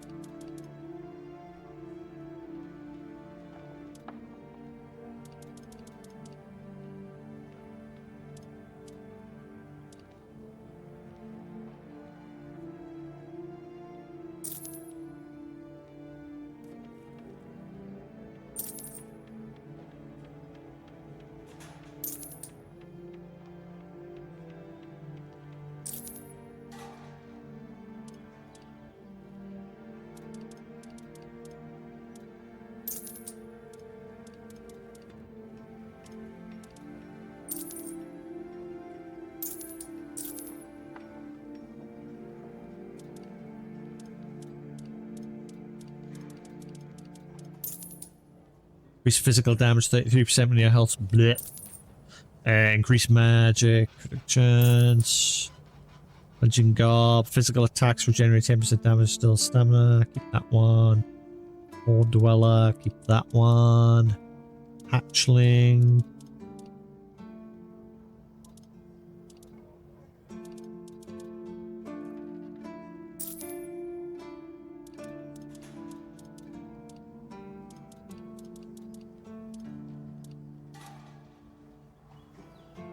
Increase physical damage 33% when your health. Bleh. Increase magic. Critic chance. Legend Garb. Physical attacks regenerate 10% damage. Still stamina. Keep that one. Horde Dweller. Keep that one. Hatchling.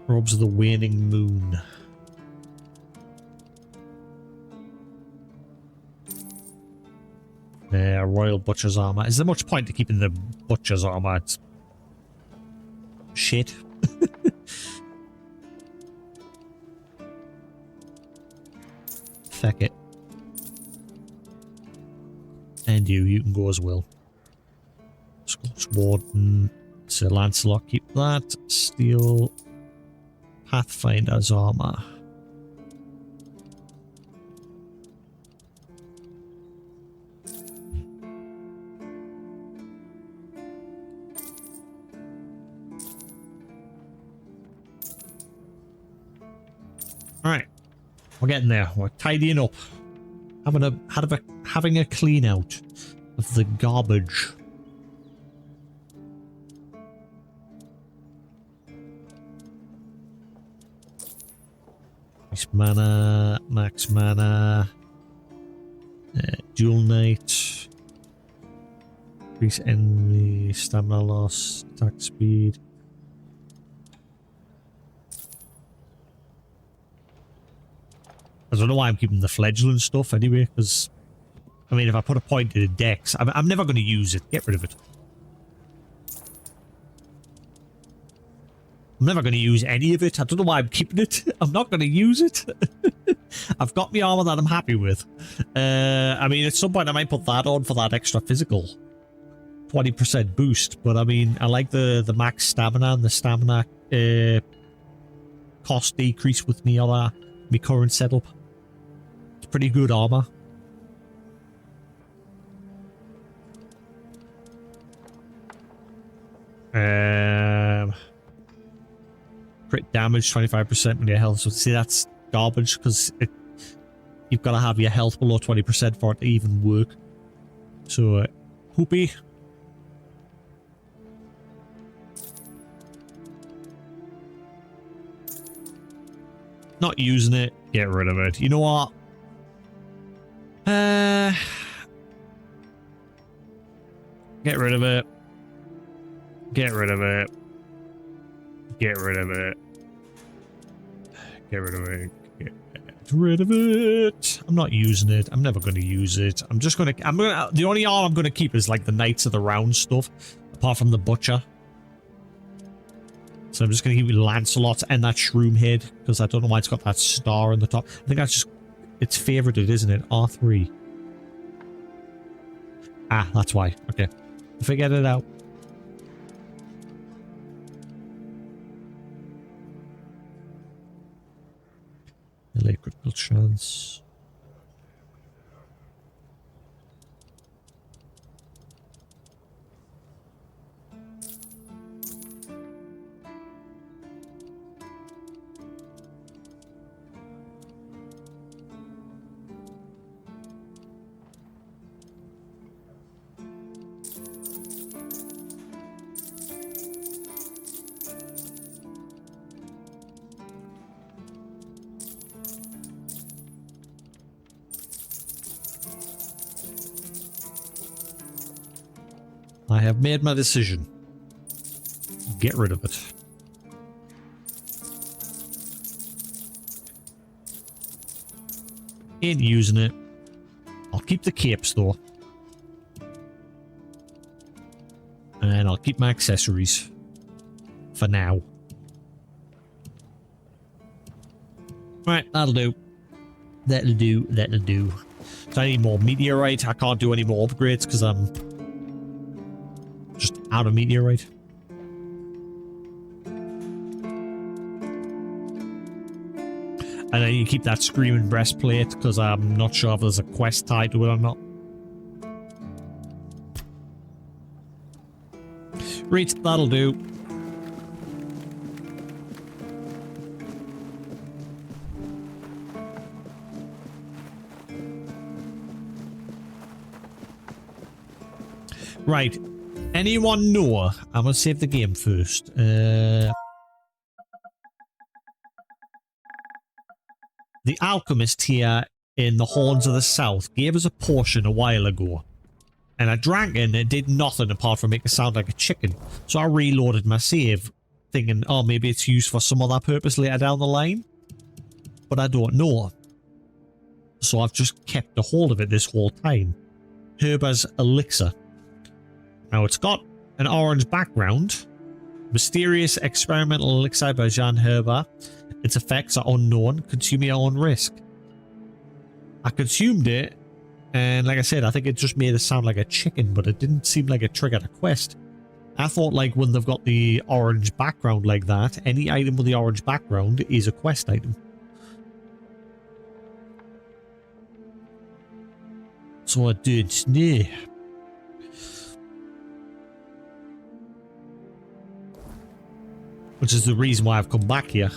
Robes of the Waning Moon. Royal Butcher's Armor. Is there much point to keeping the Butcher's Armor? It's shit. Feck it. And you can go as well. Scorch Warden. Sir Lancelot, keep that. Steel Pathfinder's Armor. Alright. We're getting there. We're tidying up. Having a clean out of the garbage. Max mana, Dual Knight, increase enemy stamina loss, attack speed. I don't know why I'm keeping the fledgling stuff anyway, because, I mean, if I put a point in the dex, I'm never going to use it. Get rid of it. I'm never going to use any of it. I don't know why I'm keeping it. I'm not going to use it. I've got my armor that I'm happy with. I mean, at some point I might put that on for that extra physical 20% boost. But I mean, I like the max stamina and the stamina cost decrease with me current setup. It's pretty good armor. Crit damage 25% when your health. So see, that's garbage because you've got to have your health below 20% for it to even work. So, poopy. Not using it. Get rid of it. You know what? Get rid of it. Get rid of it. Get rid of it. Get rid of it. Get rid of it. I'm not using it. I'm never going to use it. The only arm I'm going to keep is like the Knights of the Round stuff, apart from the Butcher. So I'm just going to keep Lancelot and that Shroom head, because I don't know why it's got that star on the top. I think that's just, it's favorited, isn't it? R3. Ah, that's why. Okay. Figured it out. Delay critical chance. I have made my decision. Get rid of it. Ain't using it. I'll keep the capes though. And I'll keep my accessories. For now. Right, that'll do. That'll do, that'll do. So I need more meteorite. I can't do any more upgrades because I'm just out of meteorite. And then you keep that screaming breastplate because I'm not sure if there's a quest tied to it or not. Great, that'll do. Right. Anyone know? I'm gonna save the game first. The alchemist here in the Horns of the South gave us a potion a while ago. And I drank it and it did nothing apart from make it sound like a chicken. So I reloaded my save, thinking, oh, maybe it's used for some other purpose later down the line. But I don't know. So I've just kept a hold of it this whole time. Herber's Elixir. Now it's got an orange background. Mysterious experimental elixir by Jean Herber. Its effects are unknown. Consume your own risk. I consumed it, and like I said, I think it just made it sound like a chicken, but it didn't seem like it triggered a quest. I thought like when they've got the orange background like that, any item with the orange background is a quest item. So I did, no. Which is the reason why I've come back here.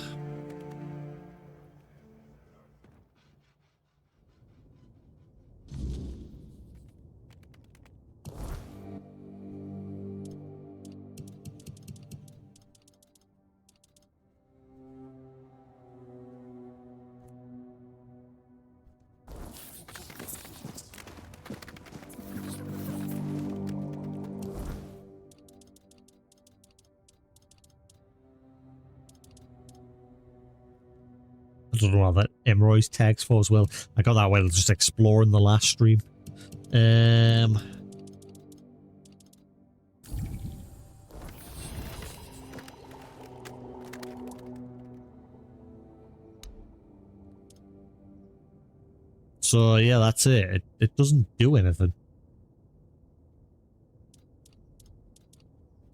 I don't know what that Emeroy's tags for as well. I got that while just exploring the last stream. So yeah, that's it. It doesn't do anything.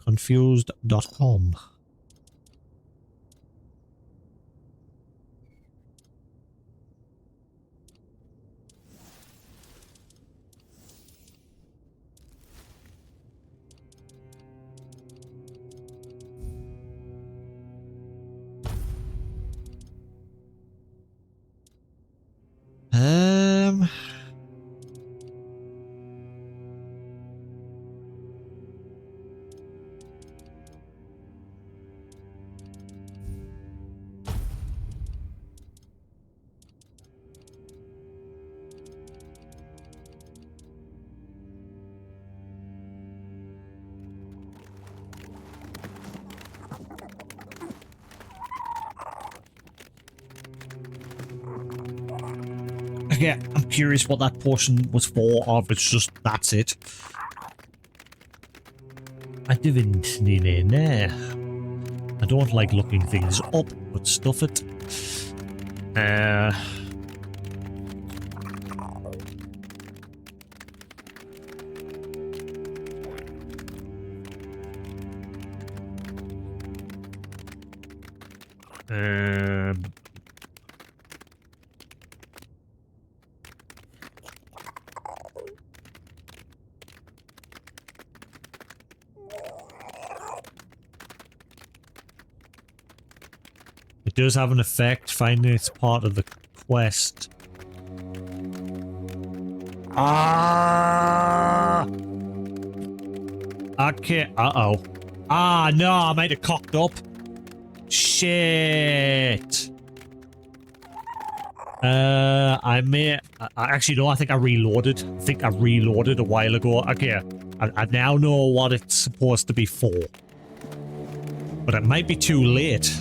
Confused.com. Yeah, I'm curious what that portion was for, or if it's just that's it. I didn't know. I don't like looking things up, but stuff it. It does have an effect, finding it's part of the quest. Ah! Okay, uh-oh. Ah, no, I might have cocked up. Shit. Actually, no, I think I reloaded. I think I reloaded a while ago. Okay, I now know what it's supposed to be for. But it might be too late.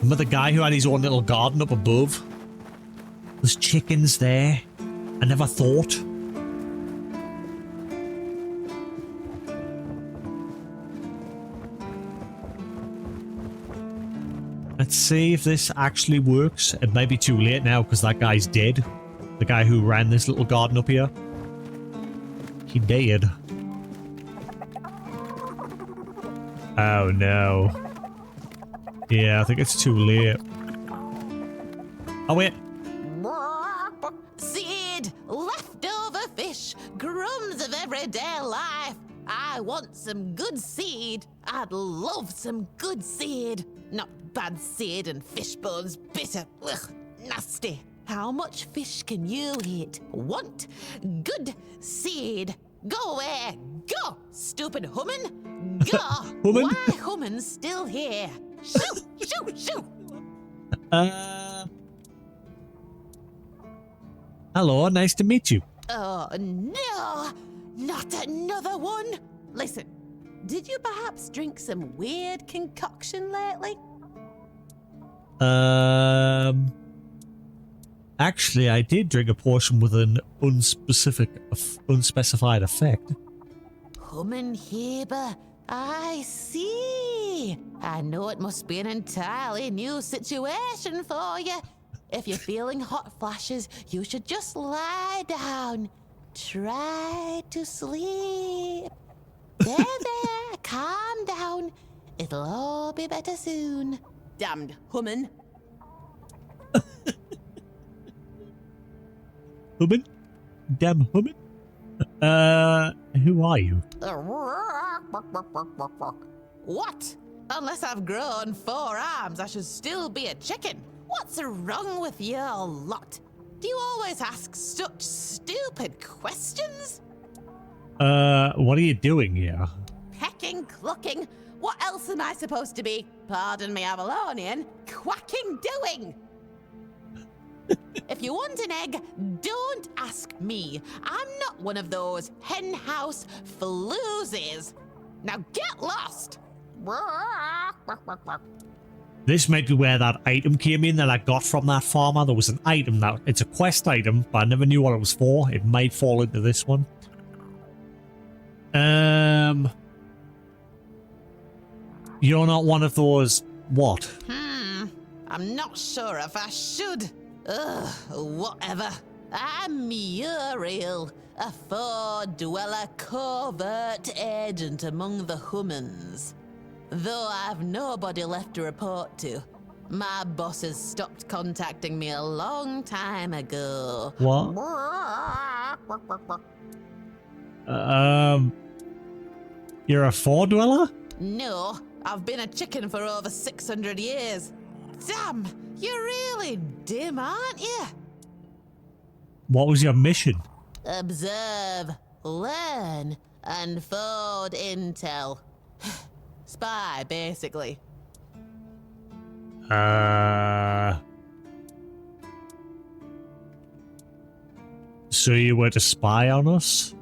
Remember the guy who had his own little garden up above? There's chickens there. I never thought. Let's see if this actually works. It might be too late now because that guy's dead. The guy who ran this little garden up here. He dead. Oh no. Yeah, I think it's too late. Oh, wait. Seed, leftover fish, crumbs of everyday life. I want some good seed. I'd love some good seed. Not bad seed and fish bones, bitter. Ugh, nasty. How much fish can you eat? Want good seed. Go away. Go, stupid human. Go. Human? Why human's still here? Shoo, shoo, shoo. Hello, nice to meet you. Oh, no! Not another one! Listen, did you perhaps drink some weird concoction lately? Actually, I did drink a potion with an unspecified effect. Human-Heber, I see! I know it must be an entirely new situation for you. If you're feeling hot flashes, you should just lie down. Try to sleep. There, calm down. It'll all be better soon. Damned human. Human? Damn human? Who are you? What? Unless I've grown 4 arms, I should still be a chicken. What's wrong with your lot? Do you always ask such stupid questions? What are you doing here? Pecking, clucking. What else am I supposed to be? Pardon me, Avalonian. Quacking doing. If you want an egg, don't ask me. I'm not one of those henhouse floozies. Now get lost. This might be where that item came in that I got from that farmer. There was an item that it's a quest item, but I never knew what it was for. It might fall into this one. You're not one of those what? I'm not sure if I should. Ugh, whatever. I'm Muriel, a four-dweller covert agent among the humans. Though I've nobody left to report to. My bosses stopped contacting me a long time ago. What? You're a four-dweller? No, I've been a chicken for over 600 years. Damn, you're really dim, aren't you? What was your mission? Observe, learn, and forward intel. Spy, basically. So you were to spy on us?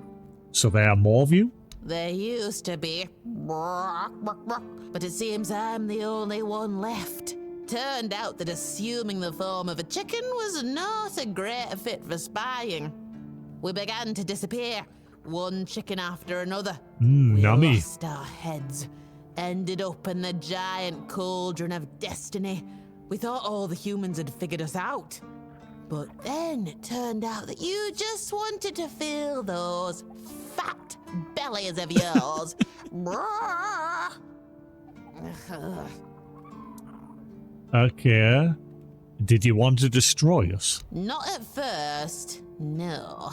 So there are more of you? There used to be. But it seems I'm the only one left. Turned out that assuming the form of a chicken was not a great fit for spying. We began to disappear, one chicken after another. We Yummy. lost our heads. Ended up in the giant cauldron of destiny. We thought all the humans had figured us out. But then it turned out that you just wanted to fill those fat bellies of yours. Okay. Did you want to destroy us? Not at first, no.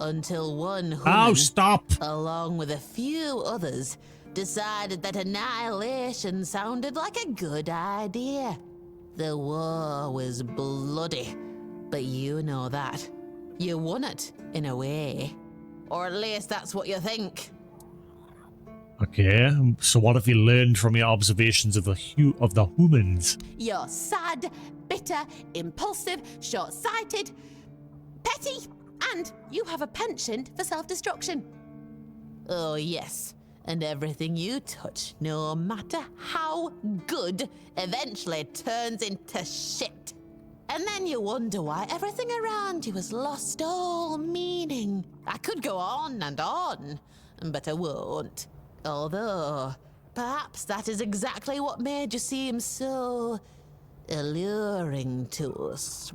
Until one human, Oh, stop! along with a few others, decided that annihilation sounded like a good idea. The war was bloody, but you know that. You won it, in a way. Or at least that's what you think. Okay, so what have you learned from your observations of the humans? You're sad, bitter, impulsive, short-sighted, petty, and you have a penchant for self-destruction. Oh yes, and everything you touch, no matter how good, eventually turns into shit. And then you wonder why everything around you has lost all meaning. I could go on and on, but I won't. Although, perhaps that is exactly what made you seem so alluring to us.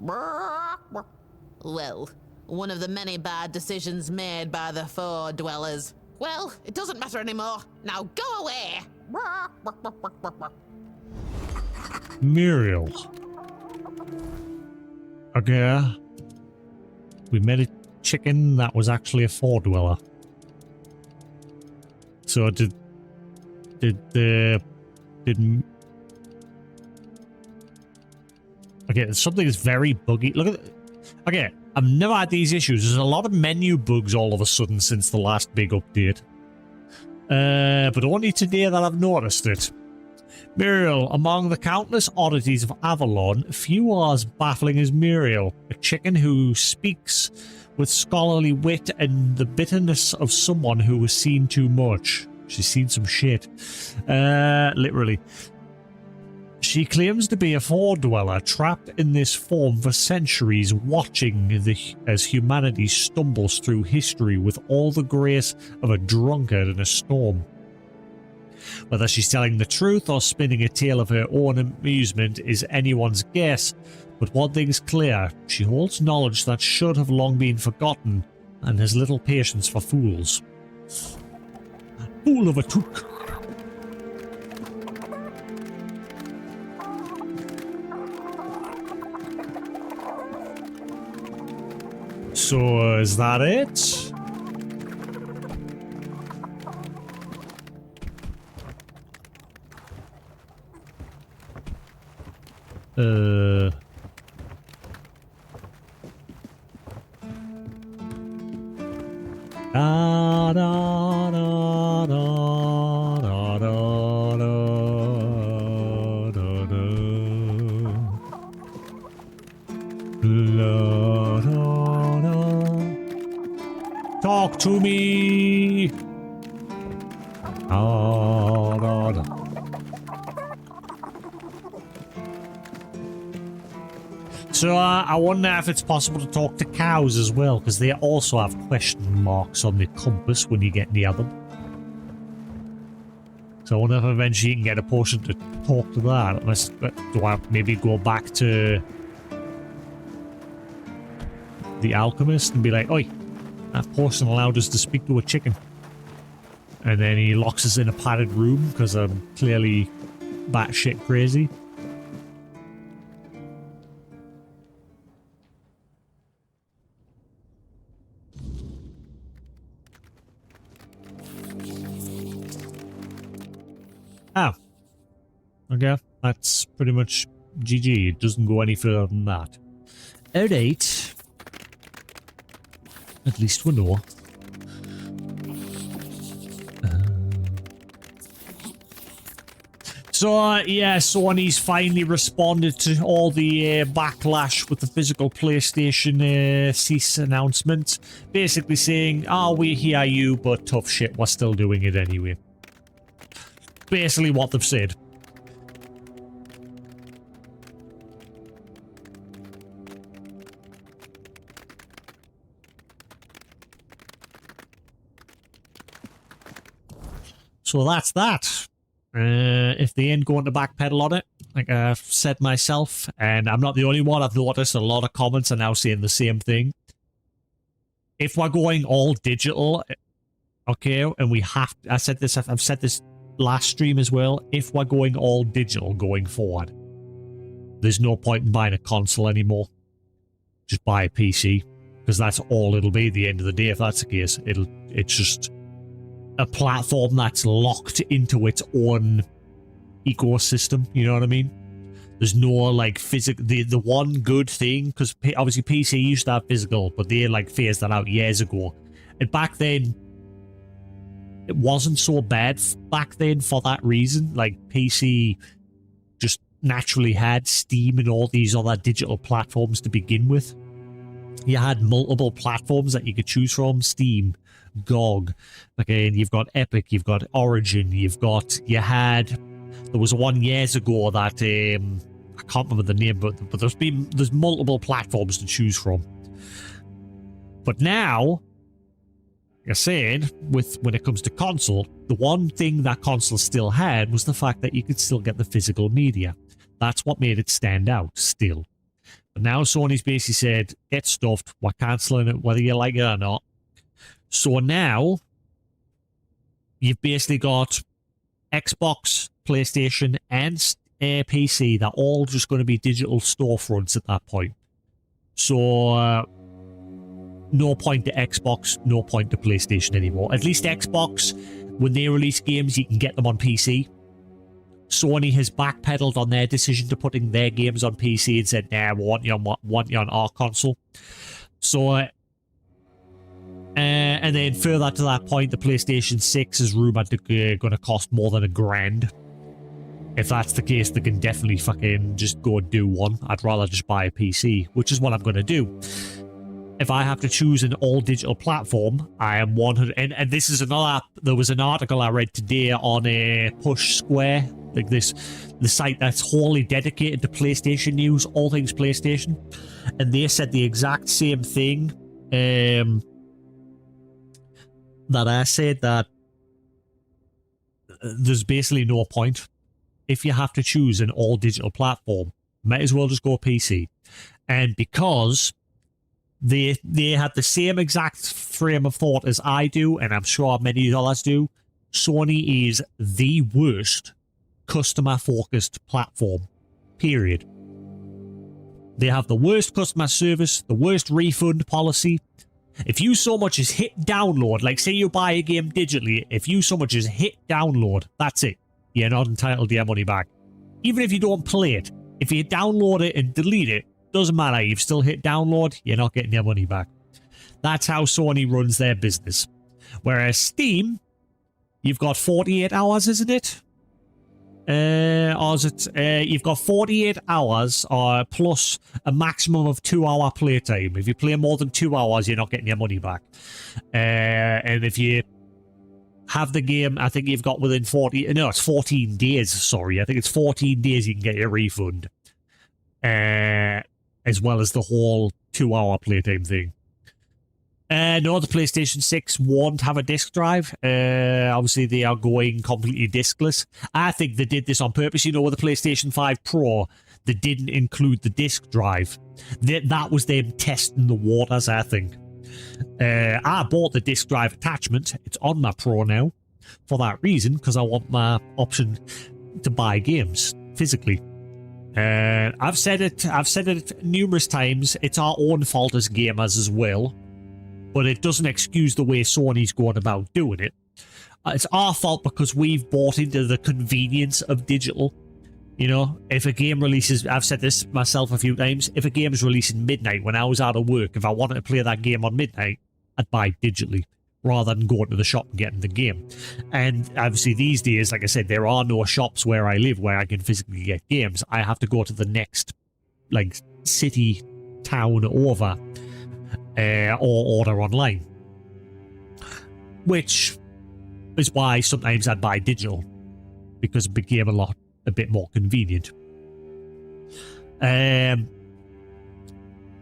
Well, one of the many bad decisions made by the Four Dwellers. Well, it doesn't matter anymore. Now go away! Muriel. Okay. We met a chicken that was actually a floor dweller. So did okay, something is very buggy. Look at okay, I've never had these issues. There's a lot of menu bugs all of a sudden since the last big update. But only today that I've noticed it. Muriel, among the countless oddities of Avalon, few are as baffling as Muriel, a chicken who speaks with scholarly wit and the bitterness of someone who has seen too much. She's seen some shit. Literally. She claims to be a floor dweller trapped in this form for centuries, watching as humanity stumbles through history with all the grace of a drunkard in a storm. Whether she's telling the truth or spinning a tale of her own amusement is anyone's guess, but one thing's clear, she holds knowledge that should have long been forgotten and has little patience for fools. Fool of a took. So, is that it? Da, da, da, da, da, da, da, da, da. La, da, da. Talk to me. Da, da, da. So I wonder if it's possible to talk to cows as well, because they also have question marks on the compass when you get near them. So I wonder if eventually you can get a potion to talk to that. Unless, do I maybe go back to the alchemist and be like, oi, that potion allowed us to speak to a chicken. And then he locks us in a padded room because I'm clearly batshit crazy. Oh. Okay, that's pretty much GG. It doesn't go any further than that. Alright. At least we know. Yeah, Sony's finally responded to all the backlash with the physical PlayStation cease announcement. Basically saying, oh, we hear you, but tough shit, we're still doing it anyway. Basically what they've said. So that's that. If they ain't going to backpedal on it, like I've said myself, and I'm not the only one, I've noticed a lot of comments are now saying the same thing. If we're going all digital, okay, and we have to, I've said this last stream as well, if we're going all digital going forward, there's no point in buying a console anymore. Just buy a PC, because that's all it'll be at the end of the day. If that's the case, it's just a platform that's locked into its own ecosystem, you know what I mean? There's no like physical, the one good thing, because obviously PC used to have physical, but they like phased that out years ago, and back then it wasn't so bad back then for that reason. Like PC just naturally had Steam and all these other digital platforms to begin with. You had multiple platforms that you could choose from: Steam, GOG, okay, you've got Epic, you've got Origin, there was one years ago that I can't remember the name, but there's multiple platforms to choose from. But now, like I said, when it comes to console, the one thing that console still had was the fact that you could still get the physical media. That's what made it stand out still. But now Sony's basically said, get stuffed, we're cancelling it whether you like it or not. So now, you've basically got Xbox, PlayStation, and PC. They're all just going to be digital storefronts at that point. So no point to Xbox, no point to PlayStation anymore. At least Xbox, when they release games, you can get them on PC. Sony has backpedaled on their decision to putting their games on PC and said, nah, we want you on our console. So, and then further to that point, the PlayStation 6 is rumored to going to cost more than $1,000. If that's the case, they can definitely fucking just go and do one. I'd rather just buy a PC, which is what I'm going to do. If I have to choose an all-digital platform, I am 100... And this is another... There was an article I read today on a Push Square, like the site that's wholly dedicated to PlayStation news, all things PlayStation. And they said the exact same thing that I said, that there's basically no point. If you have to choose an all-digital platform, might as well just go PC. And because they had the same exact frame of thought as I do, and I'm sure many others do, Sony is the worst customer-focused platform, period. They have the worst customer service, the worst refund policy. If you so much as hit download, like say you buy a game digitally, if you so much as hit download, that's it. You're not entitled to your money back. Even if you don't play it, if you download it and delete it, doesn't matter. You've still hit download, you're not getting your money back. That's how Sony runs their business. Whereas Steam, you've got 48 hours, isn't it? Or is it, you've got 48 hours plus a maximum of 2-hour playtime. If you play more than 2 hours, you're not getting your money back. And if you have the game, I think you've got within 14 days, sorry. I think it's 14 days you can get your refund. As well as the whole 2-hour playtime thing. No, the PlayStation 6 won't have a disc drive. Obviously, they are going completely discless. I think they did this on purpose. You know, with the PlayStation 5 Pro, they didn't include the disc drive. That was them testing the waters, I think. I bought the disc drive attachment. It's on my Pro now for that reason, because I want my option to buy games physically. I've said it numerous times. It's our own fault as gamers as well, but it doesn't excuse the way Sony's going about doing it. It's our fault because we've bought into the convenience of digital. You know, if a game releases, I've said this myself a few times, if a game is releasing midnight when I was out of work, if I wanted to play that game on midnight, I'd buy it digitally rather than going to the shop and getting the game. And obviously these days, like I said, there are no shops where I live where I can physically get games. I have to go to the next, like, city, town over, or order online. Which is why sometimes I'd buy digital, because it became a bit more convenient.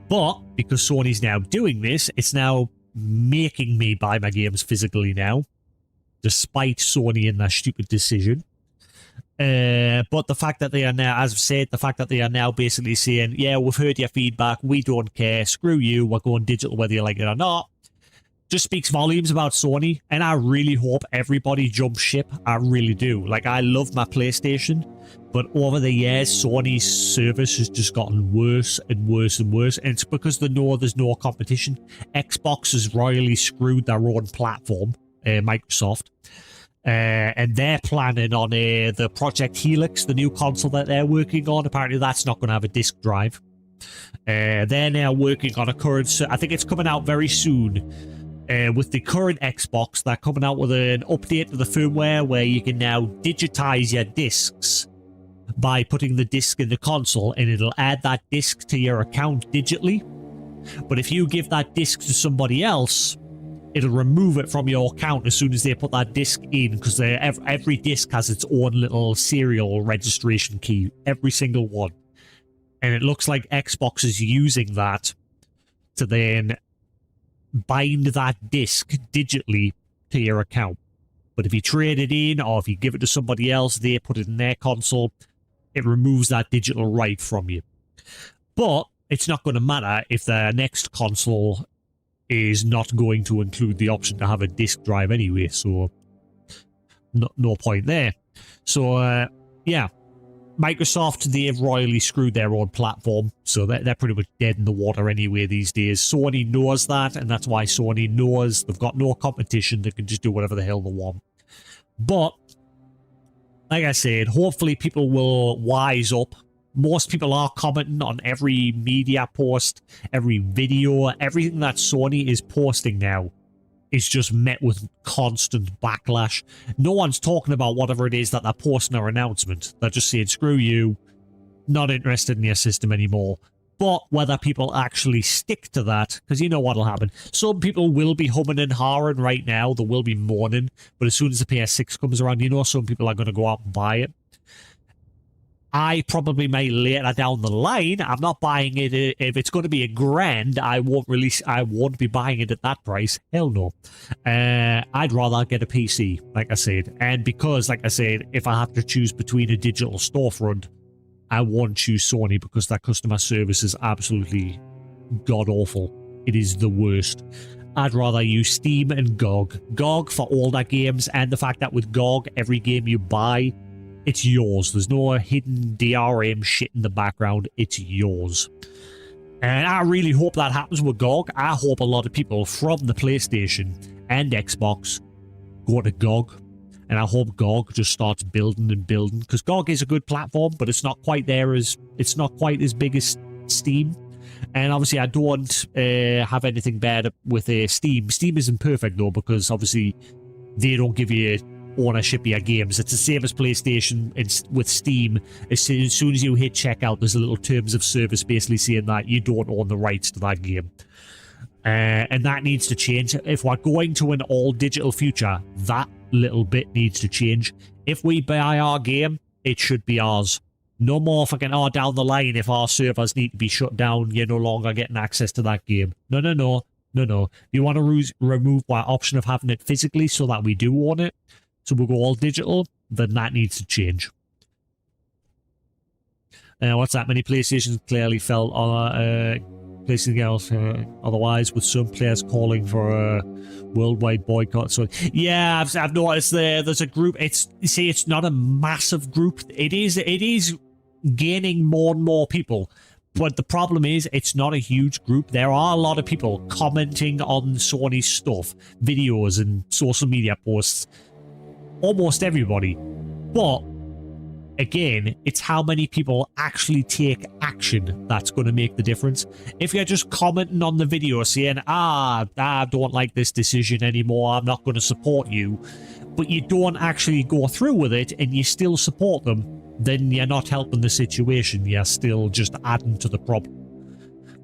But because Sony's now doing this, it's now making me buy my games physically now, despite Sony and their stupid decision. But the fact that they are now, as I've said, the fact that they are now basically saying, yeah, we've heard your feedback, we don't care, screw you, we're going digital whether you like it or not, just speaks volumes about Sony. And I really hope everybody jumps ship. I really do. Like, I love my PlayStation, but over the years, Sony's service has just gotten worse and worse and worse. And it's because they know there's no competition. Xbox has royally screwed their own platform, Microsoft. And they're planning on the Project Helix, the new console that they're working on. Apparently that's not going to have a disc drive. They're now working on a current... I think it's coming out very soon. With the current Xbox, they're coming out with an update to the firmware where you can now digitize your discs by putting the disc in the console, and it'll add that disc to your account digitally. But if you give that disc to somebody else, it'll remove it from your account as soon as they put that disc in, because every disc has its own little serial registration key, every single one. And it looks like Xbox is using that to then bind that disc digitally to your account. But if you trade it in, or if you give it to somebody else, they put it in their console, it removes that digital right from you. But it's not going to matter if the next console is not going to include the option to have a disc drive anyway, so no point there. So, yeah. Microsoft, they've royally screwed their own platform, so they're pretty much dead in the water anyway these days. Sony knows that, and that's why Sony knows they've got no competition. They can just do whatever the hell they want. But, like I said, hopefully people will wise up. Most people are commenting on every media post, every video, everything that Sony is posting now is just met with constant backlash. No one's talking about whatever it is that they're posting or announcement. They're just saying, screw you, not interested in your system anymore. But whether people actually stick to that, because you know what'll happen. Some people will be humming and hawing right now. They will be mourning. But as soon as the PS6 comes around, you know some people are going to go out and buy it. I probably may later down the line. I'm not buying it. If it's going to be $1,000, I won't be buying it at that price. Hell no. I'd rather get a PC, like I said. And because, like I said, if I have to choose between a digital storefront, I won't choose Sony because their customer service is absolutely god-awful. It is the worst. I'd rather use Steam and GOG. GOG for older games, and the fact that with GOG, every game you buy, it's yours. There's no hidden DRM shit in the background. It's yours. And I really hope that happens with GOG. I hope a lot of people from the PlayStation and Xbox go to GOG. And I hope GOG just starts building and building. Because GOG is a good platform, but it's not quite there as... It's not quite as big as Steam. And obviously I don't have anything bad with Steam. Steam isn't perfect though, because obviously they don't give you ownership of your games. It's the same as PlayStation with Steam. As soon as you hit checkout, there's a little terms of service basically saying that you don't own the rights to that game. And that needs to change. If we're going to an all-digital future, that little bit needs to change. If we buy our game, it should be ours. No more fucking, oh, down the line, if our servers need to be shut down, you're no longer getting access to that game. No, no, no. No, no. If you want to remove our option of having it physically so that we do own it, so we'll go all digital, then that needs to change. What's that? Many PlayStations clearly felt placing else otherwise, with some players calling for a worldwide boycott. So yeah, I've noticed there's a group. It's not a massive group. It is gaining more and more people. But the problem is, it's not a huge group. There are a lot of people commenting on Sony stuff, videos and social media posts. Almost everybody. But again, it's how many people actually take action that's going to make the difference. If you're just commenting on the video saying, I don't like this decision anymore, I'm not going to support you, but you don't actually go through with it and you still support them, then you're not helping the situation. You're still just adding to the problem.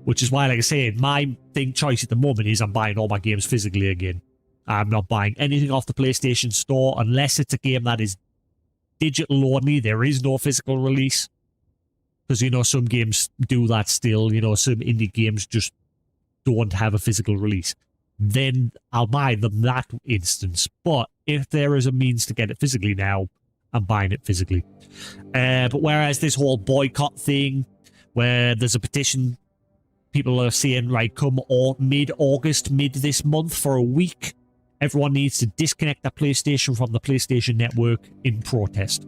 Which is why, like I said, my choice at the moment is I'm buying all my games physically again. I'm not buying anything off the PlayStation Store unless it's a game that is digital only. There is no physical release. Because, you know, some games do that still. You know, some indie games just don't have a physical release. Then I'll buy them that instance. But if there is a means to get it physically now, I'm buying it physically. But whereas this whole boycott thing, where there's a petition, people are saying, right, come mid-August, mid this month for a week, everyone needs to disconnect their PlayStation from the PlayStation Network in protest.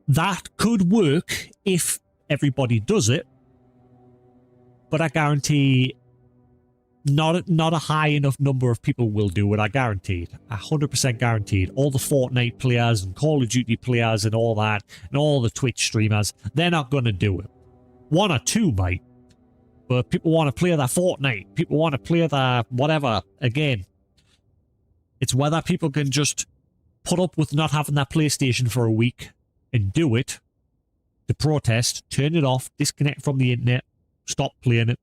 That could work if everybody does it, but I guarantee not a high enough number of people will do it. I guarantee it. 100% guaranteed. All the Fortnite players and Call of Duty players and all that, and all the Twitch streamers, they're not going to do it. One or two might. But people want to play their Fortnite. People want to play their whatever. Again, it's whether people can just put up with not having that PlayStation for a week and do it to protest, turn it off, disconnect from the internet, stop playing it.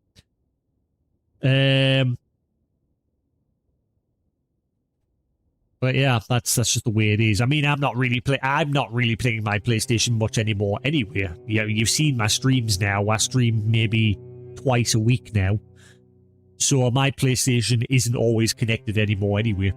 But yeah, that's just the way it is. I mean, I'm not really playing my PlayStation much anymore anyway. Yeah, you've seen my streams now. I stream maybe twice a week now, so my PlayStation isn't always connected anymore anyway.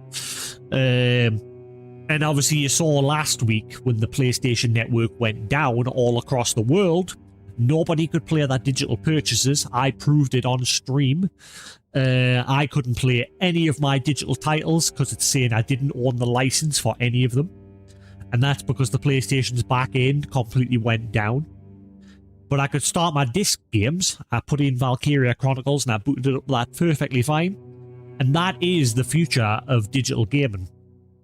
And obviously you saw last week when the PlayStation Network went down all across the world, nobody could play their digital purchases. I proved it on stream. I couldn't play any of my digital titles because it's saying I didn't own the license for any of them. and that's because the PlayStation's back end completely went down. But I could start my disc games. I put in Valkyria Chronicles and I booted it up that perfectly fine. And that is the future of digital gaming.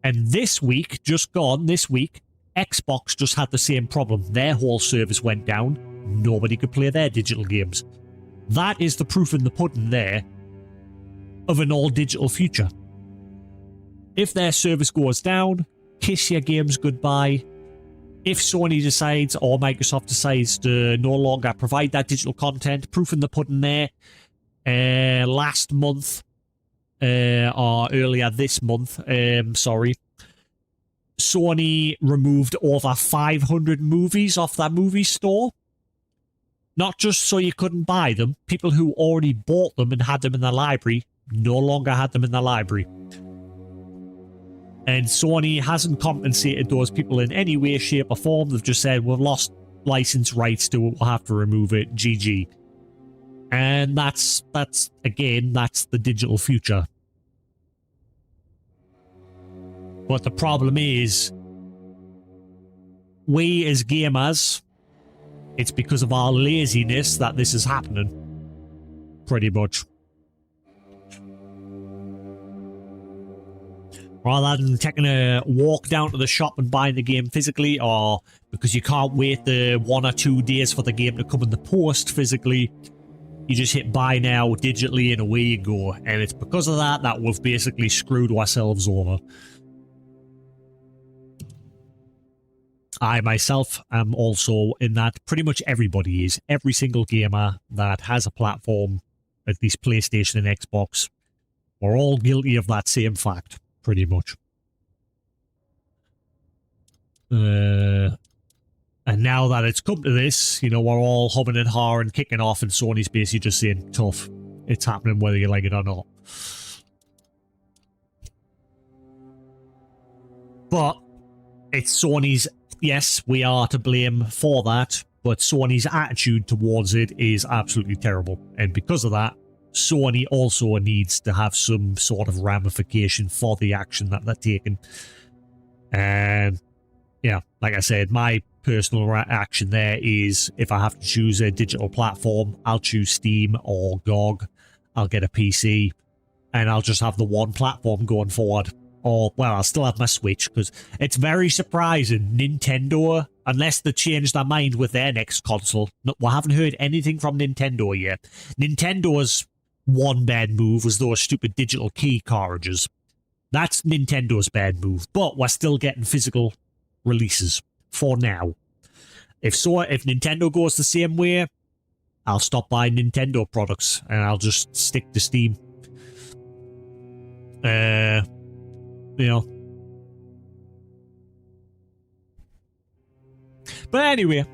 And this week, just gone this week, Xbox just had the same problem. Their whole service went down. Nobody could play their digital games. That is the proof in the pudding there of an all-digital future. If their service goes down, kiss your games goodbye. If Sony decides or Microsoft decides to no longer provide that digital content, proof in the pudding there. Last month, or earlier this month, Sony removed over 500 movies off that movie store. Not just so you couldn't buy them, people who already bought them and had them in their library no longer had them in their library. And Sony hasn't compensated those people in any way, shape or form. They've just said, we've lost license rights to it, we'll have to remove it, GG. And that's the digital future. But the problem is, we as gamers, it's because of our laziness that this is happening. Pretty much. Rather than taking a walk down to the shop and buying the game physically, or because you can't wait the 1 or 2 days for the game to come in the post physically, you just hit buy now digitally and away you go. And it's because of that we've basically screwed ourselves over. I myself am also in that. Pretty much everybody is. Every single gamer that has a platform, at least PlayStation and Xbox, we're all guilty of that same fact. Pretty much. And now that it's come to this, you know, we're all humming and hawing, kicking off, and Sony's basically just saying, tough. It's happening whether you like it or not. But it's Sony's, yes, we are to blame for that, but Sony's attitude towards it is absolutely terrible. And because of that, Sony also needs to have some sort of ramification for the action that they're taking. And yeah, like I said, my personal action there is, if I have to choose a digital platform, I'll choose Steam or GOG. I'll get a PC and I'll just have the one platform going forward. Or, well, I'll still have my Switch, because it's very surprising. Nintendo, unless they change their mind with their next console, we haven't heard anything from Nintendo yet. Nintendo's one bad move was those stupid digital key cartridges. That's Nintendo's bad move, but we're still getting physical releases for now. If Nintendo goes the same way, I'll stop buying Nintendo products and I'll just stick to Steam. You know. But anyway,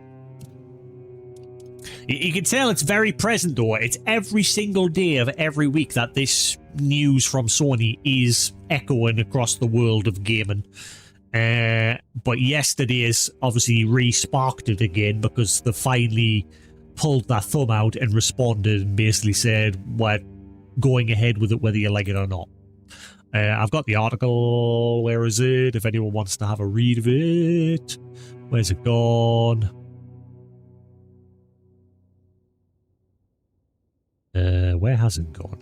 you can tell it's very present though. It's every single day of every week that this news from Sony is echoing across the world of gaming. But yesterday has obviously re-sparked it again, because they finally pulled their thumb out and responded and basically said, we're going ahead with it whether you like it or not. I've got the article. Where is it? If anyone wants to have a read of it. Where's it gone? Where has it gone?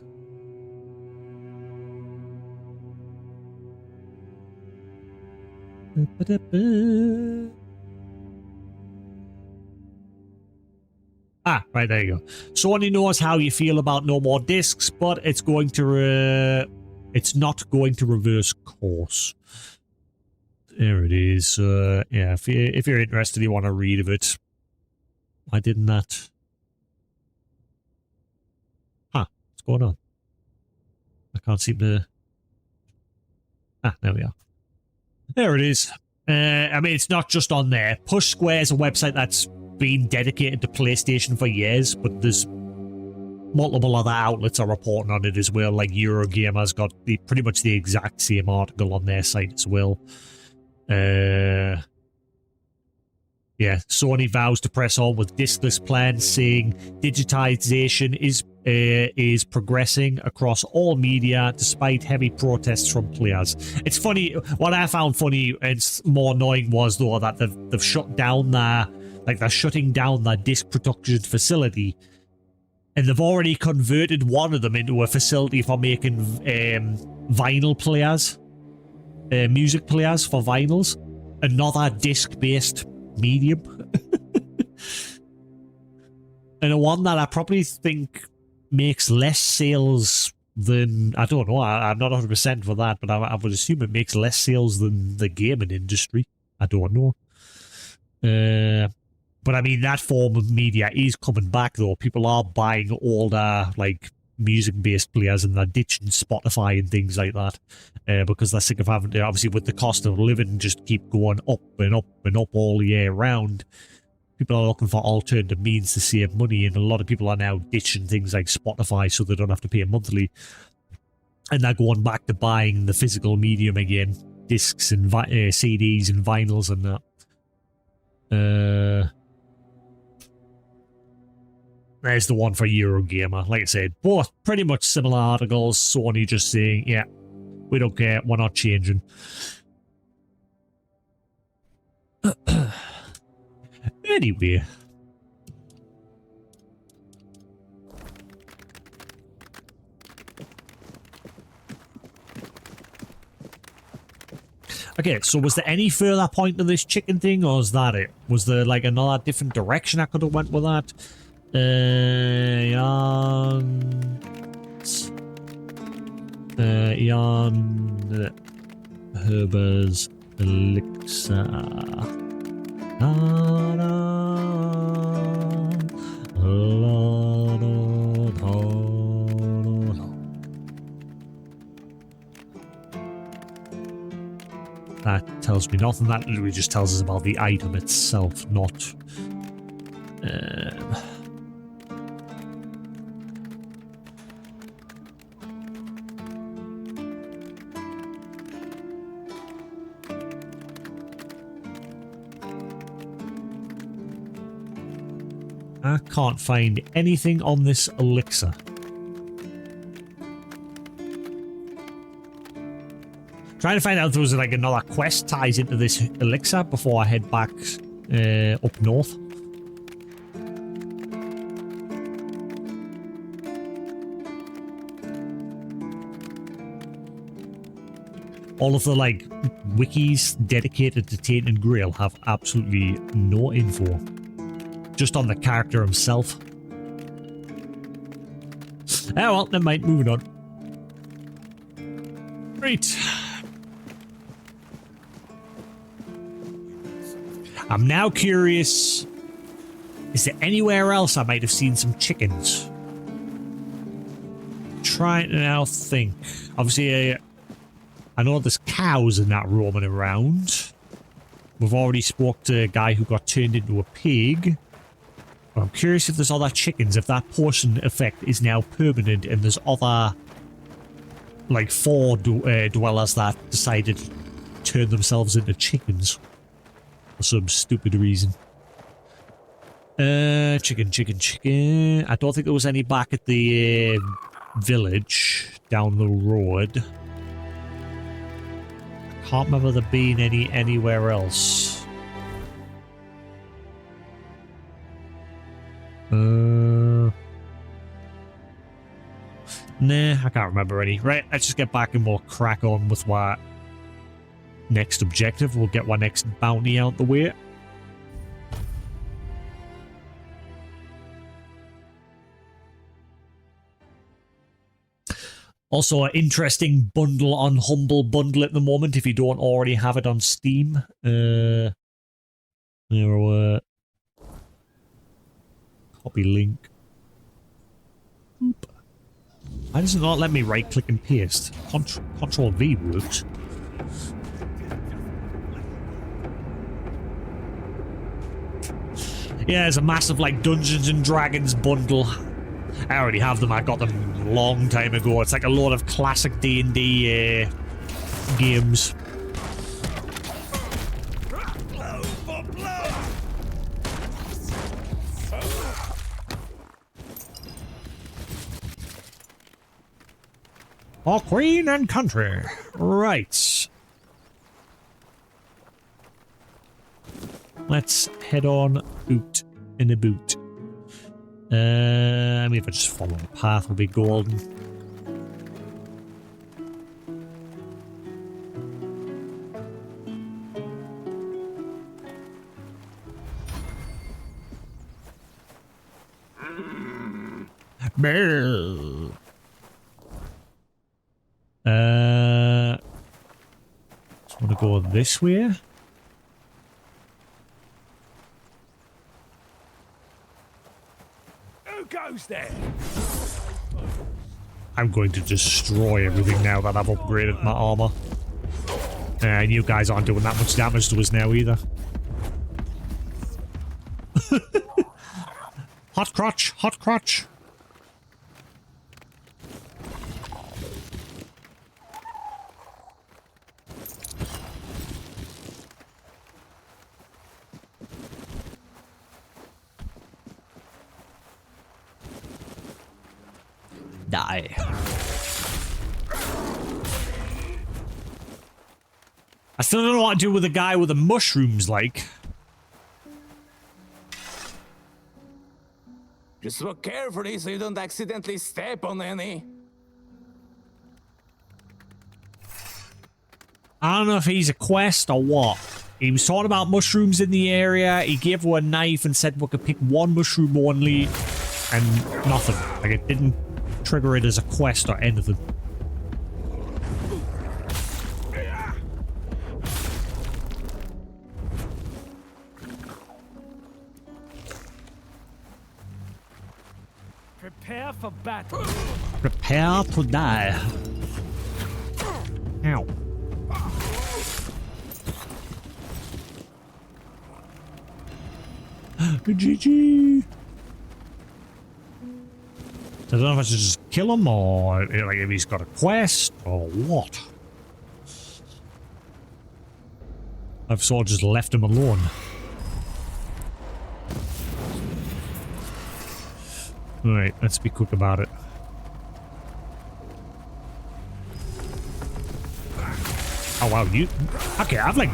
Ah, right, there you go. Sony knows how you feel about no more discs, but it's going to it's not going to reverse course. There it is. Yeah, if you're interested, you want to read of it. Why didn't that? Huh, what's going on? I can't seem to... Ah, there we are. There it is. I mean, it's not just on there. Push Square is a website that's been dedicated to PlayStation for years, but there's multiple other outlets are reporting on it as well. Like Eurogamer's got pretty much the exact same article on their site as well. Yeah, Sony vows to press on with diskless plans, saying digitization is progressing across all media despite heavy protests from players. It's funny, what I found funny and more annoying was though that they've shut down they're shutting down their disc production facility, and they've already converted one of them into a facility for making vinyl players, music players for vinyls, another disc-based medium. And a one that I probably think makes less sales than, I don't know, I'm not 100% for that, but I would assume it makes less sales than the gaming industry. I don't know. But I mean, that form of media is coming back though. People are buying older, like, music-based players and they're ditching Spotify and things like that because they're sick of having to, obviously with the cost of living just keep going up and up and up all year round. People are looking for alternative means to save money, and a lot of people are now ditching things like Spotify so they don't have to pay monthly, and they're going back to buying the physical medium again, discs and CDs and vinyls and that. There's the one for Eurogamer. Like I said, both pretty much similar articles. Sony just saying, yeah, we don't care, we're not changing. Anyway. Okay, so was there any further point to this chicken thing, or is that it? Was there like another different direction I could have went with that? Jan Herber's Elixir. That tells me nothing. That literally just tells us about the item itself, not... I can't find anything on this elixir. Trying to find out if there was like another quest ties into this elixir before I head back up north. All of the like wikis dedicated to Tainted Grail have absolutely no info. Just on the character himself. Oh well, never mind, moving on. Right. I'm now curious, is there anywhere else I might have seen some chickens? Trying to now think. Obviously, I know there's cows and that roaming around. We've already spoke to a guy who got turned into a pig. But I'm curious if there's other chickens, if that portion effect is now permanent and there's other, like, 4 dwellers that decided to turn themselves into chickens. For some stupid reason. Chicken. I don't think there was any back at the village down the road. Can't remember there being any anywhere else. Nah, I can't remember any. Right, let's just get back and we'll crack on with what next objective. We'll get our next bounty out the way. Also, an interesting bundle on Humble Bundle at the moment if you don't already have it on Steam. Copy link. Oop. Why does it not let me right click and paste? Control V works. Yeah, there's a massive like Dungeons and Dragons bundle. I already have them. I got them a long time ago. It's like a lot of classic D&D games. For Queen and country. Right. Let's head on out in a boot. I mean, if I just follow the path, it'll be golden. Just want to go this way. Who goes there? I'm going to destroy everything now that I've upgraded my armor. And you guys aren't doing that much damage to us now either. Hot crotch, hot crotch. Die. I still don't know what to do with the guy with the mushrooms, like. Just walk carefully so you don't accidentally step on any. I don't know if he's a quest or what. He was talking about mushrooms in the area. He gave her a knife and said we could pick one mushroom only. And nothing. Like, it didn't trigger it as a quest or anything. Prepare for battle. Prepare to die. Ow. GG. I don't know if I should just kill him or like if he's got a quest or what. I've sort of just left him alone. Alright, let's be quick about it. Oh wow, you... Okay, I've like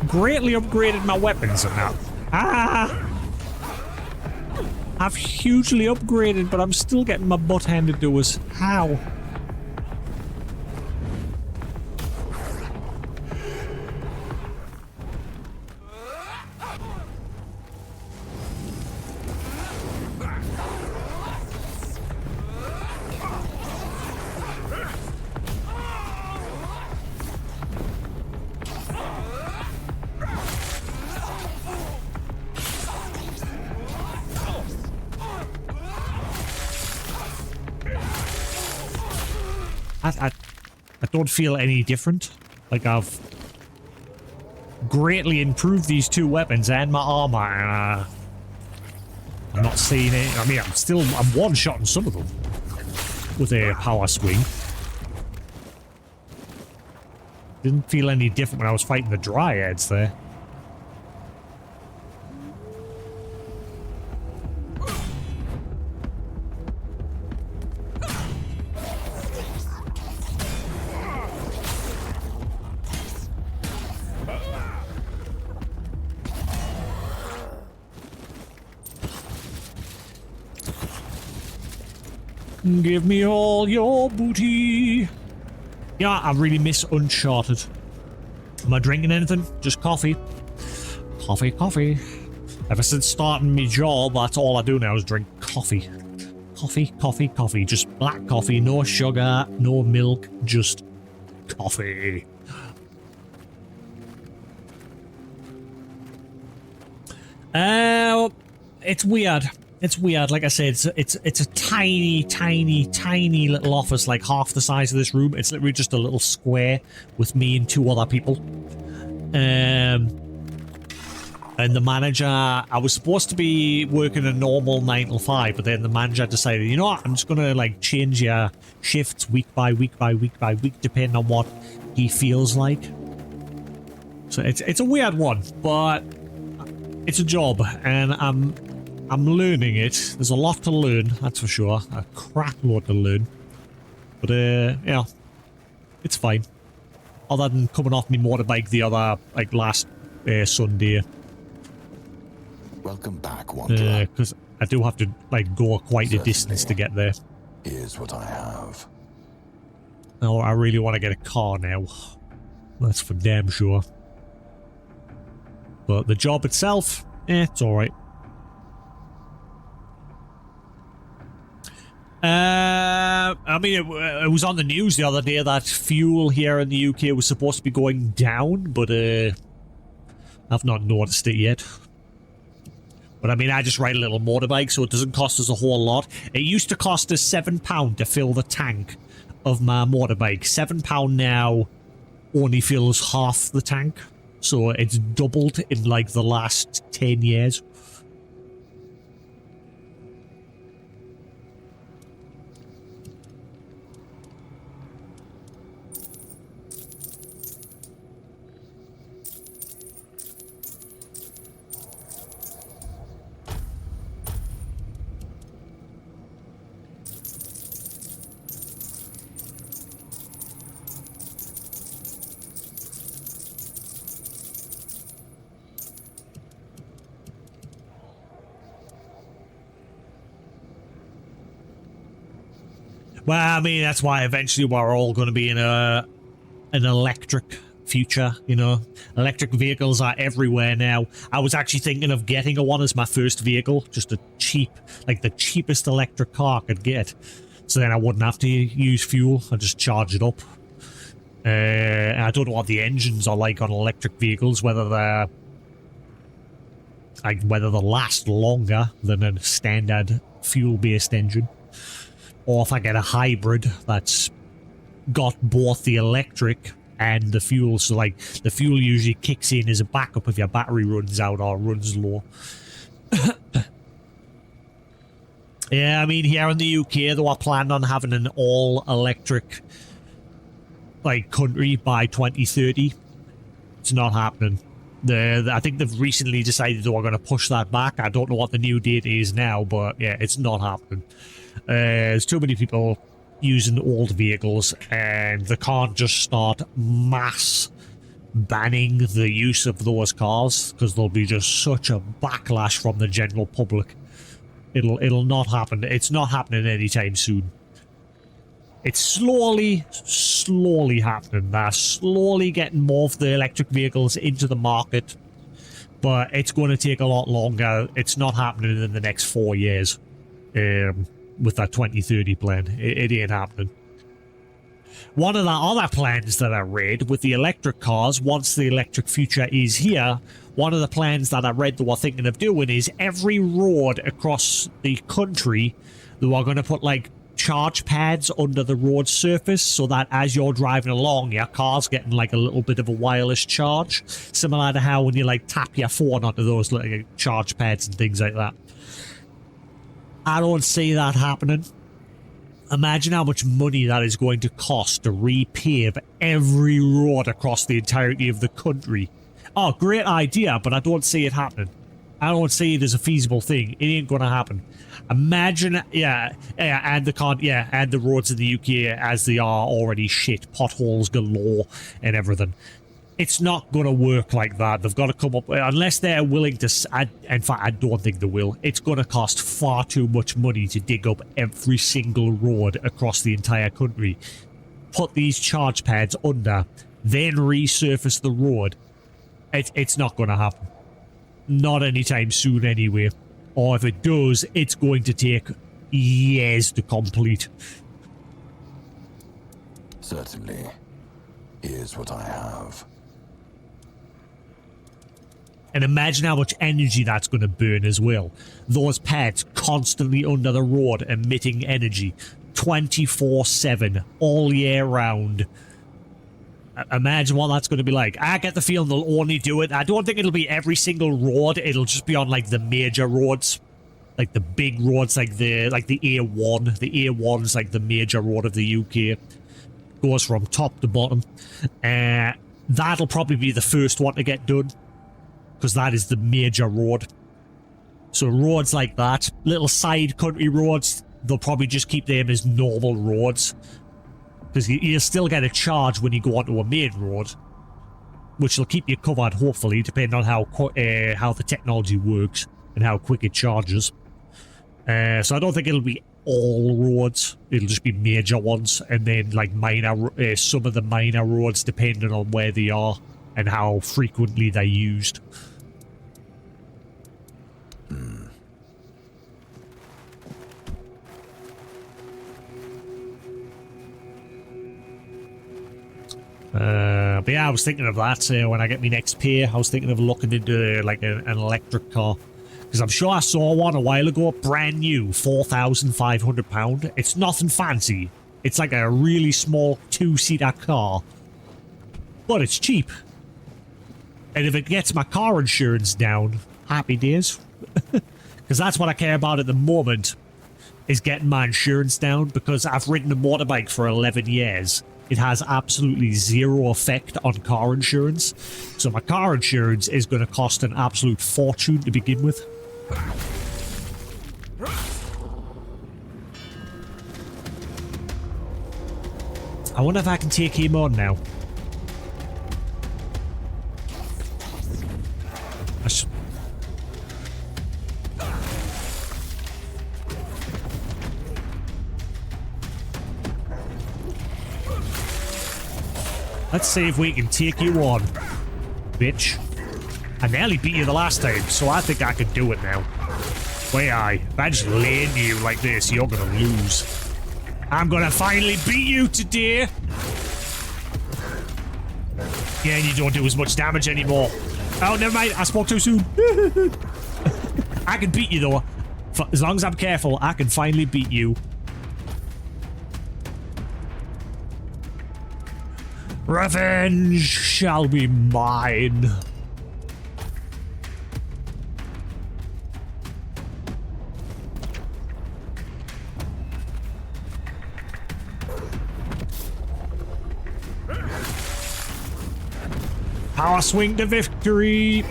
greatly upgraded my weapons and now. Ah! I've hugely upgraded, but I'm still getting my butt handed to us. How? I don't feel any different. Like, I've greatly improved these two weapons and my armor, and I'm not seeing it. I mean, I'm one-shotting some of them with a power swing. Didn't feel any different when I was fighting the dryads there. Give me all your booty. Yeah, I really miss Uncharted. Am I drinking anything? Just coffee. Coffee, coffee. Ever since starting my job, that's all I do now is drink coffee. Coffee, coffee, coffee. Just black coffee, no sugar, no milk, just coffee. It's weird. It's weird. Like I said, it's a tiny, tiny, tiny little office, like half the size of this room. It's literally just a little square with me and two other people. And the manager, I was supposed to be working a normal 9 to 5, but then the manager decided, you know what, I'm just gonna like change your shifts week by week by week by week, depending on what he feels like. So it's a weird one, but it's a job, and I'm learning it. There's a lot to learn, that's for sure. A crap load to learn. But, yeah, it's fine. Other than coming off my motorbike the other, like, last Sunday. Welcome back, Wanderer. Because I do have to, like, go quite a distance to get there. Here's what I have. Oh, I really want to get a car now. That's for damn sure. But the job itself, it's alright. I mean, it was on the news the other day that fuel here in the UK was supposed to be going down, but I've not noticed it yet. But I mean, I just ride a little motorbike, so it doesn't cost us a whole lot. It used to cost us £7 to fill the tank of my motorbike. £7 now only fills half the tank. So it's doubled in like the last 10 years. Well, I mean, that's why eventually we're all going to be in an electric future, you know. Electric vehicles are everywhere now. I was actually thinking of getting one as my first vehicle, just a cheap, like the cheapest electric car I could get. So then I wouldn't have to use fuel. I'd just charge it up. I don't know what the engines are like on electric vehicles, whether they're whether they last longer than a standard fuel-based engine. Or if I get a hybrid that's got both the electric and the fuel. So, like, the fuel usually kicks in as a backup if your battery runs out or runs low. Yeah, I mean, here in the UK, they were planning on having an all-electric, like, country by 2030. It's not happening. I think they've recently decided they were going to push that back. I don't know what the new date is now, but yeah, it's not happening. There's too many people using old vehicles, and they can't just start mass banning the use of those cars, because there'll be just such a backlash from the general public. It'll not happen. It's not happening anytime soon. It's slowly happening. They're slowly getting more of the electric vehicles into the market, but it's going to take a lot longer. It's not happening in the next 4 years. With that 2030 plan. It ain't happening. One of the other plans that I read with the electric cars, once the electric future is here, one of the plans that I read they were thinking of doing is every road across the country, they were going to put like charge pads under the road surface so that as you're driving along, your car's getting like a little bit of a wireless charge, similar to how when you like tap your phone onto those like charge pads and things like that. I don't see that happening. Imagine how much money that is going to cost to repave every road across the entirety of the country. Oh, great idea, but I don't see it happening. I don't see it as a feasible thing. It ain't gonna happen. Imagine, and the roads in the UK as they are already shit, potholes galore and everything. It's not going to work like that. They've got to come up, unless they're willing to, in fact, I don't think they will. It's going to cost far too much money to dig up every single road across the entire country. Put these charge pads under, then resurface the road. It's not going to happen. Not anytime soon anyway. Or if it does, it's going to take years to complete. Certainly. Here's what I have. And imagine how much energy that's going to burn as well. Those pads constantly under the road emitting energy 24/7 all year round. Imagine what that's going to be like. I get the feeling they'll only do it. I don't think it'll be every single road. It'll just be on like the major roads, like the big roads, like the A1. The A1's like the major road of the UK. Goes from top to bottom. That'll probably be the first one to get done, because that is the major road. So roads like that, little side country roads, they'll probably just keep them as normal roads. Because you still get a charge when you go onto a main road, which will keep you covered, hopefully, depending on how the technology works and how quick it charges. So I don't think it'll be all roads. It'll just be major ones, and then like minor, some of the minor roads, depending on where they are and how frequently they're used. But yeah, I was thinking of that when I get my next pay. I was thinking of looking into like an electric car, because I'm sure I saw one a while ago, brand new, £4,500. It's nothing fancy. It's like a really small 2-seater car, but it's cheap. And if it gets my car insurance down, happy days. Because that's what I care about at the moment, is getting my insurance down, because I've ridden a motorbike for 11 years. It has absolutely zero effect on car insurance. So my car insurance is going to cost an absolute fortune to begin with. I wonder if I can take him on now. Let's see if we can take you on, bitch. I nearly beat you the last time, so I think I can do it now. Wait, if I just lay into you like this, you're gonna lose. I'm gonna finally beat you today. Yeah, and you don't do as much damage anymore. Oh, never mind, I spoke too soon. I can beat you though. As long as I'm careful, I can finally beat you. Revenge shall be mine. Power swing to victory.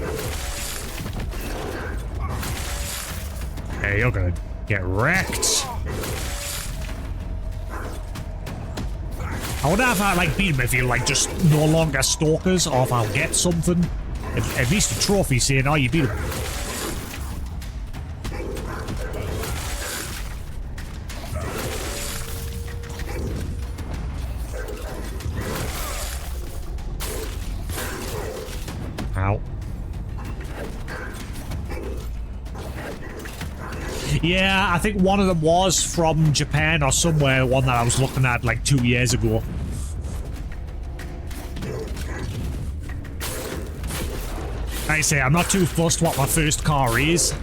Hey, you're gonna get wrecked. I wonder if I like beat him if you're like just no longer stalkers, or if I'll get something. At least a trophy saying, oh, you beat him. Ow. Yeah, I think one of them was from Japan or somewhere, one that I was looking at like 2 years ago. Like I say, I'm not too fussed what my first car is.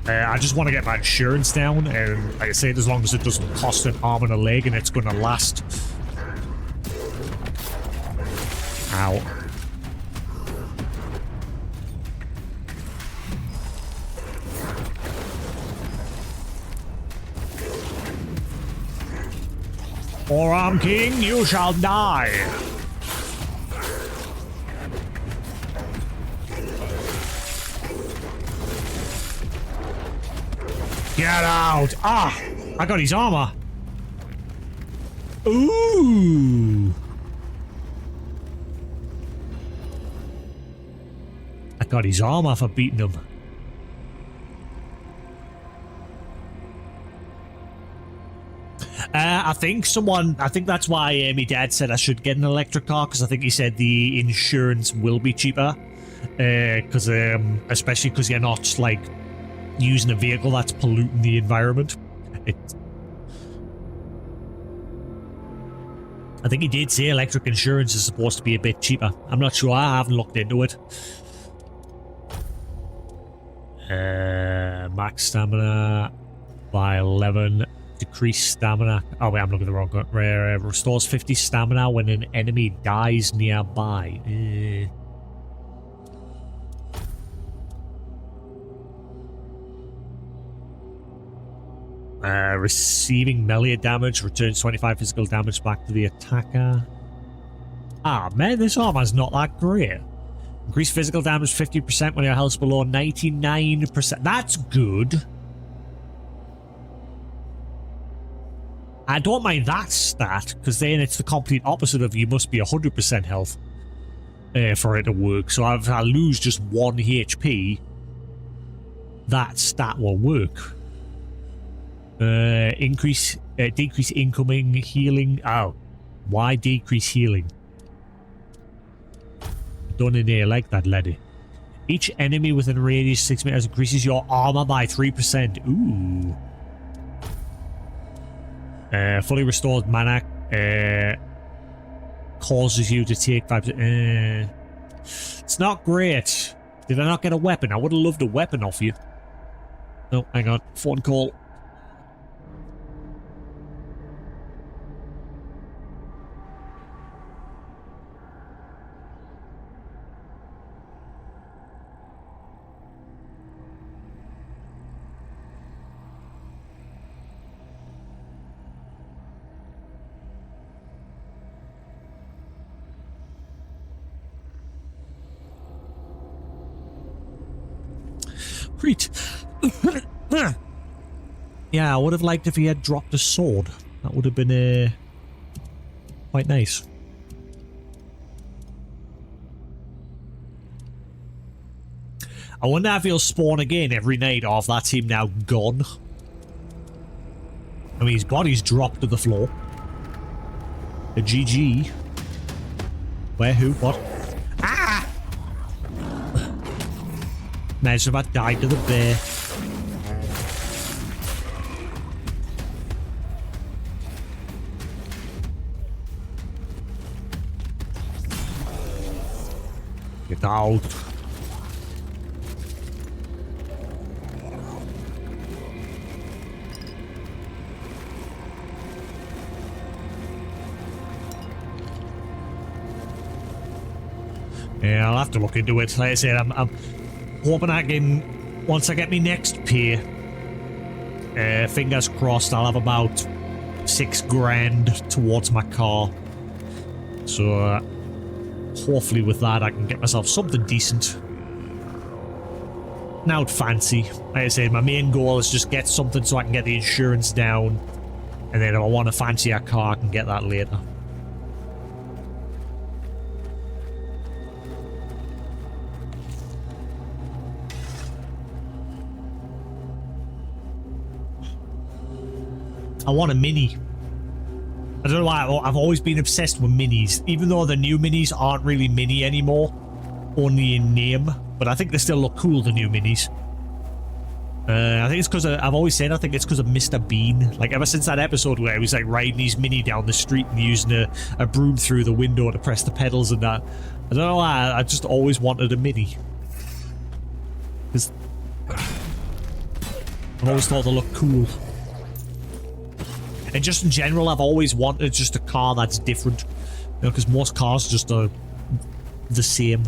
I just want to get my insurance down, and like I said, as long as it doesn't cost an arm and a leg and it's going to last. Ow. Forearm King, you shall die. Get out! Ah! I got his armor. Ooh! I got his armor for beating him. I think that's why my dad said I should get an electric car, because I think he said the insurance will be cheaper. Especially because you're not, like, using a vehicle that's polluting the environment. I think he did say electric insurance is supposed to be a bit cheaper. I'm not sure, I haven't looked into it. Max stamina by 11. Decreased stamina. Oh wait, I'm looking at the wrong one. Restores 50 stamina when an enemy dies nearby. Receiving melee damage returns 25 physical damage back to the attacker. Ah man, this armor's not that great. Increase physical damage 50% when your health's below 99%. That's good. I don't mind that stat, because then it's the complete opposite of you must be 100% health for it to work. So if I lose just 1 HP, that stat will work. Decrease incoming healing. Oh, why decrease healing? Done in here like that, laddie. Each enemy within a radius 6 meters increases your armor by 3%. Ooh. Fully restored mana causes you to take 5%. It's not great. Did I not get a weapon? I would have loved a weapon off you. No, hang on. Phone call. Great. Yeah, I would have liked if he had dropped a sword. That would have been quite nice. I wonder if he'll spawn again every night, or if that's him now gone. I mean, his body's dropped to the floor. A GG. Where, who, what? Ah! Imagine if I died to the bear. Get out. Yeah, I'll have to look into it. Like I said, I'm hoping I can, once I get me next pay, fingers crossed, I'll have about 6 grand towards my car. So, hopefully with that I can get myself something decent. Not fancy. Like I said, my main goal is just get something so I can get the insurance down. And then if I want a fancier car, I can get that later. I want a Mini. I don't know why, I've always been obsessed with Minis. Even though the new Minis aren't really Mini anymore. Only in name. But I think they still look cool, the new Minis. I think it's because I've always said I think it's because of Mr. Bean. Like, ever since that episode where he was like riding his Mini down the street and using a broom through the window to press the pedals and that. I don't know why, I just always wanted a Mini. Because I've always thought they look cool. And just in general, I've always wanted just a car that's different. You know, because most cars just are the same.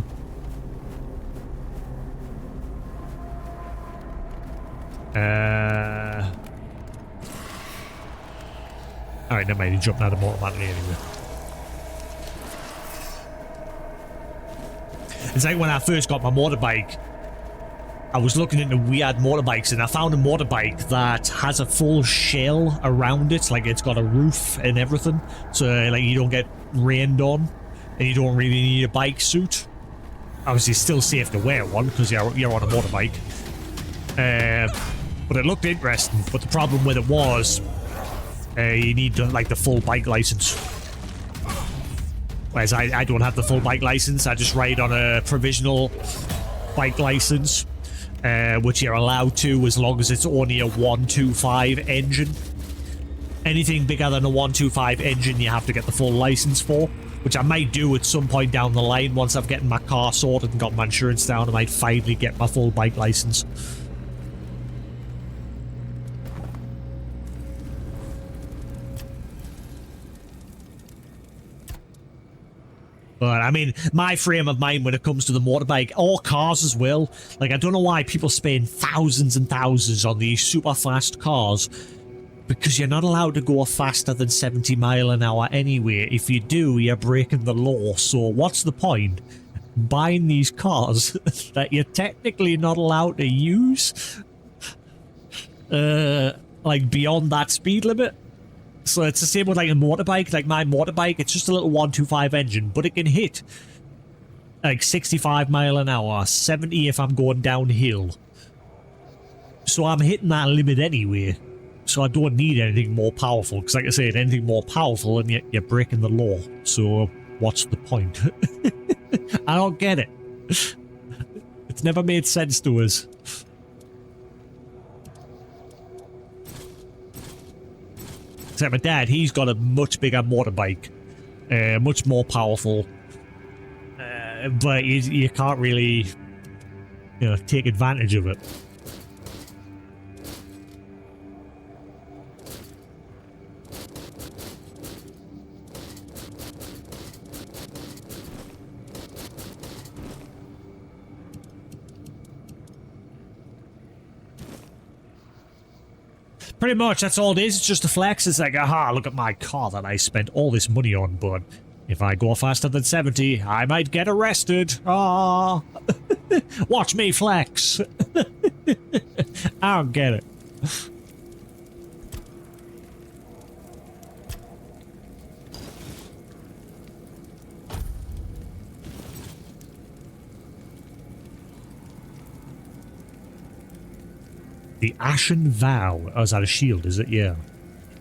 Alright, never mind, he jumped out of automatically anyway. It's like when I first got my motorbike, I was looking into weird motorbikes and I found a motorbike that has a full shell around it, like it's got a roof and everything, so like you don't get rained on and you don't really need a bike suit. Obviously it's still safe to wear one because you're on a motorbike. But it looked interesting, but the problem with it was you need like the full bike license. Whereas I don't have the full bike license, I just ride on a provisional bike license. Which you're allowed to as long as it's only a 125 engine. Anything bigger than a 125 engine you have to get the full license for, which I might do at some point down the line once I've gotten my car sorted and got my insurance down. I might finally get my full bike license. But, I mean, my frame of mind when it comes to the motorbike, or cars as well, like, I don't know why people spend thousands and thousands on these super fast cars, because you're not allowed to go faster than 70 miles an hour anyway. If you do, you're breaking the law, so what's the point? Buying these cars that you're technically not allowed to use, like, beyond that speed limit? So it's the same with like a motorbike. Like my motorbike, it's just a little 125 engine, but it can hit like 65 mile an hour, 70 if I'm going downhill. So I'm hitting that limit anyway. So I don't need anything more powerful, because like I said, anything more powerful and you're breaking the law. So what's the point? I don't get it. It's never made sense to us. Except my dad, he's got a much bigger motorbike, much more powerful, but you can't really, you know, take advantage of it. Pretty much, that's all it is. It's just a flex. It's like, aha, look at my car that I spent all this money on, but if I go faster than 70, I might get arrested. Ah, watch me flex. I don't get it. The Ashen Vow. Oh, is that a shield, is it? Yeah.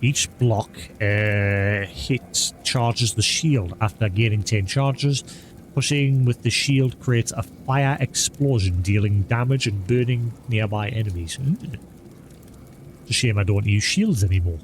Each block hit charges the shield after gaining 10 charges. Pushing with the shield creates a fire explosion, dealing damage and burning nearby enemies. It's a shame I don't use shields anymore.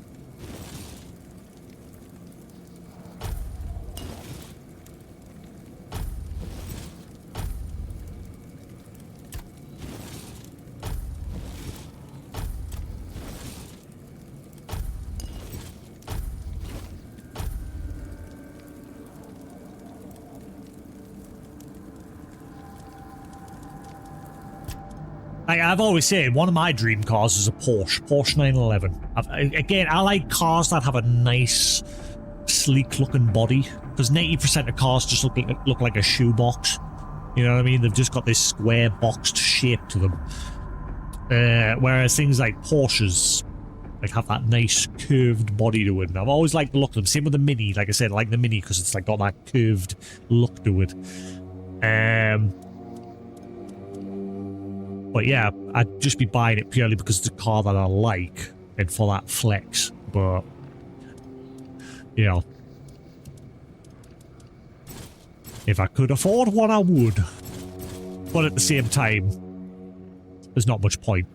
I've always said one of my dream cars is a Porsche 911. Again, I like cars that have a nice, sleek-looking body, because 90% of cars just look like a shoebox. You know what I mean? They've just got this square boxed shape to them. Whereas things like Porsches like have that nice curved body to it. And I've always liked the look of them. Same with the Mini. Like I said, I like the Mini because it's like got that curved look to it. But yeah, I'd just be buying it purely because it's a car that I like and for that flex. But, you know, if I could afford one, I would. But at the same time, there's not much point.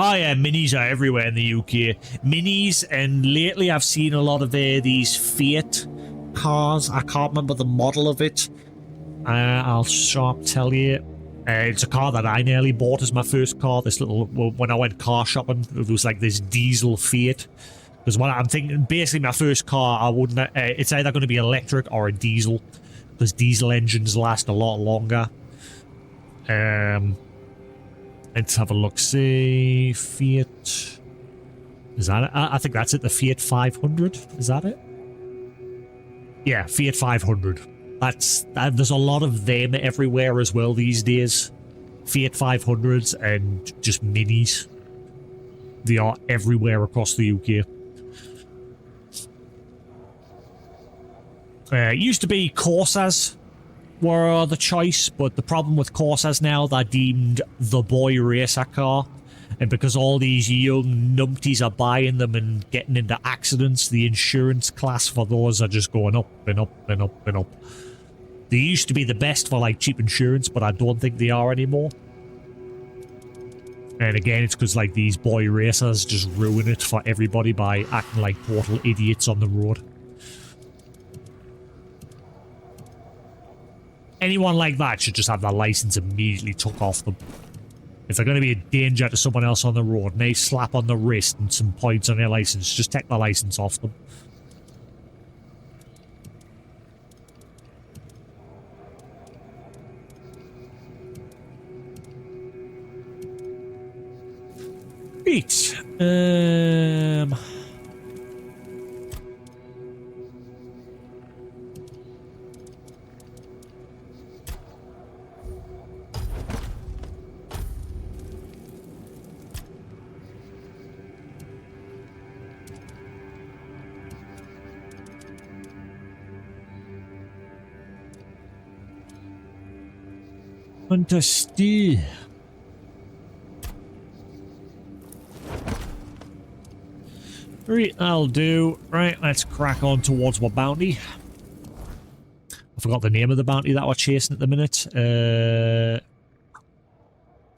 Oh yeah, minis are everywhere in the UK. Minis, and lately I've seen a lot of these Fiat cars. I can't remember the model of it. I'll sharp tell you. It's a car that I nearly bought as my first car. This little, when I went car shopping, it was like this diesel Fiat. Because what I'm thinking, basically my first car, I wouldn't. It's either going to be electric or a diesel, because diesel engines last a lot longer. Let's have a look. See, Fiat. Is that it? I think that's it. The Fiat 500. Is that it? Yeah, Fiat 500. There's a lot of them everywhere as well these days. Fiat 500s and just minis. They are everywhere across the UK. It used to be Corsas were the choice, but the problem with Corsas now, they're deemed the boy racer car, and because all these young numpties are buying them and getting into accidents, the insurance class for those are just going up and up and up and up. They used to be the best for like cheap insurance, but I don't think they are anymore. And again, it's because like these boy racers just ruin it for everybody by acting like total idiots on the road. Anyone like that should just have their license immediately took off them. If they're going to be a danger to someone else on the road, and they slap on the wrist and some points on their license, just take their license off them. Right. Fantastic. Right, that'll do. Right, let's crack on towards my bounty. I forgot the name of the bounty that we're chasing at the minute.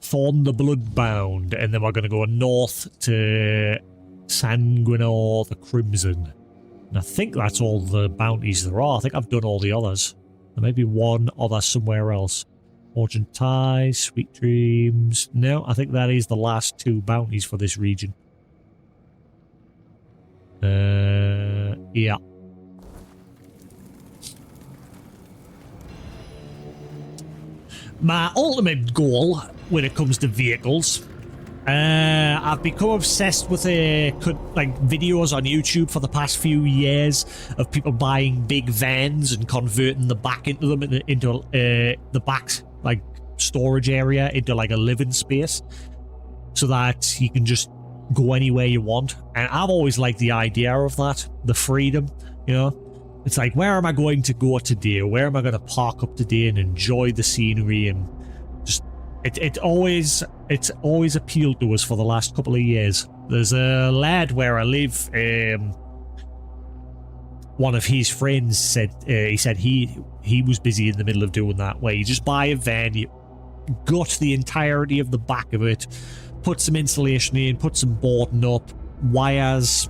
Thorn the Bloodbound, and then we're going to go north to Sanguinor the Crimson. And I think that's all the bounties there are. I think I've done all the others. There may be one other somewhere else. Fortune Ties, Sweet Dreams. No, I think that is the last 2 bounties for this region. Yeah. My ultimate goal when it comes to vehicles, I've become obsessed with videos on YouTube for the past few years of people buying big vans and converting the back into them into the back storage area into a living space, so that you can just go anywhere you want. And I've always liked the idea of that, the freedom, you know. It's like, where am I going to go today? Where am I going to park up today and enjoy the scenery? And just it's always appealed to us for the last couple of years. There's a lad where I live. One of his friends said he was busy in the middle of doing that, where you just buy a van, you gut the entirety of the back of it, put some insulation in, put some boarding up, wires,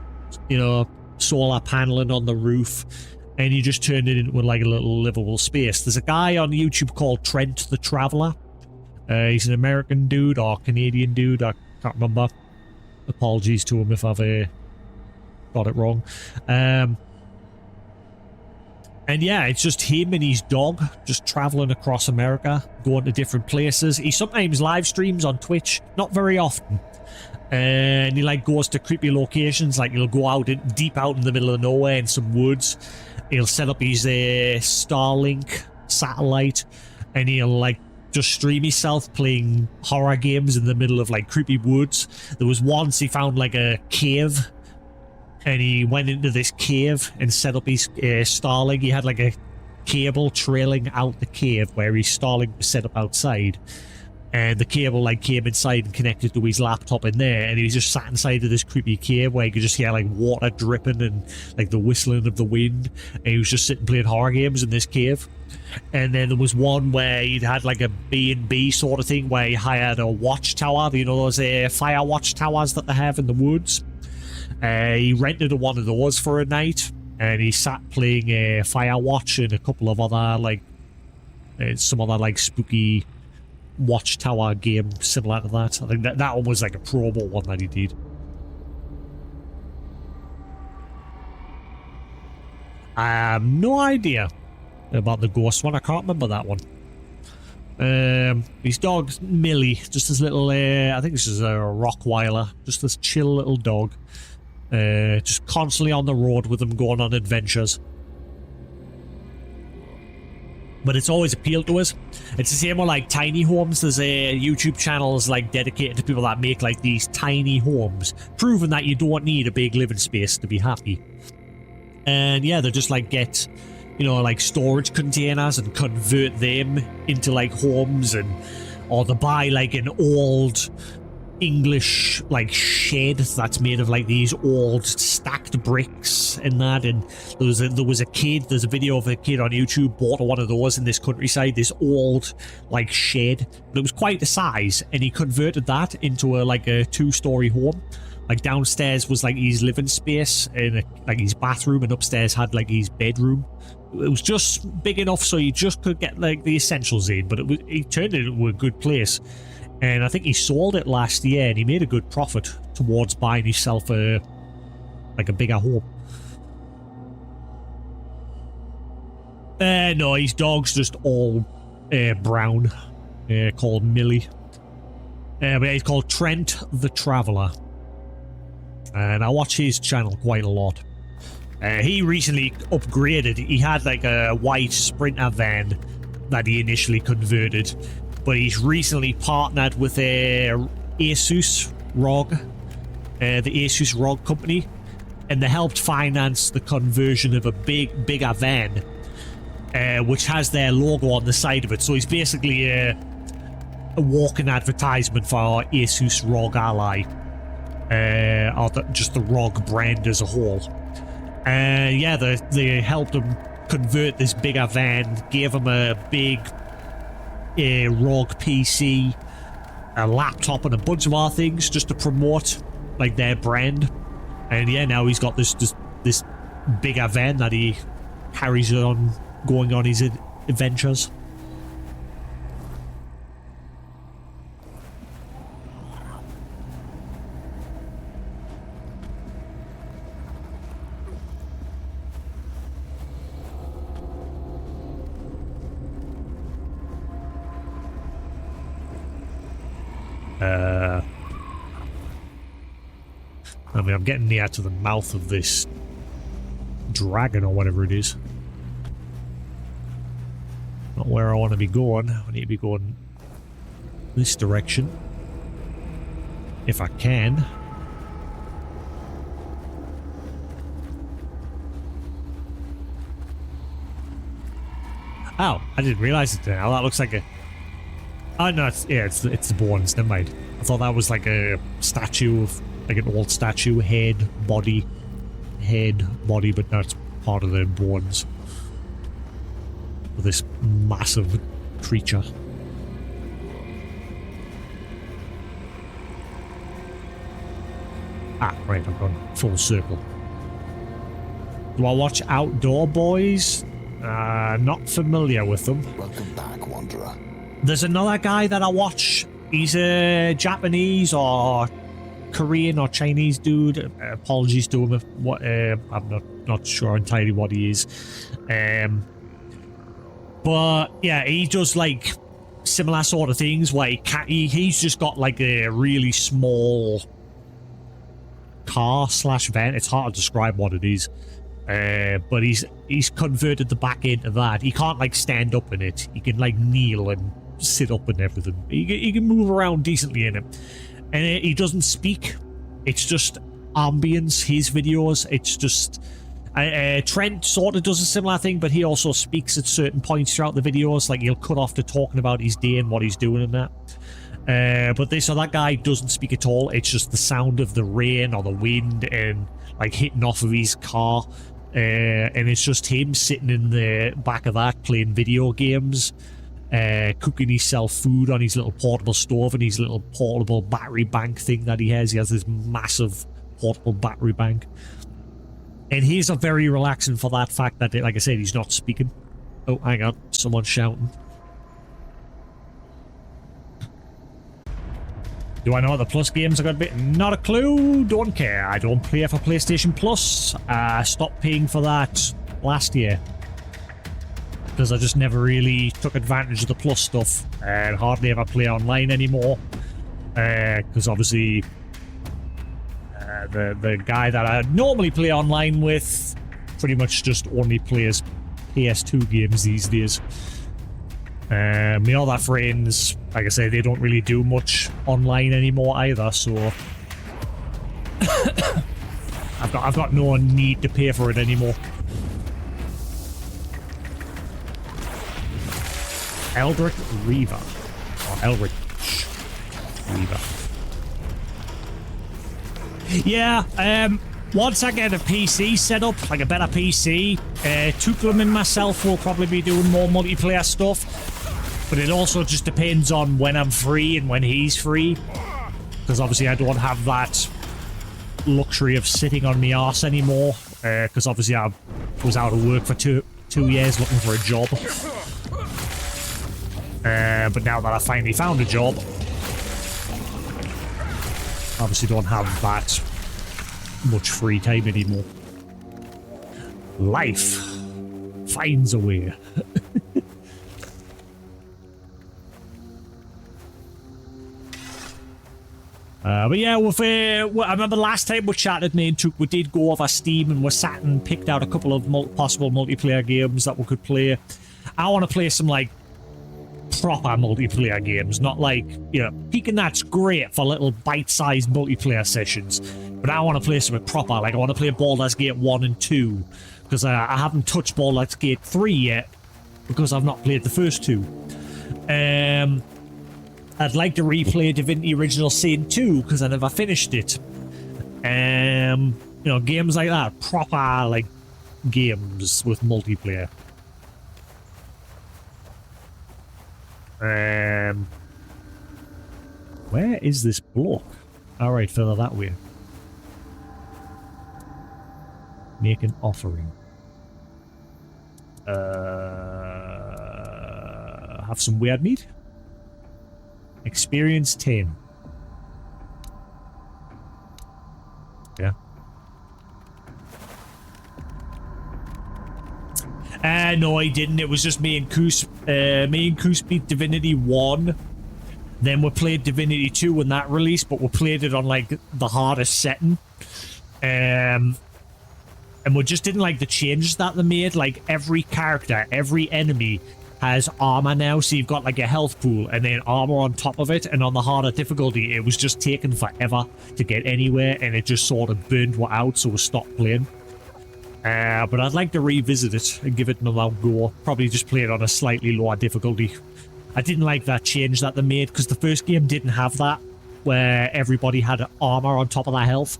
you know, solar paneling on the roof, and you just turn it into a little livable space. There's a guy on YouTube called Trent the Traveler. He's an American dude or Canadian dude, I can't remember. Apologies to him if I've got it wrong. And yeah, it's just him and his dog just traveling across America, going to different places. He sometimes live streams on Twitch, not very often. And he goes to creepy locations, he'll go out deep out in the middle of nowhere in some woods. He'll set up his Starlink satellite, and he'll just stream himself playing horror games in the middle of creepy woods. There was once he found a cave, and he went into this cave and set up his Starlink. He had a cable trailing out the cave where his Starlink was set up outside. And the cable came inside and connected to his laptop in there, and he was just sat inside of this creepy cave where you could just hear water dripping and the whistling of the wind, and he was just sitting playing horror games in this cave. And then there was one where he'd had a B&B sort of thing where he hired a watchtower, you know, those fire watchtowers that they have in the woods. He rented one of those for a night, and he sat playing Firewatch and a couple of other some other spooky watchtower game similar to that. I think that one was a promo one that he did. I have no idea about the ghost one. I can't remember that one. His dog's Millie, just this little I think this is a Rockweiler, just this chill little dog, just constantly on the road with him, going on adventures. But it's always appealed to us. It's the same with tiny homes. There's YouTube channels dedicated to people that make these tiny homes, proving that you don't need a big living space to be happy. And yeah, they just get, you know, storage containers and convert them into homes, and or they buy an old English shed that's made of these old stacked bricks and that. And there was a kid, there's a video of a kid on YouTube bought one of those in this countryside, this old shed, but it was quite the size, and he converted that into a 2-story home. Downstairs was his living space and his bathroom, and upstairs had his bedroom. It was just big enough so you just could get the essentials in, but he turned it into a good place. And I think he sold it last year, and he made a good profit towards buying himself a bigger home. No, his dog's just all brown, called Millie. But he's called Trent the Traveler. And I watch his channel quite a lot. He recently upgraded. He had a white Sprinter van that he initially converted, but he's recently partnered with Asus ROG, the Asus ROG company, and they helped finance the conversion of a bigger van, which has their logo on the side of it. So he's basically a walking advertisement for our Asus ROG Ally. Or just the ROG brand as a whole. Yeah, they helped him convert this bigger van, gave him a big ROG PC, a laptop, and a bunch of other things just to promote like their brand. And yeah, now he's got this bigger van that he carries on going on his adventures. I mean, I'm getting near to the mouth of this dragon or whatever it is. Not where I want to be going. I need to be going this direction. If I can. Oh, I didn't realize it now. That looks like a... Oh, no, it's the bones. Never mind. I thought that was like a statue of... Like an old statue, head, body, but that's part of the bones of this massive creature. Ah, right, I've gone full circle. Do I watch Outdoor Boys? Not familiar with them. Welcome back, Wanderer. There's another guy that I watch. He's a Japanese or Korean or Chinese dude. Apologies to him if what I'm not sure entirely what he is. But yeah, he does like similar sort of things where he's just got like a really small car / van. It's hard to describe what it is. But he's converted the back end of that. He can't like stand up in it. He can like kneel and sit up and everything. He can move around decently in it. And he doesn't speak. It's just ambience, his videos. It's just... Trent sort of does a similar thing, but he also speaks at certain points throughout the videos. Like, he'll cut off to talking about his day and what he's doing and that. But this other guy doesn't speak at all. It's just the sound of the rain or the wind and, like, hitting off of his car. And it's just him sitting in the back of that playing video games. Cooking himself food on his little portable stove and his little portable battery bank thing that he has. He has this massive portable battery bank. And he's a very relaxing for that fact that, like I said, he's not speaking. Oh, hang on. Someone's shouting. Do I know what the Plus games are going to be? Not a clue. Don't care. I don't play for PlayStation Plus. I stopped paying for that last year. Because I just never really took advantage of the Plus stuff and hardly ever play online anymore. Because obviously the guy that I normally play online with pretty much just only plays PS2 games these days. My other friends, like I say, they don't really do much online anymore either, so I've got no need to pay for it anymore. Eldritch Reaver. Or Eldritch Reaver. Yeah, once I get a PC set up, like a better PC, Tuklam and myself will probably be doing more multiplayer stuff. But it also just depends on when I'm free and when he's free. Because obviously I don't have that luxury of sitting on my arse anymore. Because obviously I was out of work for two years looking for a job. But now that I finally found a job, obviously don't have that much free time anymore. Life finds a way. But yeah, I remember last time we chatted, me and Took, we did go over Steam and we sat and picked out a couple of possible multiplayer games that we could play. I want to play some, like, proper multiplayer games, not like, you know, Peeking that's great for little bite-sized multiplayer sessions, but I want to play something proper. Like, I want to play Baldur's Gate 1 and 2, because I haven't touched Baldur's Gate 3 yet, because I've not played the first two. I'd like to replay Divinity Original Sin 2 because I never finished it. You know, games like that, proper like games with multiplayer. Where is this block? All right, further that way. Make an offering. Have some weird meat. Experience 10. Yeah. No, I didn't. It was just me and Koos. Me and Koos beat Divinity 1. Then we played Divinity 2 when that released, but we played it on, like, the hardest setting. And we just didn't like the changes that they made. Like, every character, every enemy has armor now, so you've got, like, a health pool and then armor on top of it, and on the harder difficulty, it was just taking forever to get anywhere, and it just sort of burned what out, so we stopped playing. But I'd like to revisit it and give it another go. Probably just play it on a slightly lower difficulty. I didn't like that change that they made, because the first game didn't have that, where everybody had armor on top of their health.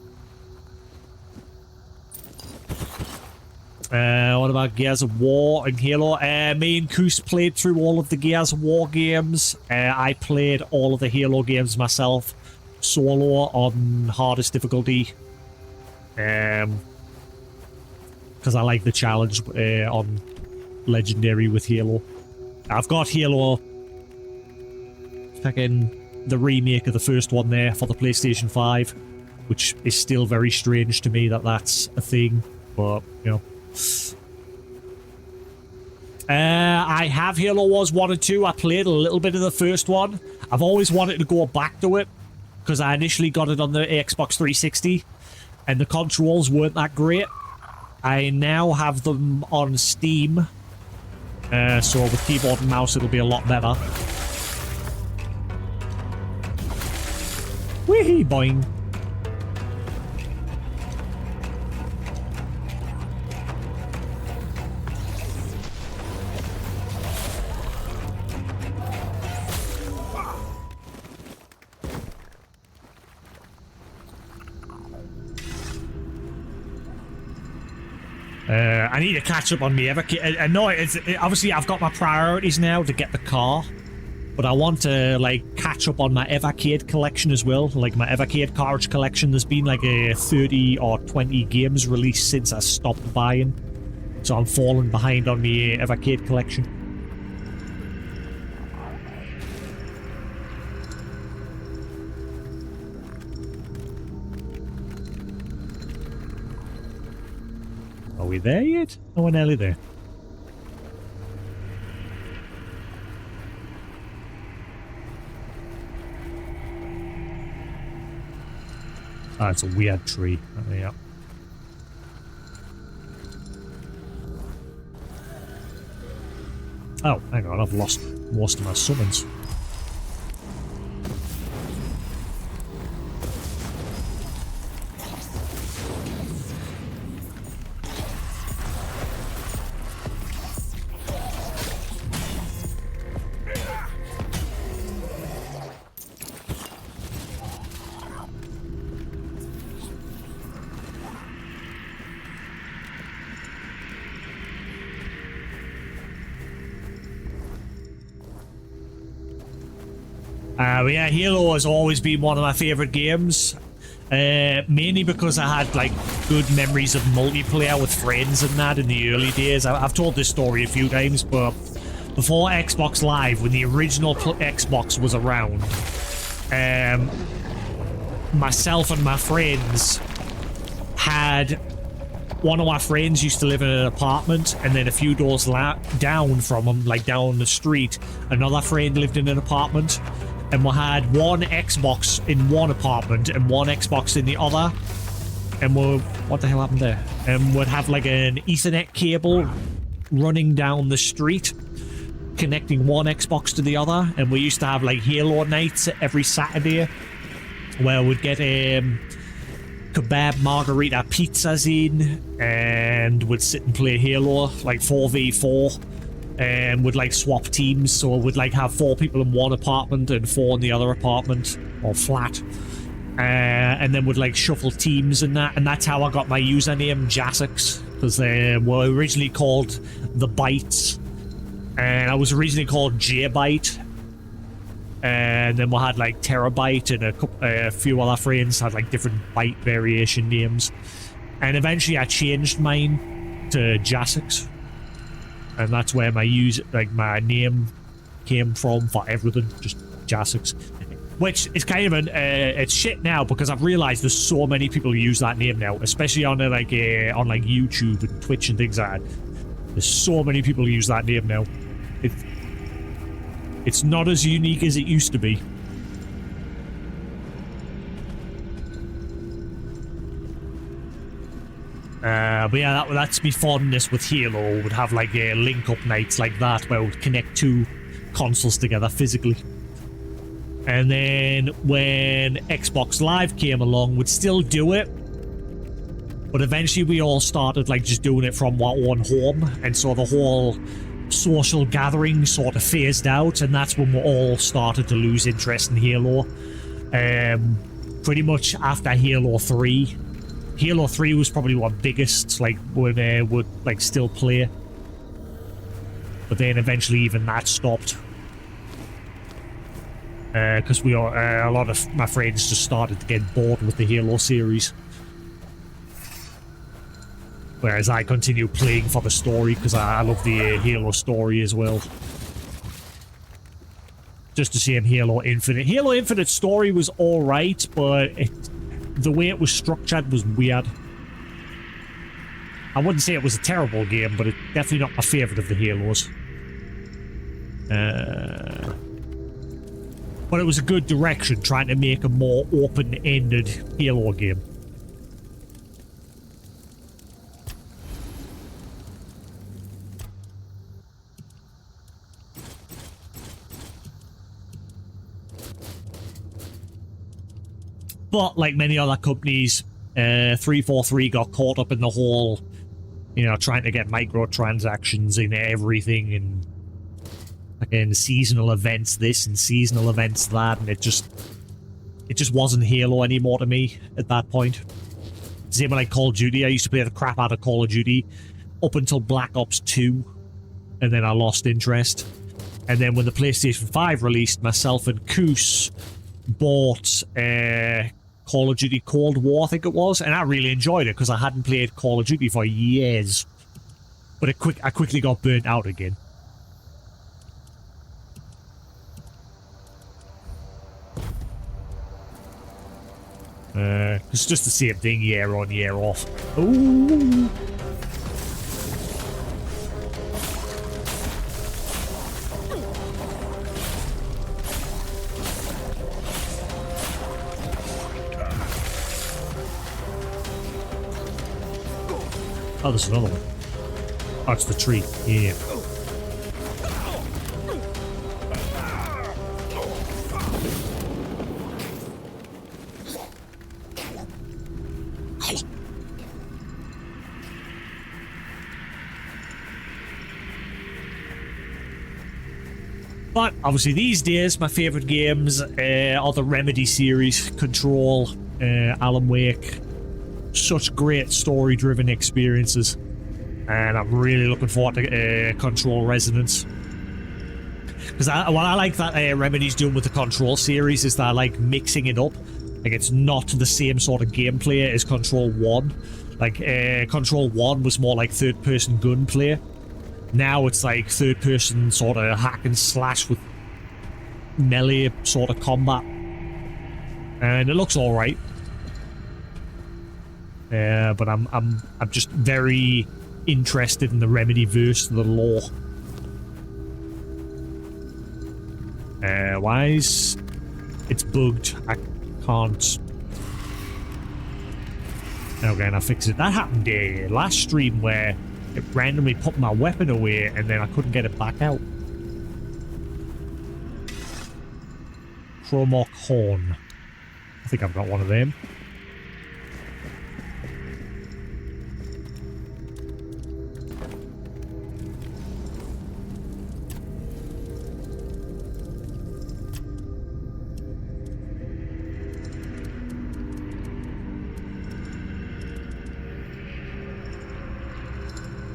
What about Gears of War and Halo? Me and Koos played through all of the Gears of War games. I played all of the Halo games myself, solo on hardest difficulty. Because I like the challenge on Legendary with Halo. I've got Halo, fucking the remake of the first one there for the PlayStation 5, which is still very strange to me that that's a thing, but, you know. I have Halo Wars 1 and 2. I played a little bit of the first one. I've always wanted to go back to it because I initially got it on the Xbox 360 and the controls weren't that great. I now have them on Steam, so with keyboard and mouse it'll be a lot better. Whee boing. I need to catch up on me Evercade. I know obviously I've got my priorities now to get the car, but I want to like catch up on my Evercade collection as well. Like my Evercade cartridge collection, there's been like a 30 or 20 games released since I stopped buying, so I'm falling behind on my Evercade collection. Are we there yet? No, we're nearly there. Ah, it's a weird tree. Oh, yeah. Oh, hang on, I've lost most of my summons. Yeah, Halo has always been one of my favourite games. Mainly because I had like good memories of multiplayer with friends and that in the early days. I've told this story a few times, but before Xbox Live, when the original Xbox was around, myself and my friends had... One of my friends used to live in an apartment, and then a few doors down from him, like down the street, another friend lived in an apartment. And we had one Xbox in one apartment and one Xbox in the other. And what the hell happened there? And we'd have like an Ethernet cable running down the street, connecting one Xbox to the other. And we used to have like Halo nights every Saturday, where we'd get kebab margarita pizzas in, and we'd sit and play Halo, like 4v4. and would like swap teams, so would like have 4 people in one apartment and 4 in the other apartment or flat, and then would like shuffle teams and that, and that's how I got my username Jasix, because they were originally called the Bites, and I was originally called J-Bite, and then we had like Terabyte, and a few other friends had like different byte variation names, and eventually I changed mine to Jasix. And that's where my my name came from for everything, just Jasix. Which is kind of it's shit now, because I've realized there's so many people who use that name now, especially on like YouTube and Twitch and things like that. There's so many people who use that name now. It's not as unique as it used to be. But yeah, that's me fondness with Halo. Would have like link-up nights like that where we'd connect 2 consoles together physically. And then when Xbox Live came along, we'd still do it. But eventually we all started like just doing it from our own home. And so the whole social gathering sort of phased out. And that's when we all started to lose interest in Halo. Pretty much after Halo 3. Halo 3 was probably our biggest, like, when would like still play. But then eventually even that stopped. Because a lot of my friends just started to get bored with the Halo series. Whereas I continue playing for the story, because I love the Halo story as well. Just the same Halo Infinite. Halo Infinite story was alright, but the way it was structured was weird. I wouldn't say it was a terrible game, but it's definitely not my favourite of the Halos. But it was a good direction, trying to make a more open-ended Halo game. But like many other companies, 343 got caught up in the whole, you know, trying to get microtransactions in everything, and again, seasonal events this and seasonal events that, and it just wasn't Halo anymore to me at that point. Same with like Call of Duty. I used to play the crap out of Call of Duty up until Black Ops 2, and then I lost interest. And then when the PlayStation 5 released, myself and Koos bought Call of Duty Cold War, I think it was, and I really enjoyed it because I hadn't played Call of Duty for years. But I quickly got burnt out again. It's just the same thing year on, year off. Ooh. Oh, there's another one. Oh, it's the tree. Yeah. But obviously these days my favourite games are the Remedy series, Control, Alan Wake. Such great story-driven experiences, and I'm really looking forward to Control Resonance. Because what I like that Remedy's doing with the Control series is they're like mixing it up. Like it's not the same sort of gameplay as Control 1. Like Control 1 was more like third-person gunplay. Now it's like third-person sort of hack and slash with melee sort of combat, and it looks all right. But I'm just very interested in the Remedy verse, the lore. Why is it's bugged? I can't. Okay, and I fix it. That happened last stream where it randomly put my weapon away and then I couldn't get it back out. Chromok Horn. I think I've got one of them.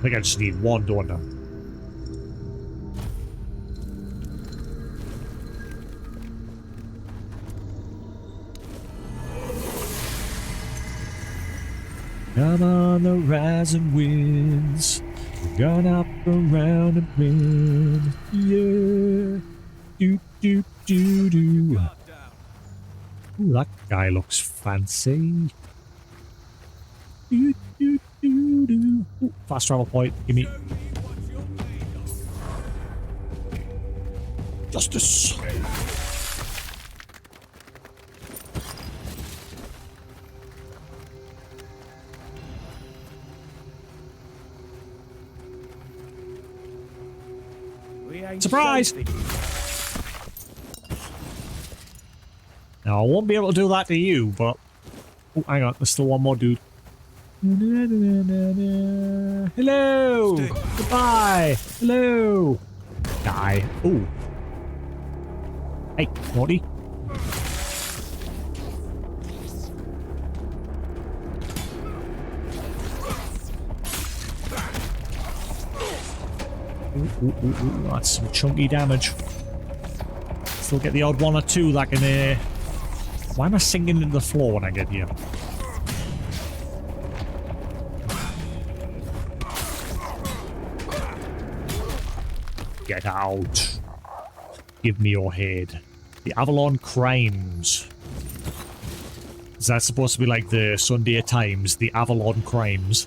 think I just need one, don't I? Come on the rising winds, we're gonna up around and win, yeah. Do do do do. Ooh, that guy looks fancy. Do do do do. Ooh, fast travel point, give me. Justice. Surprise! Now, I won't be able to do that to you, but... Oh, hang on, there's still one more dude. Hello! Goodbye! Hello! Die. Ooh. Hey, naughty. Ooh, that's some chunky damage. Still get the odd one or two that can... Why am I sinking into the floor when I get here? Get out. Give me your head. The Avalon Crimes. Is that supposed to be like the Sunday Times? The Avalon Crimes.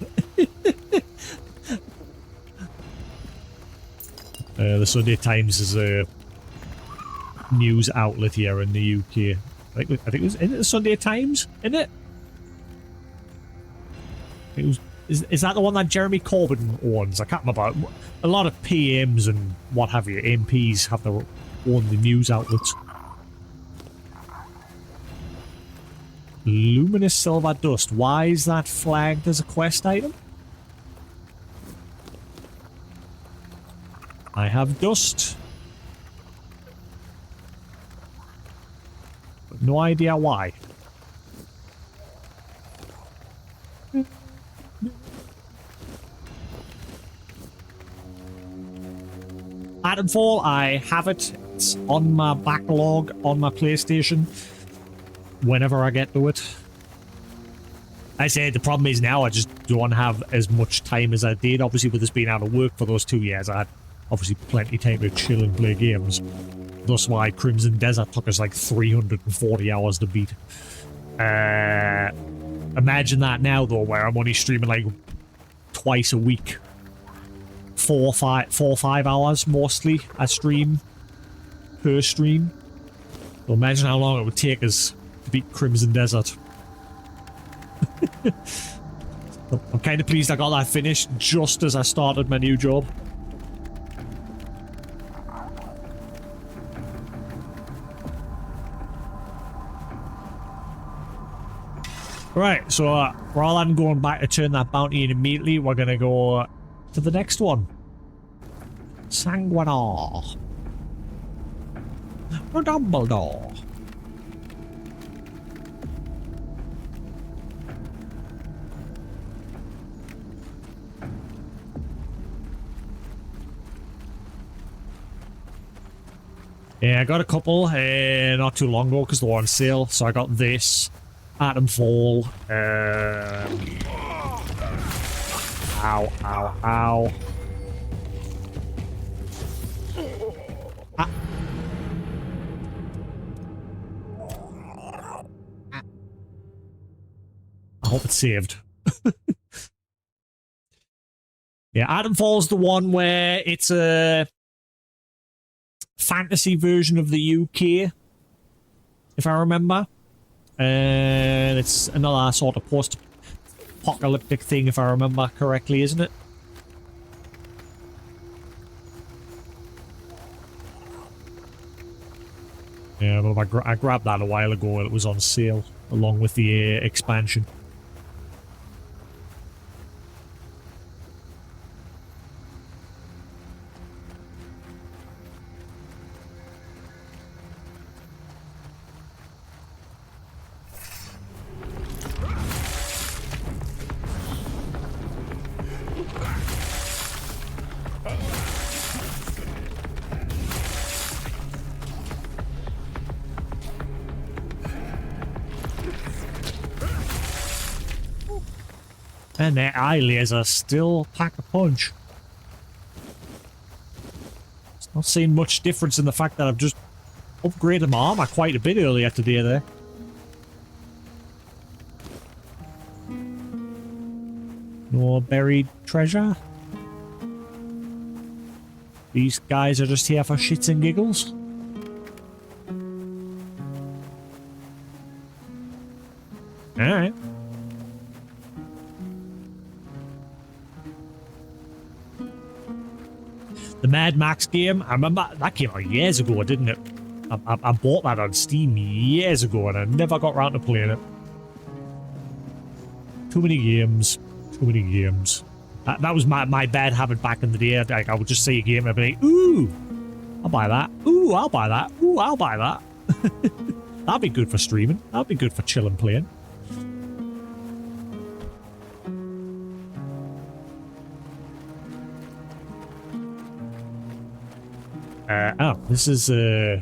The Sunday Times is a news outlet here in the UK. I think it was, isn't it the Sunday Times? Isn't it? It was. Is that the one that Jeremy Corbyn owns? I can't remember. A lot of PMs and what have you, MPs have their own the news outlets. Luminous silver dust. Why is that flagged as a quest item? I have dust. But no idea why. Titanfall, I have it. It's on my backlog on my PlayStation. Whenever I get to it. I say the problem is now I just don't have as much time as I did. Obviously, with us being out of work for those 2 years, I had obviously plenty of time to chill and play games. That's why Crimson Desert took us like 340 hours to beat. Imagine that now, though, where I'm only streaming like twice a week. 4 or 5 hours mostly I stream per stream. So imagine how long it would take us to beat Crimson Desert. I'm kind of pleased I got that finished just as I started my new job. Right, so rather than going back to turn that bounty in immediately, we're going to go to the next one. Sanguinar. Or Dumbledore. Yeah, I got a couple not too long ago because they were on sale. So I got this. Atomfall. Ow, ow, ow. Ah. I hope it's saved. Yeah, Atomfall's the one where it's a fantasy version of the UK, if I remember. And it's another sort of post-apocalyptic thing, if I remember correctly, isn't it? Yeah, well, I grabbed that a while ago. It was on sale, along with the expansion. And their eye lasers still pack a punch. It's not seeing much difference in the fact that I've just upgraded my armor quite a bit earlier today there. No buried treasure. These guys are just here for shits and giggles. Alright. The Mad Max game, I remember that came out years ago, didn't it? I bought that on Steam years ago and I never got around to playing it. Too many games. Too many games. That was my bad habit back in the day. Like, I would just see a game and I'd be like, ooh, I'll buy that. Ooh, I'll buy that. Ooh, I'll buy that. That'd be good for streaming. That'd be good for chilling playing. Oh, this is, oh,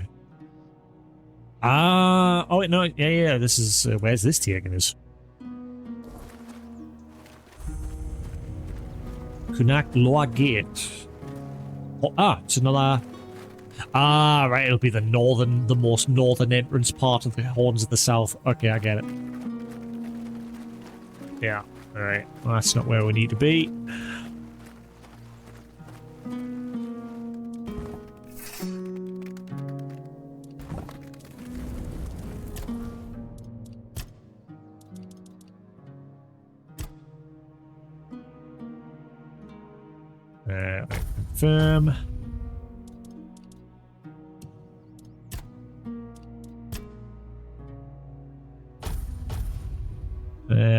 wait, no, yeah, this is, where's this taking us? Kunak Lower Gate. Oh, it's another, right, it'll be the most northern entrance part of the Horns of the South. Okay, I get it. Yeah, alright, well, that's not where we need to be. Confirm.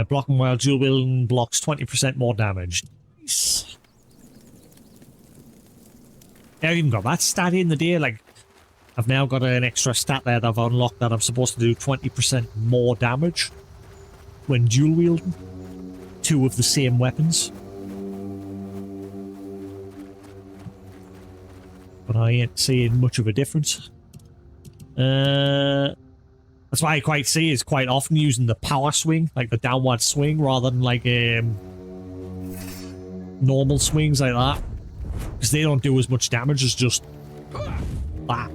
Blocking while dual wielding blocks 20% more damage. Nice. I even got that stat in the day. Like, I've now got an extra stat there that I've unlocked that I'm supposed to do 20% more damage when dual wielding two of the same weapons. But I ain't seeing much of a difference. That's why I quite see is quite often using the power swing, like the downward swing, rather than like normal swings like that. Because they don't do as much damage as just that.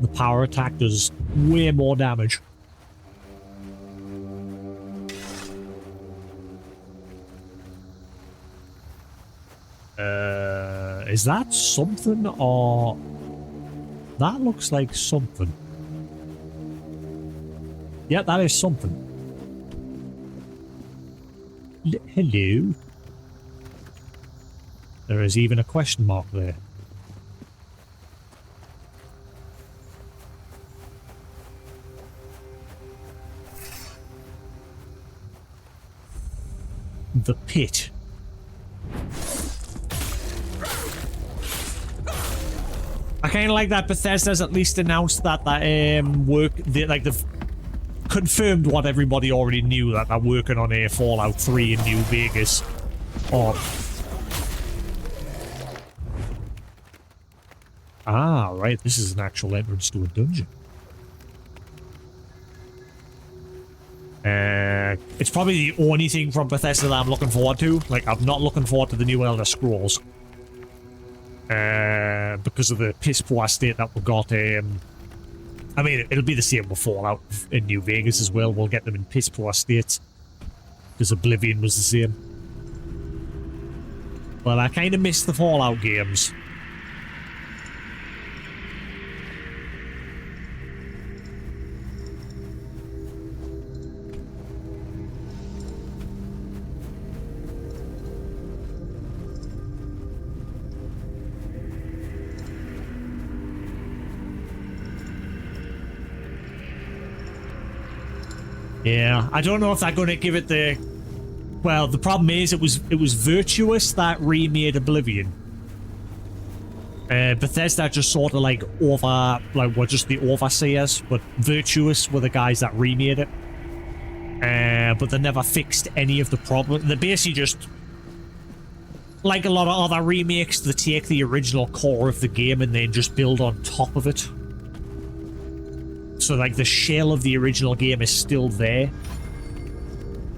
The power attack does way more damage. Is that something or... That looks like something. Yeah, that is something. Hello? There is even a question mark there. The pit. I kind of like that Bethesda's at least announced that they've confirmed what everybody already knew, that they're working on a Fallout 3 in New Vegas. Right, this is an actual entrance to a dungeon. It's probably the only thing from Bethesda that I'm looking forward to. Like, I'm not looking forward to the new Elder Scrolls. Because of the piss poor state that we got. I mean, it'll be the same with Fallout in New Vegas as well. We'll get them in piss poor states. Because Oblivion was the same. But I kind of miss the Fallout games. Yeah, I don't know if they're going to give it the... Well, the problem is it was Virtuous that remade Oblivion. Bethesda just sort of were just the overseers, but Virtuous were the guys that remade it. But they never fixed any of the problems. They basically just, like a lot of other remakes, they take the original core of the game and then just build on top of it. So, like, the shell of the original game is still there.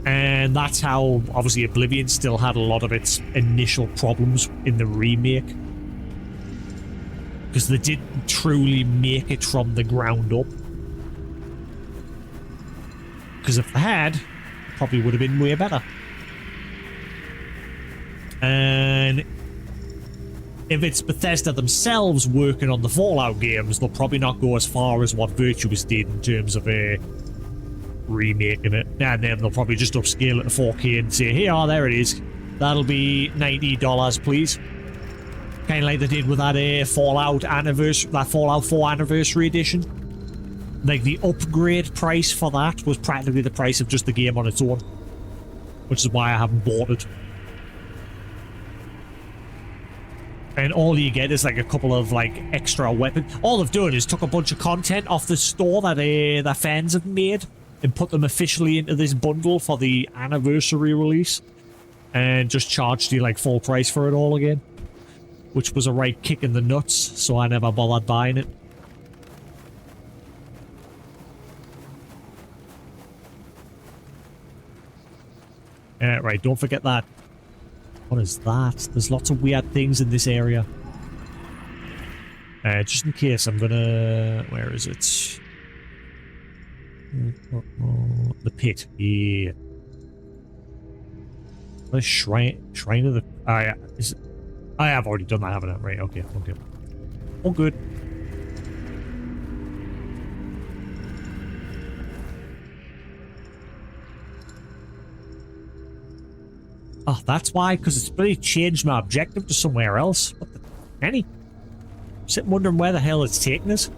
And that's how, obviously, Oblivion still had a lot of its initial problems in the remake. Because they didn't truly make it from the ground up. Because if they had, it probably would have been way better. And if it's Bethesda themselves working on the Fallout games, they'll probably not go as far as what Virtuous did in terms of remaking it. And then they'll probably just upscale it to 4K and say, here, there it is. That'll be $90, please. Kind of like they did with that Fallout anniversary, that Fallout 4 Anniversary Edition. Like, the upgrade price for that was practically the price of just the game on its own. Which is why I haven't bought it. And all you get is like a couple of like extra weapons. All they've done is took a bunch of content off the store that their fans have made and put them officially into this bundle for the anniversary release. And just charged you like full price for it all again. Which was a right kick in the nuts, so I never bothered buying it. Right, don't forget that. What is that? There's lots of weird things in this area. Just in case, I'm gonna... Where is it? The pit. Yeah. The shrine of the... is it? I have already done that, haven't I? Right, okay, okay. All good. Oh, that's why, because it's really changed my objective to somewhere else. What the... Any? I'm sitting wondering where the hell it's taking us.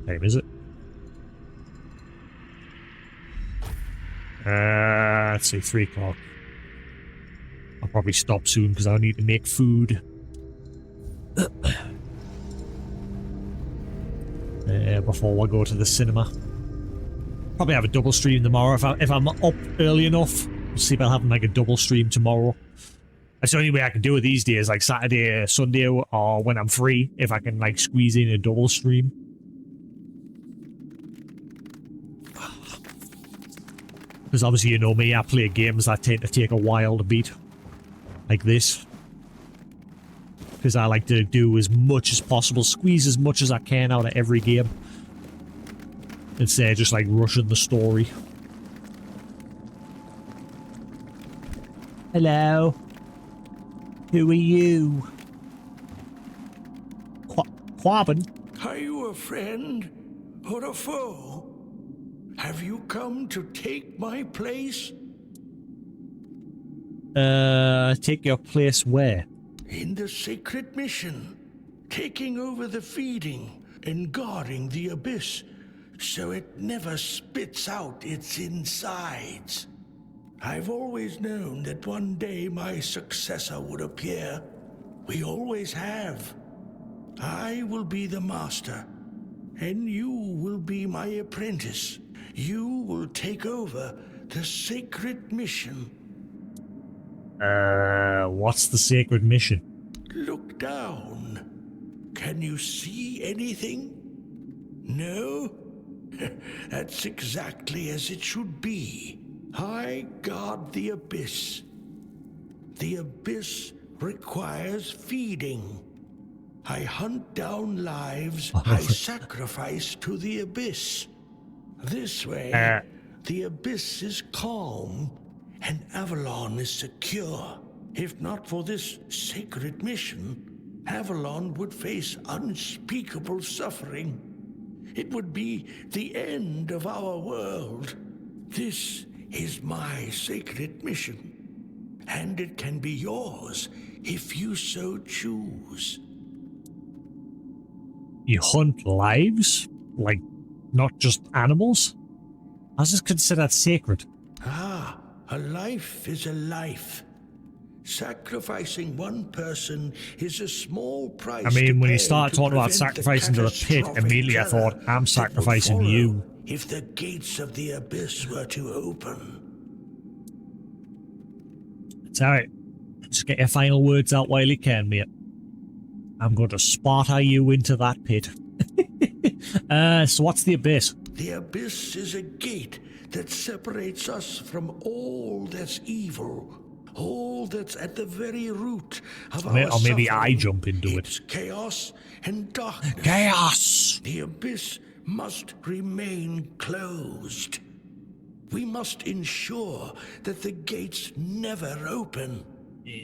Time is it? Let's see, 3 o'clock. I'll probably stop soon because I need to make food. Before I go to the cinema. Probably have a double stream tomorrow if I'm up early enough. We'll see if I'll have like a double stream tomorrow. That's the only way I can do it these days, like Saturday, Sunday, or when I'm free, if I can like squeeze in a double stream. Because obviously you know me, I play games that tend to take a while to beat. Like this. Because I like to do as much as possible, squeeze as much as I can out of every game. Instead of just like rushing the story. Hello. Who are you? Quabbin? Are you a friend or a foe? Have you come to take my place? Take your place where? In the sacred mission. Taking over the feeding and guarding the abyss so it never spits out its insides. I've always known that one day my successor would appear. We always have. I will be the master, and you will be my apprentice. You will take over the sacred mission. What's the sacred mission? Look down. Can you see anything? No? That's exactly as it should be. I guard the abyss. The abyss requires feeding. I hunt down lives I sacrifice to the abyss. This way, the abyss is calm and Avalon is secure. If not for this sacred mission, Avalon would face unspeakable suffering. It would be the end of our world. This is my sacred mission, and it can be yours if you so choose. You hunt lives? Like, not just animals? As is considered sacred. Ah, a life is a life. Sacrificing one person is a small price. I mean, to when you pay start to talking about prevent sacrificing to the pit, catastrophic immediately I thought, terror I'm that sacrificing would follow you. if the gates of the abyss were to open. It's alright. Just get your final words out while you can, mate. I'm going to sparta you into that pit. So what's the abyss? The abyss is a gate that separates us from all that's evil, all that's at the very root of our Or maybe suffering. I jump into It's chaos and darkness. Chaos! The abyss must remain closed. We must ensure that the gates never open.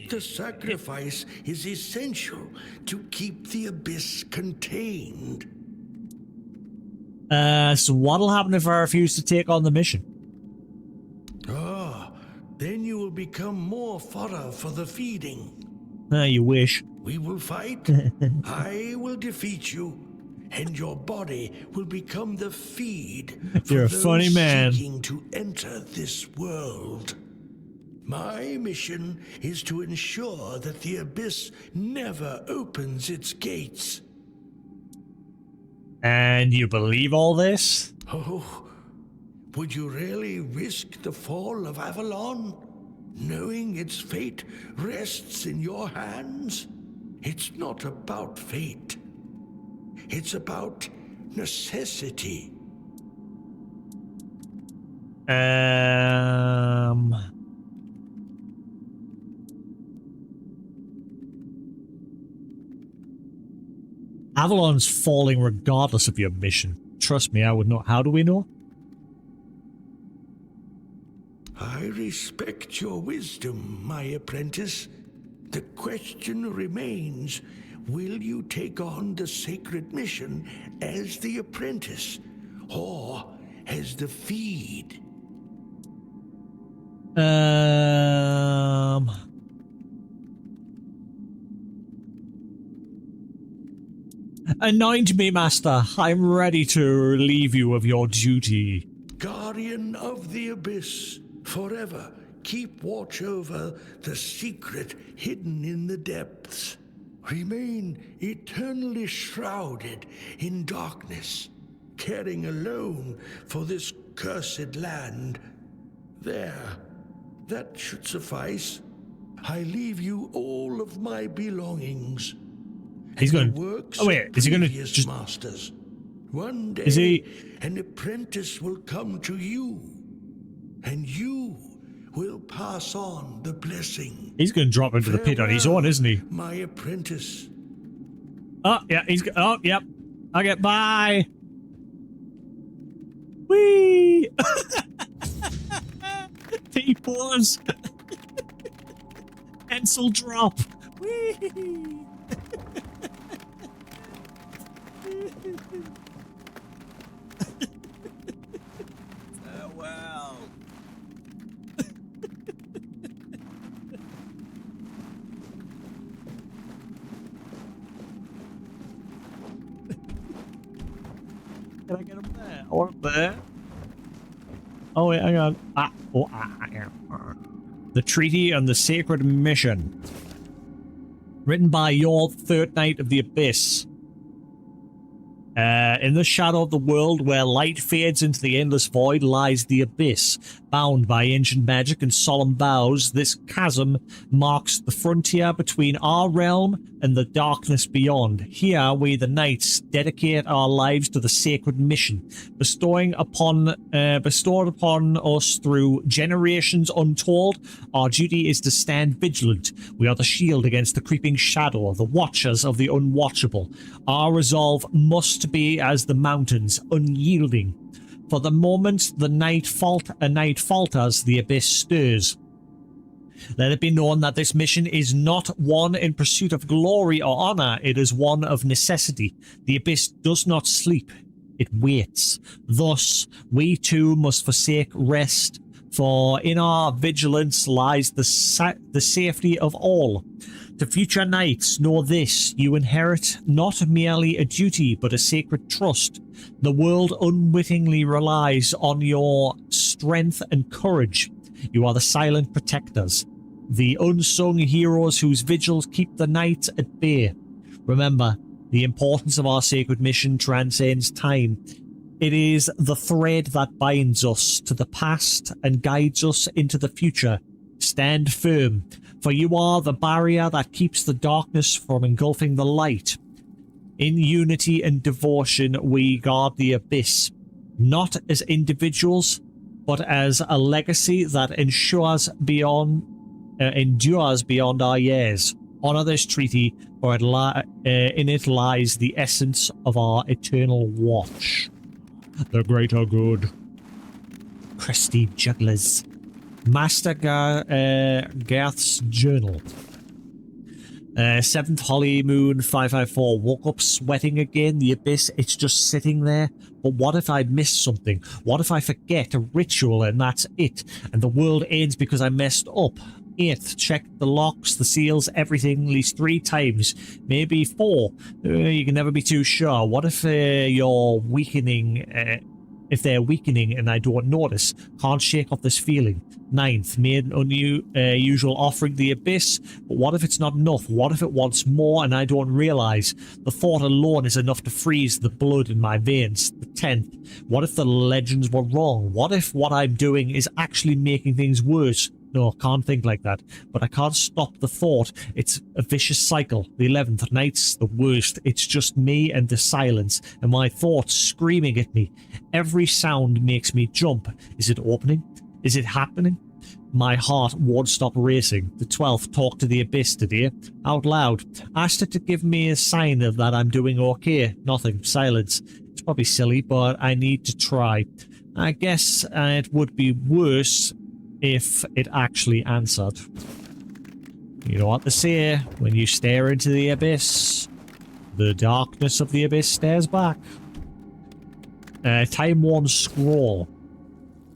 The sacrifice is essential to keep the abyss contained. So what'll happen if I refuse to take on the mission? Ah, then you will become more fodder for the feeding. You wish. We will fight. I will defeat you, and your body will become the feed for You're a those funny man. seeking to enter this world. My mission is to ensure that the abyss never opens its gates. And you believe all this? Oh, would you really risk the fall of Avalon, knowing its fate rests in your hands? It's not about fate. It's about necessity. Avalon's falling regardless of your mission. Trust me, I would know. How do we know? I respect your wisdom, my apprentice. The question remains, will you take on the sacred mission as the apprentice or as the feed? Anoint me, master. I'm ready to relieve you of your duty. Guardian of the abyss, forever keep watch over the secret hidden in the depths. Remain eternally shrouded in darkness, caring alone for this cursed land. There, that should suffice. I leave you all of my belongings. He's going. Oh wait, is he going to just? Masters. One day, Is he? An apprentice will come to you, and you will pass on the blessing. He's going to drop into the pit on his own, isn't he? My apprentice. Oh yeah, he's. Oh yep. Okay, bye. Whee! T-pause. Pencil drop. Whee! Farewell. Can I get him there? Or up there? Oh wait, hang on. The Treaty on the Sacred Mission. Written by your third Knight of the Abyss. In the shadow of the world where light fades into the endless void lies the abyss. Bound by ancient magic and solemn vows, this chasm marks the frontier between our realm and the darkness beyond. Here, we the Knights dedicate our lives to the sacred mission, bestowed upon us through generations untold. Our duty is to stand vigilant. We are the shield against the creeping shadow, the watchers of the unwatchable. Our resolve must be as the mountains, unyielding. For the moment a night falters, the abyss stirs. Let it be known that this mission is not one in pursuit of glory or honor, it is one of necessity. The abyss does not sleep, it waits. Thus, we too must forsake rest For in our vigilance lies the safety of all. To future knights, know this, you inherit not merely a duty, but a sacred trust. The world unwittingly relies on your strength and courage. You are the silent protectors, the unsung heroes whose vigils keep the night at bay. Remember, the importance of our sacred mission transcends time. It is the thread that binds us to the past and guides us into the future. Stand firm, for you are the barrier that keeps the darkness from engulfing the light. In unity and devotion, we guard the abyss, not as individuals, but as a legacy that endures beyond our years. Honor this treaty, for in it lies the essence of our eternal watch. The greater good. Crusty jugglers. Master Garth's journal. 7th Holly Moon 554. Woke up sweating again. The abyss, it's just sitting there. But what if I miss something? What if I forget a ritual and that's it? And the world ends because I messed up? 8th, check the locks, the seals, everything at least 3 times, maybe 4. You can never be too sure. What if you're weakening? If they're weakening and I don't notice, can't shake off this feeling. 9th, made an unusual offering the abyss, but what if it's not enough? What if it wants more and I don't realize? The thought alone is enough to freeze the blood in my veins. The 10th, what if the legends were wrong? What if what I'm doing is actually making things worse? No, can't think like that. But I can't stop the thought. It's a vicious cycle. The 11th, night's the worst. It's just me and the silence, and my thoughts screaming at me. Every sound makes me jump. Is it opening? Is it happening? My heart won't stop racing. The 12th, talk to the abyss today. Out loud. Asked it to give me a sign of that I'm doing okay. Nothing. Silence. It's probably silly, but I need to try. I guess it would be worse if it actually answered. You know what they say, when you stare into the abyss, the darkness of the abyss stares back. Time-worn scroll.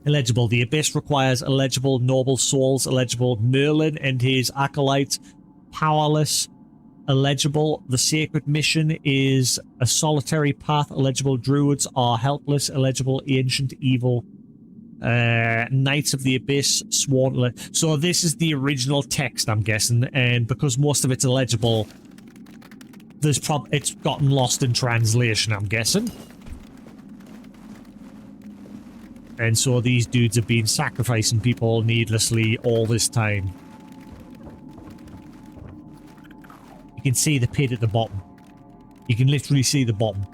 Illegible. The abyss requires illegible noble souls. Illegible. Merlin and his acolytes. Powerless. Illegible. The sacred mission is a solitary path. Illegible. Druids are helpless. Illegible. Ancient evil. Knights of the Abyss, sworn. So this is the original text, I'm guessing, and because most of it's illegible, it's gotten lost in translation, I'm guessing. And so these dudes have been sacrificing people needlessly all this time. You can see the pit at the bottom. You can literally see the bottom.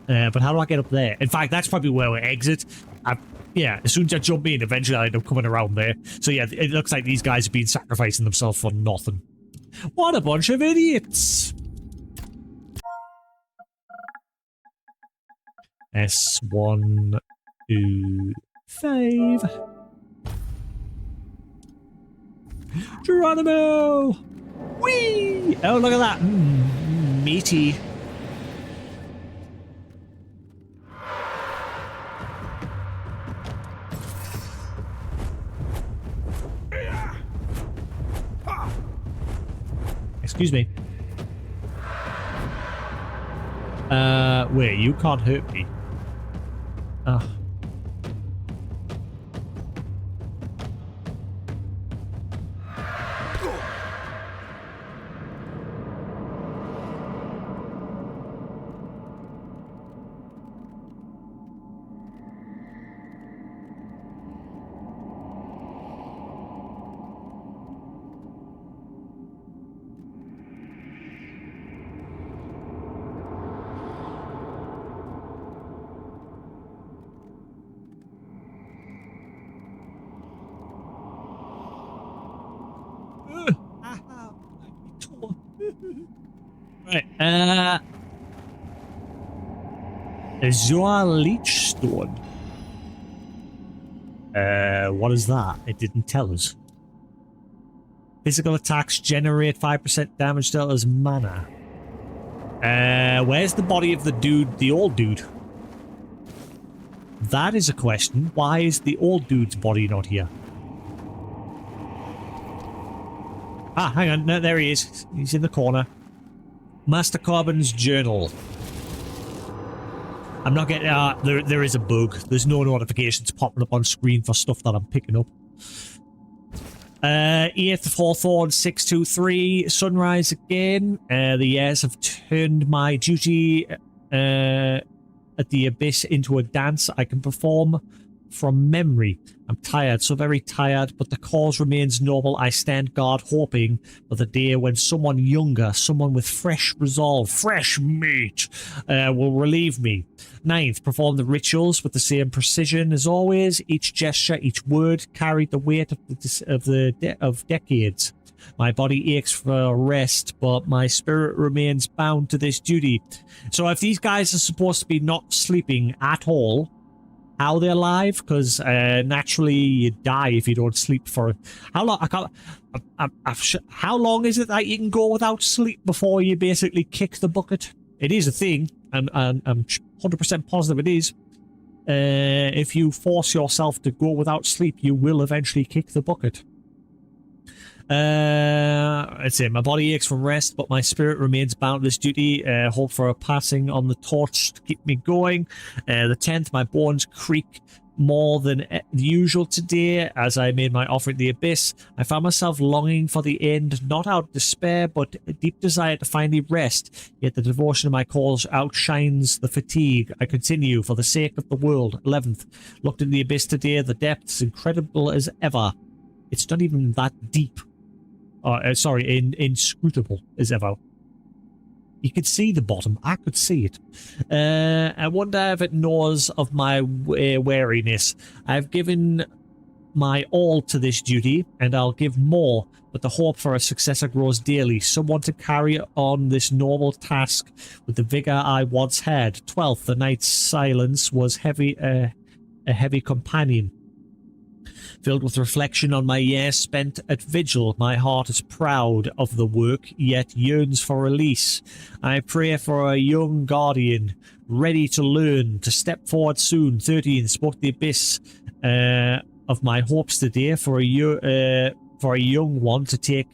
But how do I get up there? In fact, that's probably where we exit. Yeah, as soon as I jump in, eventually I end up coming around there. So yeah, it looks like these guys have been sacrificing themselves for nothing. What a bunch of idiots! S1, 2, 5. Geronimo! Whee! Oh, look at that! Meaty. Excuse me. Wait, you can't hurt me. Ah. Right, Azure Leech Stone. What is that? It didn't tell us. Physical attacks generate 5% damage dealt as mana. Where's the body of the dude, the old dude? That is a question. Why is the old dude's body not here? Ah, hang on. No, there he is. He's in the corner. Master Carbon's journal. I'm not getting... there is a bug. There's no notifications popping up on screen for stuff that I'm picking up. 8th of Hawthorne, 623. Sunrise again. The years have turned my duty at the Abyss into a dance I can perform from memory. I'm tired, so very tired, but the cause remains noble. I stand guard hoping for the day when someone younger, someone with fresh resolve, fresh meat, will relieve me. 9th, perform the rituals with the same precision as always. Each gesture, each word carried the weight of decades. My body aches for rest, but my spirit remains bound to this duty. So if these guys are supposed to be not sleeping at all, how they're alive? Because naturally you die if you don't sleep for how long? How long is it that you can go without sleep before you basically kick the bucket? It is a thing, and I'm 100% positive it is. If you force yourself to go without sleep, you will eventually kick the bucket. Let's say my body aches from rest, but my spirit remains bound to this duty. Hope for a passing on the torch to keep me going. The 10th, my bones creak more than usual today as I made my offering to the Abyss. I found myself longing for the end, not out of despair, but a deep desire to finally rest. Yet the devotion of my cause outshines the fatigue. I continue for the sake of the world. 11th, looked in the Abyss today. The depths incredible as ever. It's not even that deep. Inscrutable as ever. You could see the bottom. I could see it. I wonder if it knows of my wariness. I've given my all to this duty, and I'll give more, but the hope for a successor grows daily. Someone to carry on this noble task with the vigor I once had. 12th, the night's silence was a heavy companion. Filled with reflection on my years spent at vigil, my heart is proud of the work, yet yearns for release. I pray for a young guardian, ready to learn, to step forward soon. 13, spoke the Abyss of my hopes today for a young one to take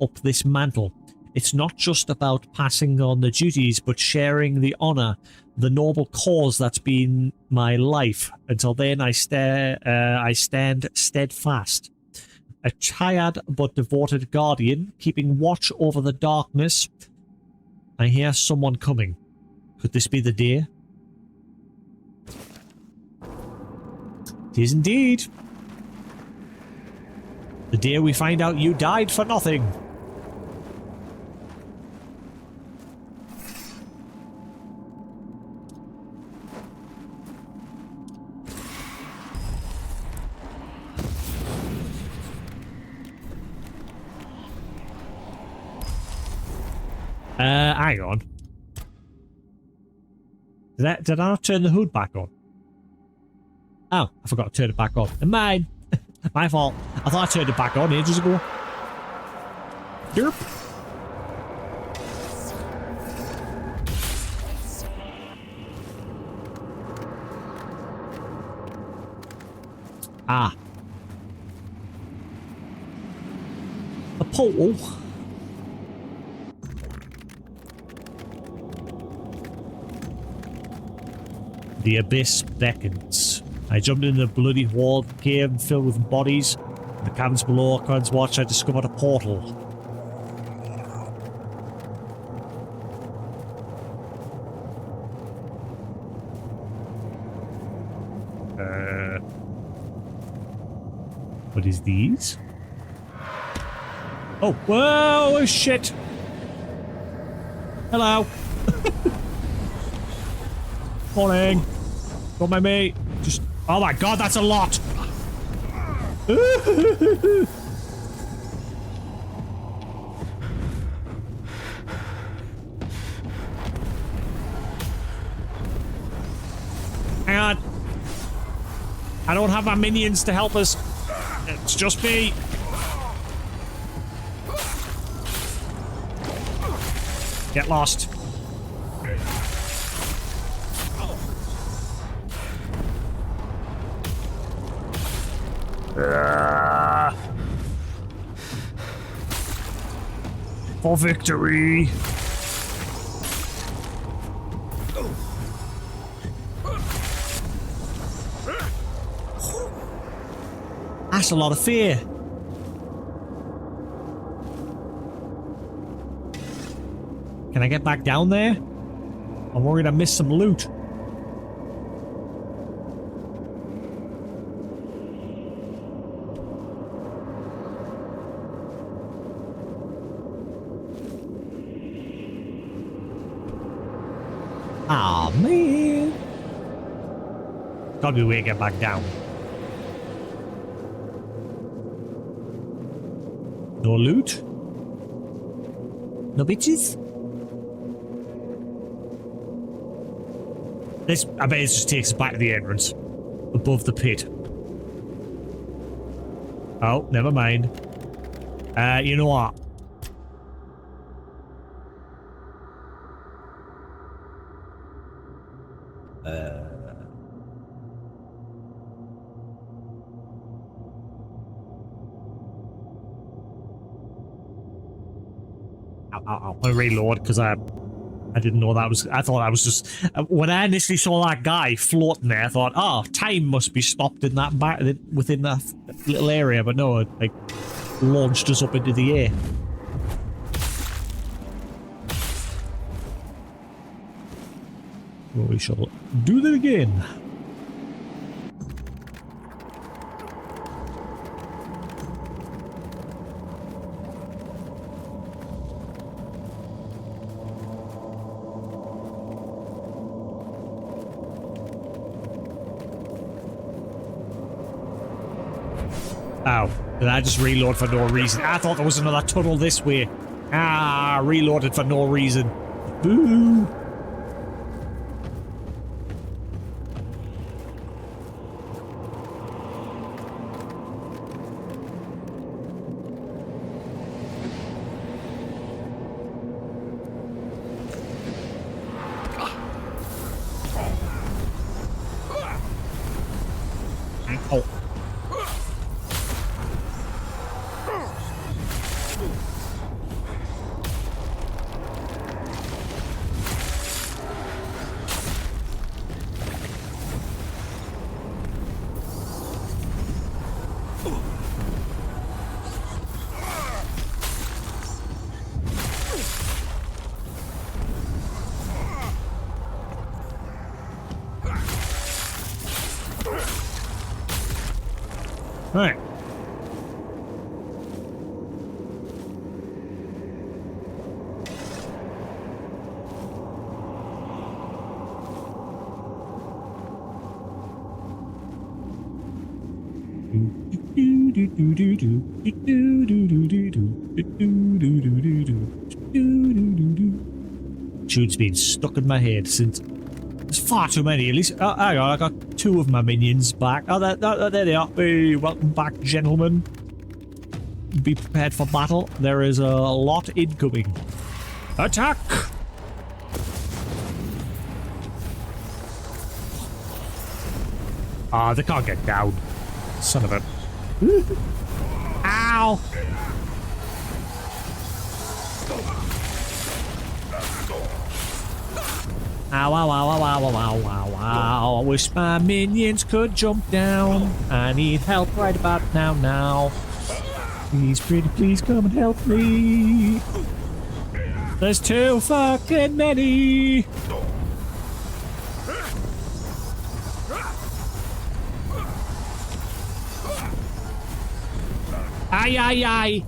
up this mantle. It's not just about passing on the duties, but sharing the honour, the noble cause that's been my life. Until then, I stand steadfast. A tired but devoted guardian, keeping watch over the darkness. I hear someone coming. Could this be the day? It is indeed. The day we find out you died for nothing. Hang on. Did I not turn the hood back on? Oh, I forgot to turn it back on. And mine. My fault. I thought I turned it back on ages ago. Derp. Ah. A portal. The abyss beckons. I jumped in the bloody walled cave filled with bodies. In the caverns below Khan's watch, I discovered a portal. What is these? Oh, whoa, shit! Hello! Morning! Don't mind me. Just... Oh my god, that's a lot! Hang on. I don't have my minions to help us. It's just me. Get lost. For victory! That's a lot of fear. Can I get back down there? I'm worried I missed some loot. Aw, man. Gotta be a way to get back down. No loot? No bitches? This, I bet it just takes us back to the entrance. Above the pit. Oh, never mind. You know what? I'm gonna reload because I didn't know that was. I thought that was just when I initially saw that guy floating there. I thought, oh, time must be stopped in that back within that little area, but no, it like launched us up into the air. Well, we shall do that again. Ow. Did I just reload for no reason? I thought there was another tunnel this way. Ah, reloaded for no reason. Boo! Oh. Right. Tune's been stuck in my head since. There's far too many. At least, hang on, I got 2 of my minions back. Oh, there they are. Hey, welcome back, gentlemen. Be prepared for battle. There is a lot incoming. Attack! Ah, they can't get down. Son of a. Ow! Ow, ow, ow, ow, ow, ow, ow, ow. I wish my minions could jump down. I need help right about now. Please, pretty please come and help me. There's too fucking many. Aye, aye, aye.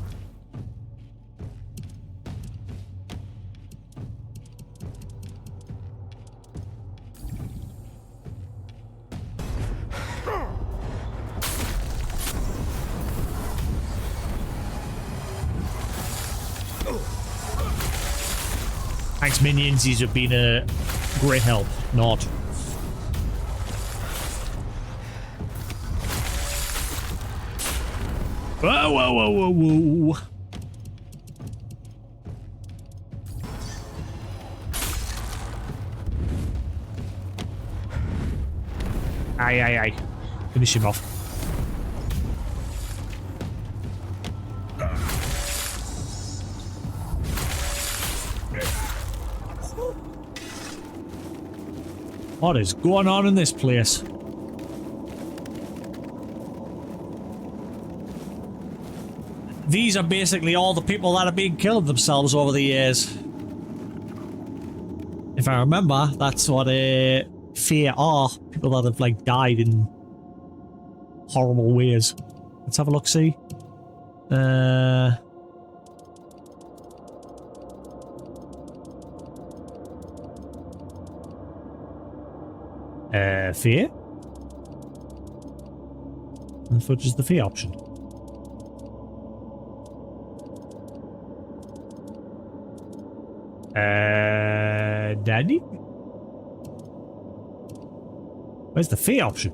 Thanks, minions. These have been a great help. Not. Whoa, whoa, whoa, whoa, whoa. Aye, aye, aye. Finish him off. What is going on in this place? These are basically all the people that have been killing themselves over the years. If I remember, that's what fear are. People that have like died in horrible ways. Let's have a look, see. Fear? And which is the fear option? Daddy? Where's the fear option?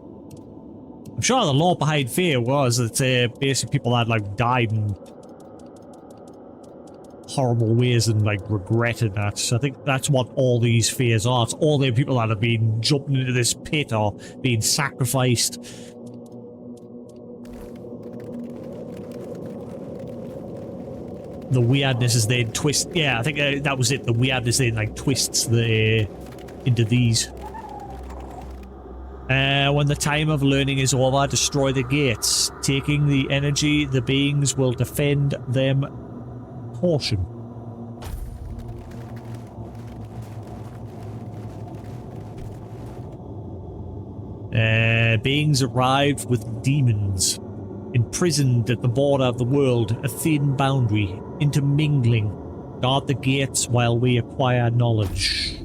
I'm sure the law behind fear was that basically people that like died in horrible ways and like regretted that. So I think that's what all these fears are. It's all the people that have been jumping into this pit or being sacrificed. The weirdness is then twist. Yeah, I think that was it. The weirdness then like twists into these. When the time of learning is over, destroy the gates. Taking the energy, the beings will defend them. Caution. Beings arrived with demons. Imprisoned at the border of the world, a thin boundary, intermingling. Guard the gates while we acquire knowledge.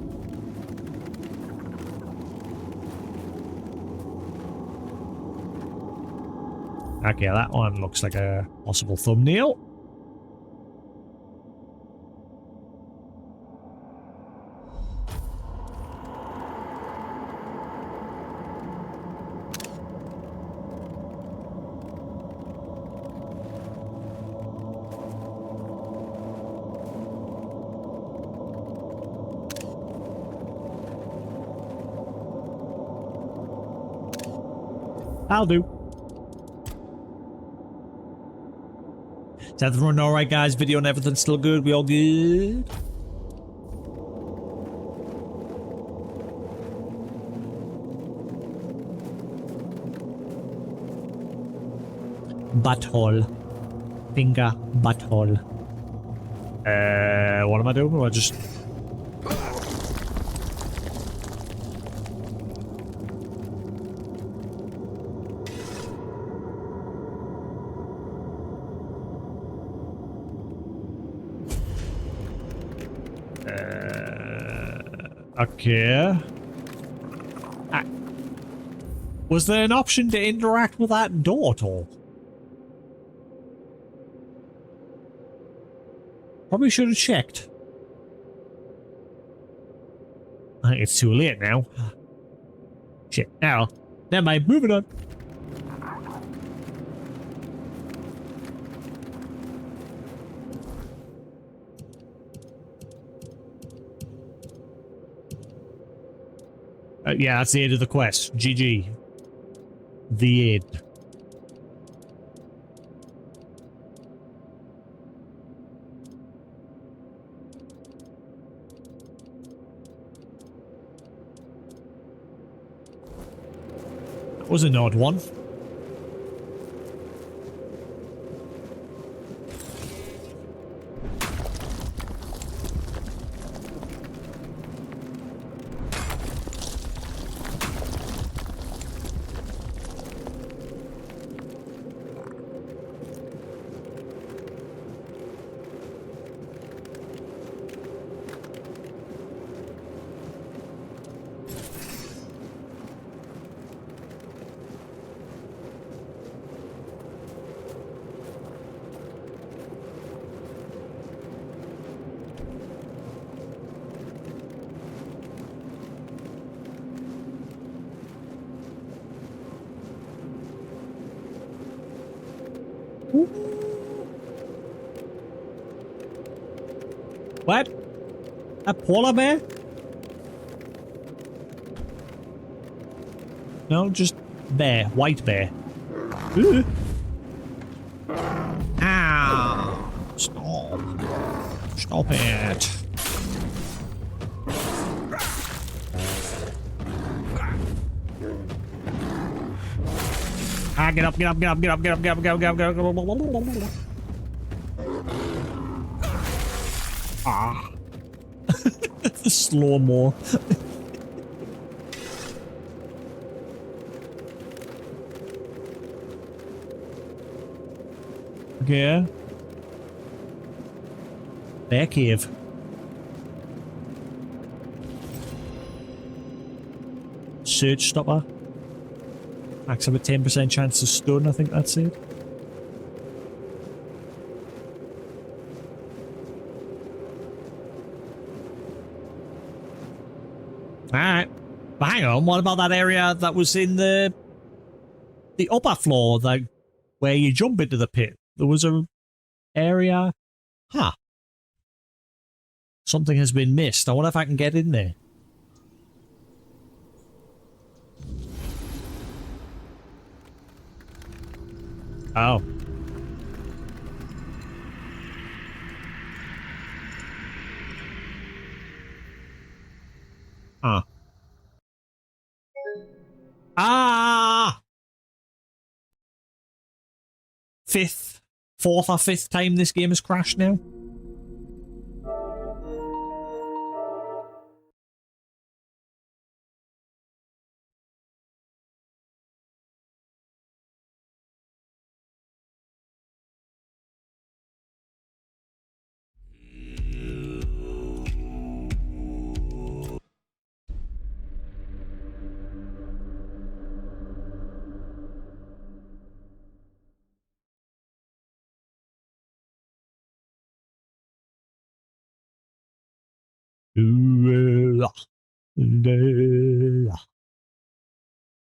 Okay, that one looks like a possible thumbnail. I'll do. Is everyone alright, guys? Video and everything still good? We all good? Butthole. Finger butthole. What am I doing? Or I just... Okay. Was there an option to interact with that door at all? Probably should have checked. I think it's too late now. Shit. Now, never mind. Moving on. Yeah, that's the end of the quest. GG. The end. That was an odd one. What? A polar bear? No, just bear. White bear. Ooh. Ow! Stop. Stop it. Ah, get up, get up, get up, get up, get up, get up, get up, get up, get up, get up. Ah. The slow-mo. Okay. Bear cave. Search stopper. Max have a 10% chance to stun, I think that's it. Alright. But hang on, what about that area that was in the upper floor, like where you jump into the pit? There was a area. Huh. Something has been missed. I wonder if I can get in there. Oh. Huh. Ah! Fourth or fifth time this game has crashed now.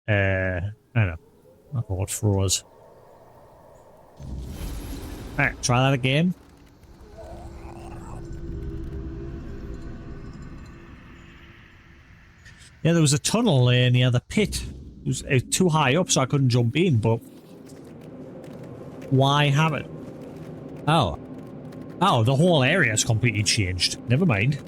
I don't know. I thought froze. Alright, try that again. Yeah, there was a tunnel near the pit. It was too high up, so I couldn't jump in, but why have it? Oh. Oh, the whole area's completely changed. Never mind.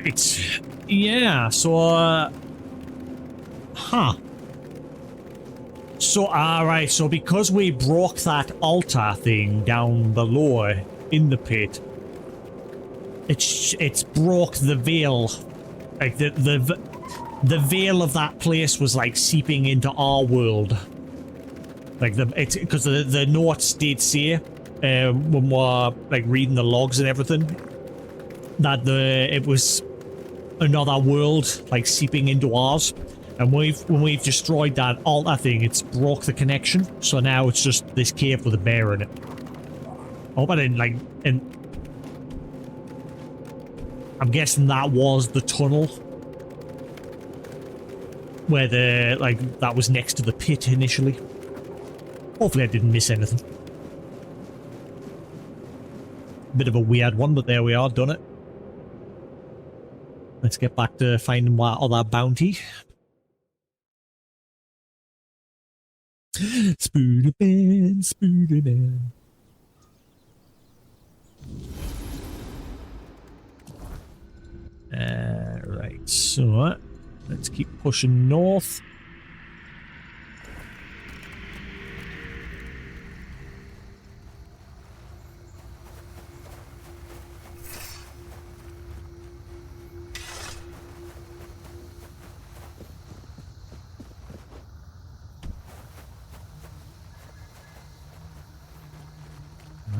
Right. Yeah, so... huh. So, alright, so because we broke that altar thing down below in the pit, it's broke the veil. Like, the veil of that place was, like, seeping into our world. Like, it's because the notes did say, when we're, like, reading the logs and everything, that it was another world, like, seeping into ours. And when we've destroyed that altar thing, it's broke the connection. So now it's just this cave with a bear in it. I hope I didn't, like... And I'm guessing that was the tunnel. Where that was next to the pit initially. Hopefully I didn't miss anything. Bit of a weird one, but there we are, done it. Let's get back to finding my other bounty. Spooderman, Spooderman. Right, so let's keep pushing north.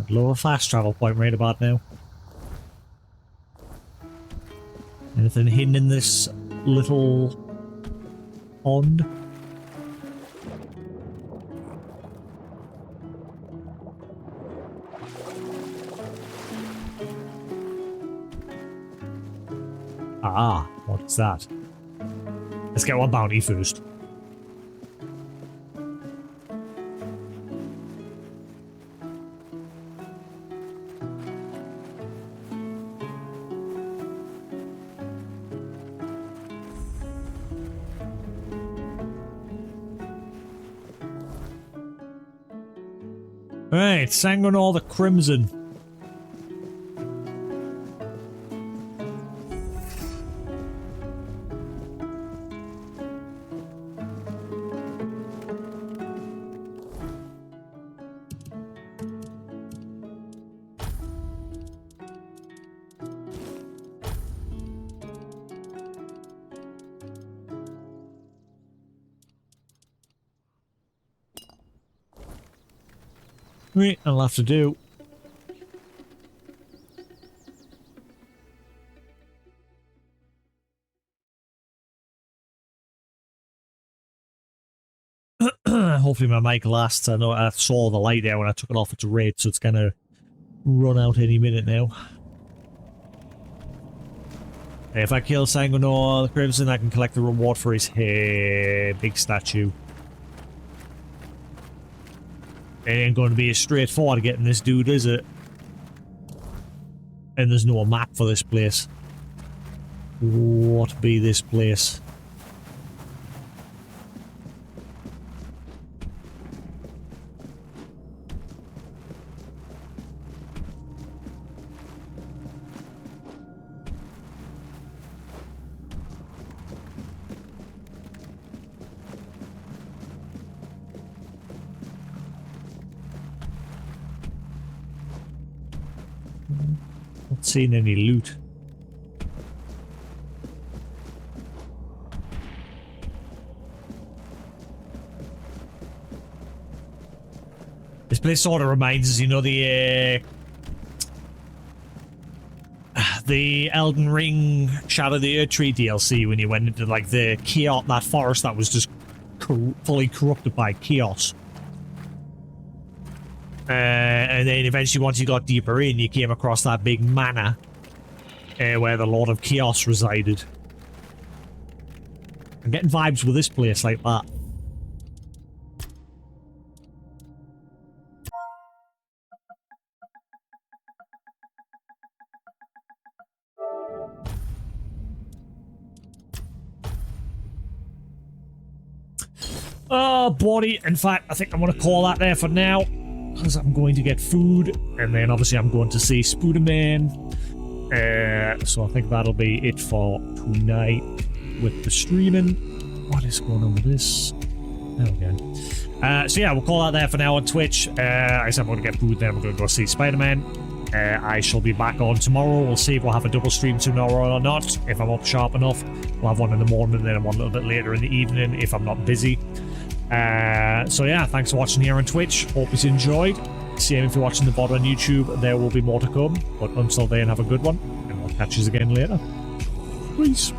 Lower fast travel point right about now. Anything hidden in this little pond? Ah, what's that? Let's get one bounty first. Right, Sanguinor the Crimson. Right, I'll have to do. Hopefully my mic lasts. I know I saw the light there when I took it off its rate, so it's gonna run out any minute now. If I kill Sanguinor the Crimson, I can collect the reward for his big statue. It ain't going to be as straightforward getting this dude, is it? And there's no map for this place. What be this place? Not seeing any loot. This place sort of reminds us, you know, the Elden Ring Shadow of the Erdtree DLC when you went into like the chaos, that forest that was just fully corrupted by chaos. And then eventually once you got deeper in, you came across that big manor where the Lord of Chaos resided. I'm getting vibes with this place like that. Oh, bloody. In fact, I think I'm going to call that there for now. Because I'm going to get food. And then obviously I'm going to see Spooderman. So I think that'll be it for tonight with the streaming. What is going on with this? There we go. So yeah, we'll call that there for now on Twitch. I said I'm going to get food, then we're going to go see Spider-Man. I shall be back on tomorrow. We'll see if we'll have a double stream tomorrow or not. If I'm up sharp enough, we'll have one in the morning and then one a little bit later in the evening if I'm not busy. So yeah, thanks for watching here on Twitch. Hope you enjoyed. Same if you're watching the VOD on YouTube. There will be more to come. But until then, have a good one. And we'll catch you again later. Peace.